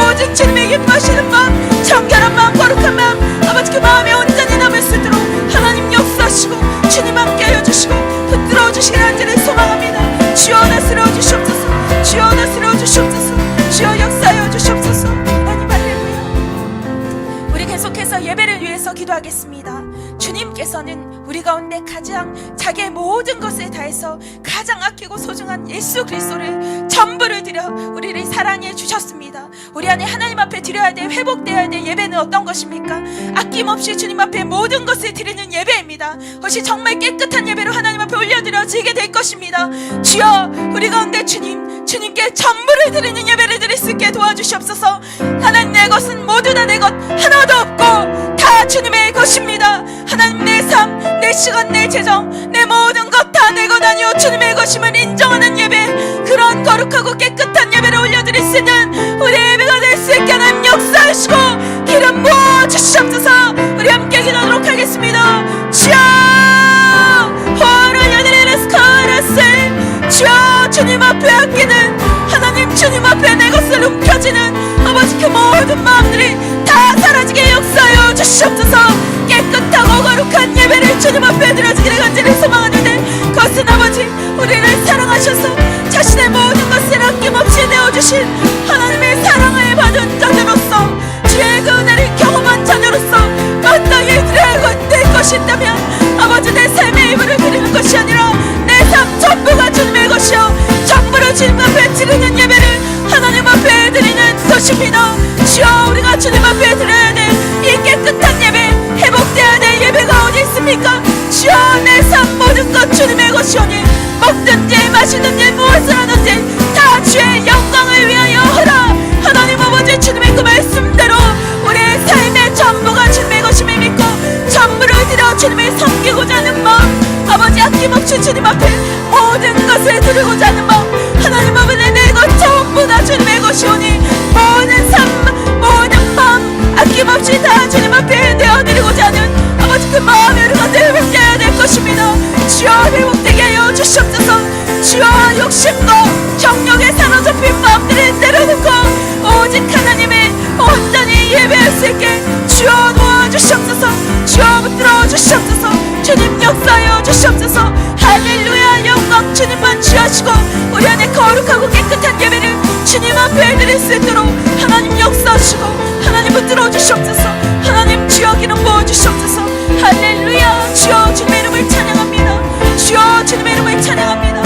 오직 주님이 기뻐하시는 마음, 정결한 마음, 거룩한 마음, 아버지 그 마음에 온전히 남을 수 있도록 하나님 역사하시고 주님 함께 하여 주시고 붙들어 주시길 간절히 소망합니다. 주여 다스려 주시옵소서. 주여 다스려 주시옵소서. 주여 역사하여 주시옵소서. 하나님 할렐루야. 우리 계속해서 예배를 위해서 기도하겠습니다. 주님께서는 우리 가운데 가장 자기의 모든 것을 다해서 가장 아끼고 소중한 예수 그리스도를 전부를 드려 우리를 사랑해 주셨습니다. 우리 안에 하나님 앞에 드려야 될, 회복되어야 될 예배는 어떤 것입니까? 아낌없이 주님 앞에 모든 것을 드리는 예배입니다. 그것이 정말 깨끗한 예배로 하나님 앞에 올려드려지게 될 것입니다. 주여 우리 가운데 주님께 전부를 드리는 예배를 드릴 수 있게 도와주시옵소서. 하나님 내 것은 모두 다 내 것 하나도 없고 다 주님의 것입니다. 하나님 내 삶, 내 시간, 내 재정, 내 모든 것 다 내 것 아니요 주님의 것임을 인정하는 예배, 그런 거룩하고 깨끗한 예배를 올려드릴 수 있는 우리 예배가 될 수 있게 하나님 역사하시고 기름 부어 주시옵소서. 우리 함께 기도하도록 하겠습니다. 주여 호를 여드리는 스카라셀, 주여 주님 앞에 아끼는 하나님, 주님 앞에 내 것을 움켜쥐는 아버지 그 모든 마음들이 다 사라지게 역사하여 주시옵소서. 깨끗하고 거룩한 예배를 주님 앞에 드려지기를 간절히 소망하는데 그것은 아버지 우리를 사랑하셔서 자신의 모든 것을 아낌없이 내어주신 하나님의 사랑을 받은 자녀로서, 주의 그 은혜를 경험한 자녀로서 마땅히 드려야 될 것이 있다면 아버지 내 삶의 힘을 드리는 것이 아니라 내 삶 전부가 주님의 것이요 전부를 주님 앞에 드리는 예배를 하나님 앞에 드리는 것입니다. 주여 우리가 주님 앞에 드려야 될 이 깨끗한 예배, 회복되어야 될 예배가 어디 있습니까? 주여 내 삶 모든 것 주님의 것이오니 먹든지 마시든지 무엇을 하든지 다 주의 영광을 위하여 하라. 하나님 아버지 주님의 그 말씀대로 우리의 삶의 전부가 주님의 것임을 믿고 전부를 드려 주님을 섬기고자 하는 마음, 아버지 아낌없이 주님 앞에 모든 것을 드리고자 하는 마음, 하나님 아버지 내 것 전부 다 주님의 것이오니 모든 삶, 모든 마음 아낌없이 다 주님 앞에 내어드리고자 하는 아버지 그 마음이 우리가 늘 회복되어야 될 것입니다. 주여 회복되게 하여 주시옵소서. 주여 욕심과 정욕에 사로잡힌 마음들을 내려놓고 오직 하나님의 온전히 예배할 수 있게 주여 도와주시옵소서. 주여 붙들어 주시옵소서. 주님 역사하여 주시옵소서. 할렐루야. 영광 주님만 취하시고 우리 안에 거룩하고 깨끗한 예배를 주님 앞에 드릴 수 있도록 하나님 역사하시고 하나님 붙들어 주시옵소서. 하나님 주여 기름 부어 주시옵소서. 할렐루야. 주여 주님의 이름을 찬양합니다. 주여 주님의 이름을 찬양합니다.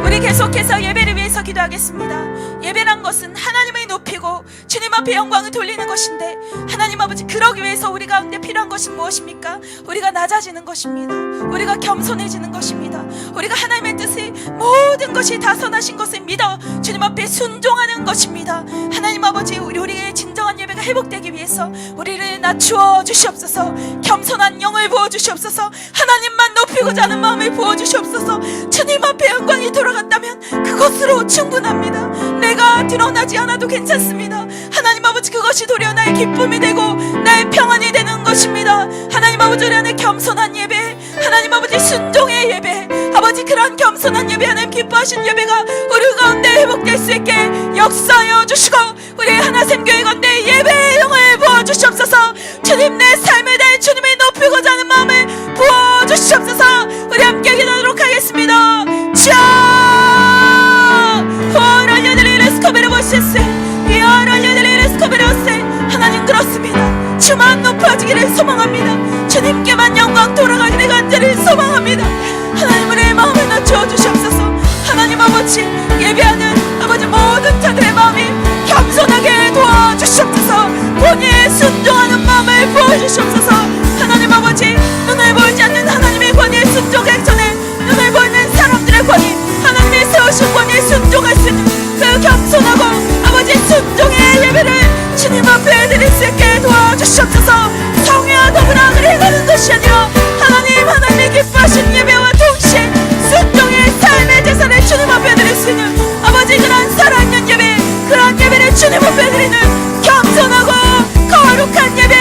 우리 계속해서 예배를 위해서 기도하겠습니다. 예배란 것은 하나님을 높이고 주님 앞에 영광을 돌리는 것인데 하나님 하나님 아버지, 그러기 위해서 우리 가운데 필요한 것이 무엇입니까? 우리가 낮아지는 것입니다. 우리가 겸손해지는 것입니다. 우리가 하나님의 뜻이 모든 것이 다 선하신 것을 믿어 주님 앞에 순종하는 것입니다. 하나님 아버지, 우리의 진정한 예배가 회복되기 위해서 우리를 낮추어 주시옵소서. 겸손한 영을 부어주시옵소서. 하나님만 높이고자 하는 마음을 부어주시옵소서. 주님 앞에 영광이 돌아간다면 그것으로 충분합니다. 내가 드러나지 않아도 괜찮습니다. 하나님 아버지, 그것이 도리어 나의 기쁨이 되고 나의 평안이 되는 것입니다. 하나님 아버지, 우리 안에 겸손한 예배, 하나님 아버지 순종의 예배, 아버지 그러한 겸손한 예배, 하나님 기뻐하신 예배가 우리 가운데 회복될 수 있게 역사하여 주시고 우리의 하나샘교회 가운데 예배의 영을 부어주시옵소서. 주님, 내 삶에 대해 주님을 높이고자 하는 마음을 부어주시옵소서. 우리 함께 기도하도록 하겠습니다. 주여, 하나님, 그렇습니다. 주만 높아지기를 소망합니다. 주님께만 영광 돌아가기를 간절히 소망합니다. 하나님, 우리의 마음을 낮추어 주시옵소서. 하나님 아버지, 예배하는 아버지 모든 자들의 마음이 겸손하게 도와주시옵소서. 권위에 순종하는 마음을 부어주시옵소서. 하나님 아버지, 눈을 보이지 않는 하나님의 권위에 순종하기 전에 눈을 보이는 사람들의 권위, 하나님의 세우신 권위에 순종할 수 있는 그 겸손하고 아버지 순종의 예배를 주님 앞에 드릴 수 있게 도와주시옵소서. 성회와 더불어 그리 가는 것이 아니라 하나님의 기뻐하신 예배와 동시에 순종의 삶의 제사를 주님 앞에 드릴 수 있는 아버지 그런 살아있는 예배, 그런 예배를 주님 앞에 드리는 겸손하고 거룩한 예배,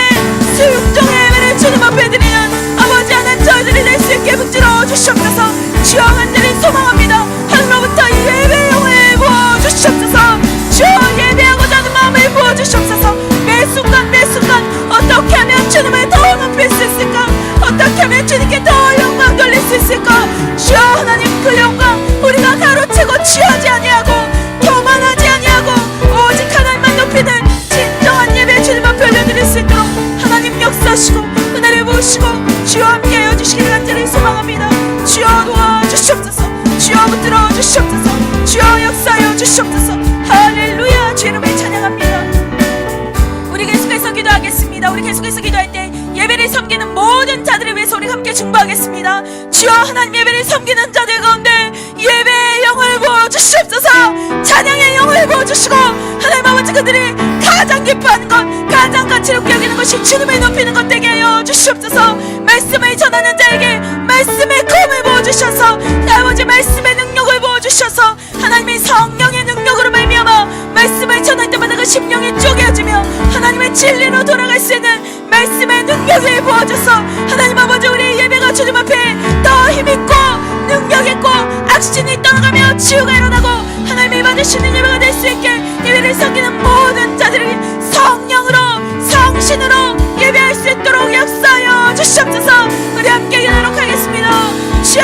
순종의 예배를 주님 앞에 드리는 아버지 하나님 저희들이 될 수 있게 붙들어 주시옵소서. 주여, 간절히 소망합니다. 하늘로부터 이 예배의 영을 부어주시옵소서. 주여, 예배하고자 하는 마음을 부어주시옵소서. 매 순간 매 순간 어떻게 하면 주님을 더 높일 수 있을까? 어떻게 하면 주님께 더 영광 돌릴 수 있을까? 주여, 하나님 그 영광 우리가 가로채고 취하지 아니하고 교만하지 아니하고 오직 하나님만 높이는 진정한 예배 주님 앞에 올려드릴 수 있도록 하나님 역사하시고 은혜를 부으시고 주여 함께하여 주시기를 간절히 소망합니다. 주여 도와주시옵소서. 주여 붙들어 주시옵소서. 주여 역사하여 주시옵소서. 할렐루야, 주 이름을 찬양합니다. 우리 계속해서 기도하겠습니다. 우리 계속해서 기도할 때 예배를 섬기는 모든 자들을 위해서 우리 함께 중보하겠습니다. 주여, 하나님 예배를 섬기는 자들 가운데 예배의 영을 부어주시옵소서. 찬양의 영을 부어주시고 하나님 아버지, 그들이 가장 기뻐하는 것, 가장 가치롭게 여기는 것이 주님을 높이는 것 되게 하여 주시옵소서. 말씀을 전하는 자에게 말씀의 검을 부어주셔서 아버지 말씀의 능력을 부어주셔서 하나님의 성령의 능력으로 말미암아 말씀을 전할 때마다 그 심령이 쪼개어지며 하나님의 진리로 돌아갈 수 있는 말씀의 능력을 부어줘서 하나님 아버지, 우리의 예배가 주님 앞에 더 힘있고 능력있고 악신이 떠나가며 치유가 일어나고 하나님이 받으시는 예배가 될 수 있게 예배를 섬기는 모든 자들이 성령으로 성신으로 예배할 수 있도록 역사하여 주시옵소서. 우리 함께 기도하도록 하겠습니다. 주여,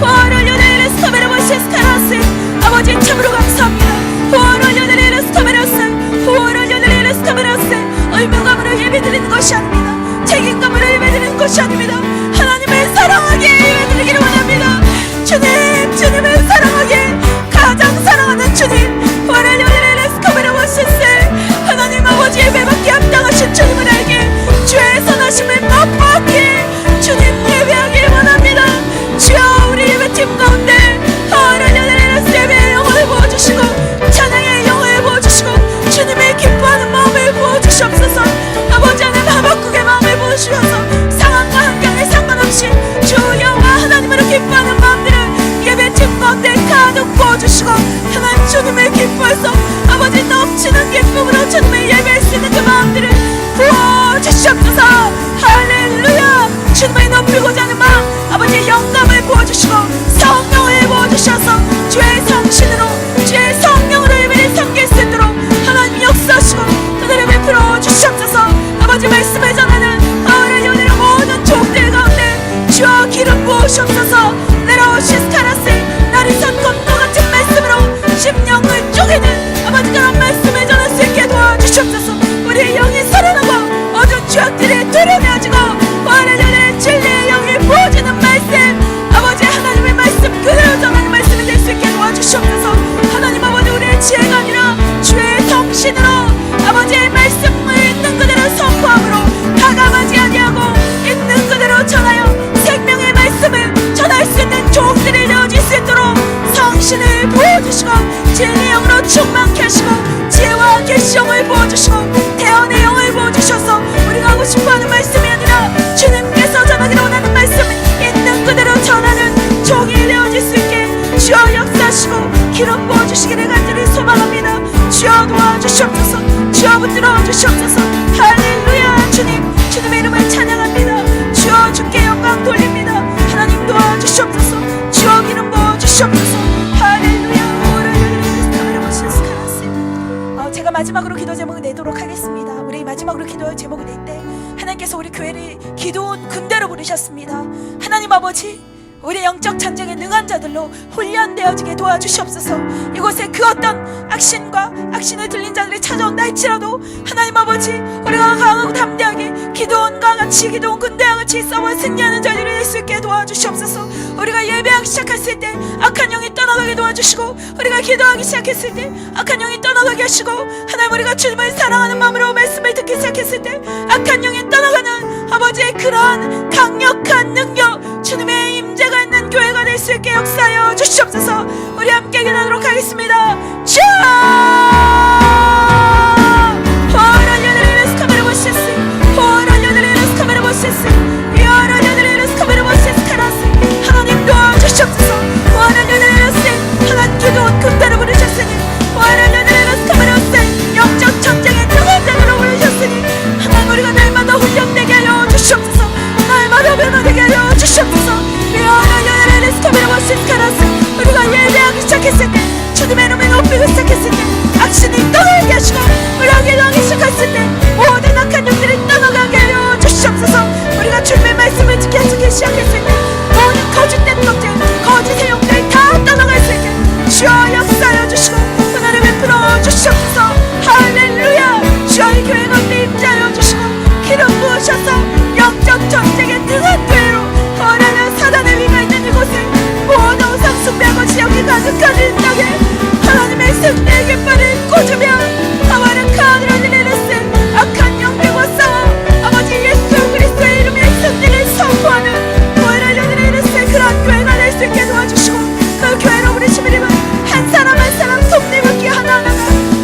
후원을 연애를 스타베르모시스카라스 아버지 참으로 감사합니다. 후원을 연애를 스타베르스, 후원을 연애를 스타베르스 의무감으로 예배드리는 것이 아닙니다. 책임감으로 예배드리는 것이 아닙니다. 하나님을 사랑하게 예배드리기를 원합니다. 주님, 주님을 사랑하게, 가장 사랑하는 주님, 후원을 연애를 스타베르모시스 하나님 아버지 예배받기 합당하신 주님을 알게, 주의 선하심을 맛보기에 주님 예배하길 원합니다. 주여, 우리 예배팀 가운데 하나님 예배의 영을 부어주시고 찬양의 영을 부어주시고 주님의 기뻐하는 마음을 부어주시옵소서. 아버지 하나님 하박국의 마음을 부어주셔서 상황과 환경에 상관없이 주여와 하나님으로 기뻐하는 마음들을 예배팀 가운데 가득 부어주시고 하나님 주님을 기뻐해서 아버지 넘치는 기쁨으로 주님을 예배할 수 있는 그 마음들을 부어주시옵소서. 할렐루야, 주님을 높이고자 하는 마음, 아버지의 영감을 부어주시고 성령을 부어주셔서 주의 성신으로 주의 성령으로 예배를 섬길 수 있도록 하나님 역사하시고 그들을 베풀어 주시옵소서. 아버지 말씀을 전하는 하늘의 연애의 모든 족들 가운데 주여 기름 부으시옵소서. 내려오신 스타라스 나리선 검도 같은 말씀으로 심령을 쪼개는 아버지 그런 말씀을 전할 수 있게 도와주시옵소서. 우리의 영이 살아나고 어두운 죄악들이 드러내어지고 하늘의 진리의 영이 부어지는 말씀, 아버지 하나님의 말씀 그대로 전하는 말씀이 될 수 있게 도와주시옵소서. 하나님 아버지, 우리의 지혜가 아니라 주의 성신으로 아버지의 말씀을 있는 그대로 영으로 충만케 하시고 지혜와 계시형을 부어주시고 대언의 영을 부어주셔서 우리가 하고 싶어하는 말씀이 아니라 주님께서 전하기로 원하는 말씀을 있는 그대로 전하는 종이 되어질 수 있게 주여 역사하시고 기름 부어주시기를 간절히 소망합니다. 주여 도와주시옵소서. 주여 붙들어 주시옵소서. 할렐루야. 주님의 이름을 찬양합니다. 주여 주께 영광 돌립니다. 하나님 도와주시옵소서. 주여 기름 부어주시옵소서. 할렐루야. 제가 마지막으로 기도 제목을 내도록 하겠습니다. 우리 마지막으로 기도 제목을 낼 때 하나님께서 우리 교회를 기도원 군대로 부르셨습니다. 하나님 아버지, 우리 영적 전쟁에 능한 자들로 훈련되어지게 도와주시옵소서. 이곳에 그 어떤 악신을 들린 자들이 찾아온다 할지라도 하나님 아버지, 우리가 강하고 담대하게 기도원과 같이 기도원 군대와 같이 싸워 승리하는 자리를 낼 수 있게 도와주시옵소서. 우리가 예배하기 시작했을 때 악한 영이 떠나가게 도와주시고, 우리가 기도하기 시작했을 때 악한 영이 떠나가게 하시고, 하나님 우리가 주님을 사랑하는 마음으로 말씀을 듣기 시작했을 때 악한 영이 떠나가는 아버지의 그러한 강력한 능력, 주님의 임재가 있는 교회가 될 수 있게 역사하여 주시옵소서. 우리 함께 기도하도록 하겠습니다. 주! 하나님 도와주시옵소서. 하나님 기도원 군대로 부르셨으니 영적 전쟁에 능한 자들로 부르셨으니 하나님 우리가 날마다 훈련되게 하여 주시옵소서. 날마다 변화되게 하여 주시옵소서. 우리가 예배하기 시작했을 때, 주님의 이름을 높이기 시작했을 때 악신이 떠나게 하시고, 우리가 기도하기 시작했을 때 모든 악한 영들이 떠나가게 하여 주시옵소서. 우리가 주님의 말씀을 지키기 시작했을 때 모든 거짓된 것들, 거짓의 영들이 다 떠나갈 수 있게 주여 역사하여 주시고 은혜를 베풀어 주시옵소서. 할렐루야. 주여 이 교회 가운데 임재하여 주시고 기름 부으셔서 영적 전쟁에 능한 교회로 어려운 사단의 위가 있는 이곳에 모든 우상 숭배하고 지역이 가득한 이 땅에 하나님의 승리의 깃발을 꽂으며 아와르카드라들레레스 악한 영들과 싸워 아버지 예수 그리스도의 이름의 승리를 선포하는 오에라들레레스의 그런 교회가 될 수 있게 도와주시고, 그 교회로 부르심 이름은 한 사람 한 사람 속내받기 하나하나가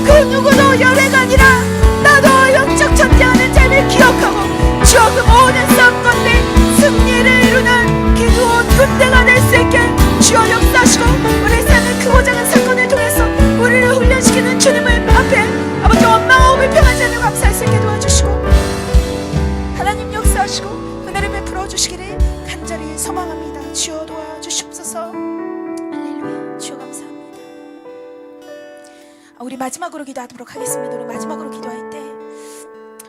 그 누구도 연애가 아니라 나도 영적 전쟁하는 자를 기억하고 주어 그 모든 싸움 가운데 승리를 이루는 기도원 군대가 될 수 있게 주여 역사하시고, 우리 삶의 크고 작은 사건을 통해서 우리를 훈련시키는 주님을 앞에 아버지 원망하고 불평하지 않는 감사할 수 있게 도와주시고, 하나님 역사하시고 은혜를 베풀어 주시기를 간절히 소망합니다. 주여 도와주시옵소서. 할렐루야. 주여 감사합니다. 우리 마지막으로 기도하도록 하겠습니다. 우리 마지막으로 기도할 때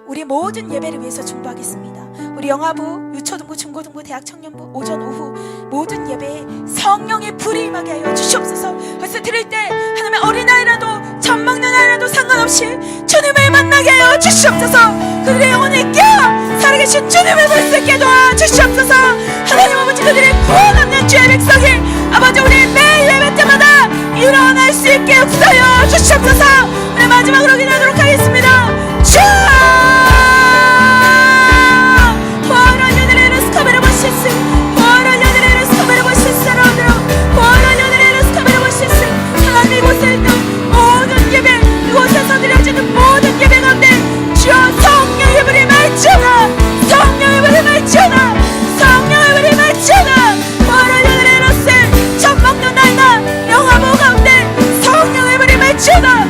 우리 모든 예배를 위해서 중보하겠습니다. 우리 영화부, 유초등부, 중고등부, 대학 청년부, 오전, 오후 모든 예배에 성령의 불이 임하게 하여 주시옵소서. 그래서 드릴 때 하나님의 어린아이라도 젖 먹는 아이라도 상관없이 주님을 만나게 하여 주시옵소서. 그들의 영혼을 깨어 살아계신 주님을 볼 수 있게 도와주시옵소서. 하나님 아버지, 그들의 구원 없는 주의 백성이 아버지 우리 매일 예배 때마다 일어날 수 있게 역사하여 주시옵소서. 우리 마지막으로 기도하도록 하겠습니다. 주! 하나님 이곳에 있는 모든 예배, 이곳에서 드려지는 모든 예배 가운데 주여 성령의 불이 맺혀라. 성령의 불이 맺혀라. 성령의 불이 맺혀라. 젖 먹는 아이나 영화보 가운데 성령의 불이 맺혀라.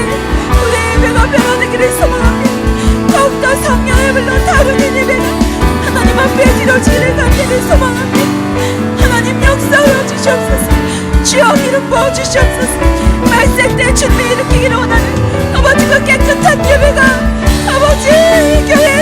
우리의 예배가 변화되기를 소망합니다. 더욱더 성령의 불로 다루는 예배가 하나님 앞에 드려지기를 간절히 소망합니다. 하나님 역사하여 주시옵소서. 주여 기름 부어 주시옵소서. 말세 때 주님이 일으키기를 원하는 아버지 그 깨끗한 예배가 아버지 교회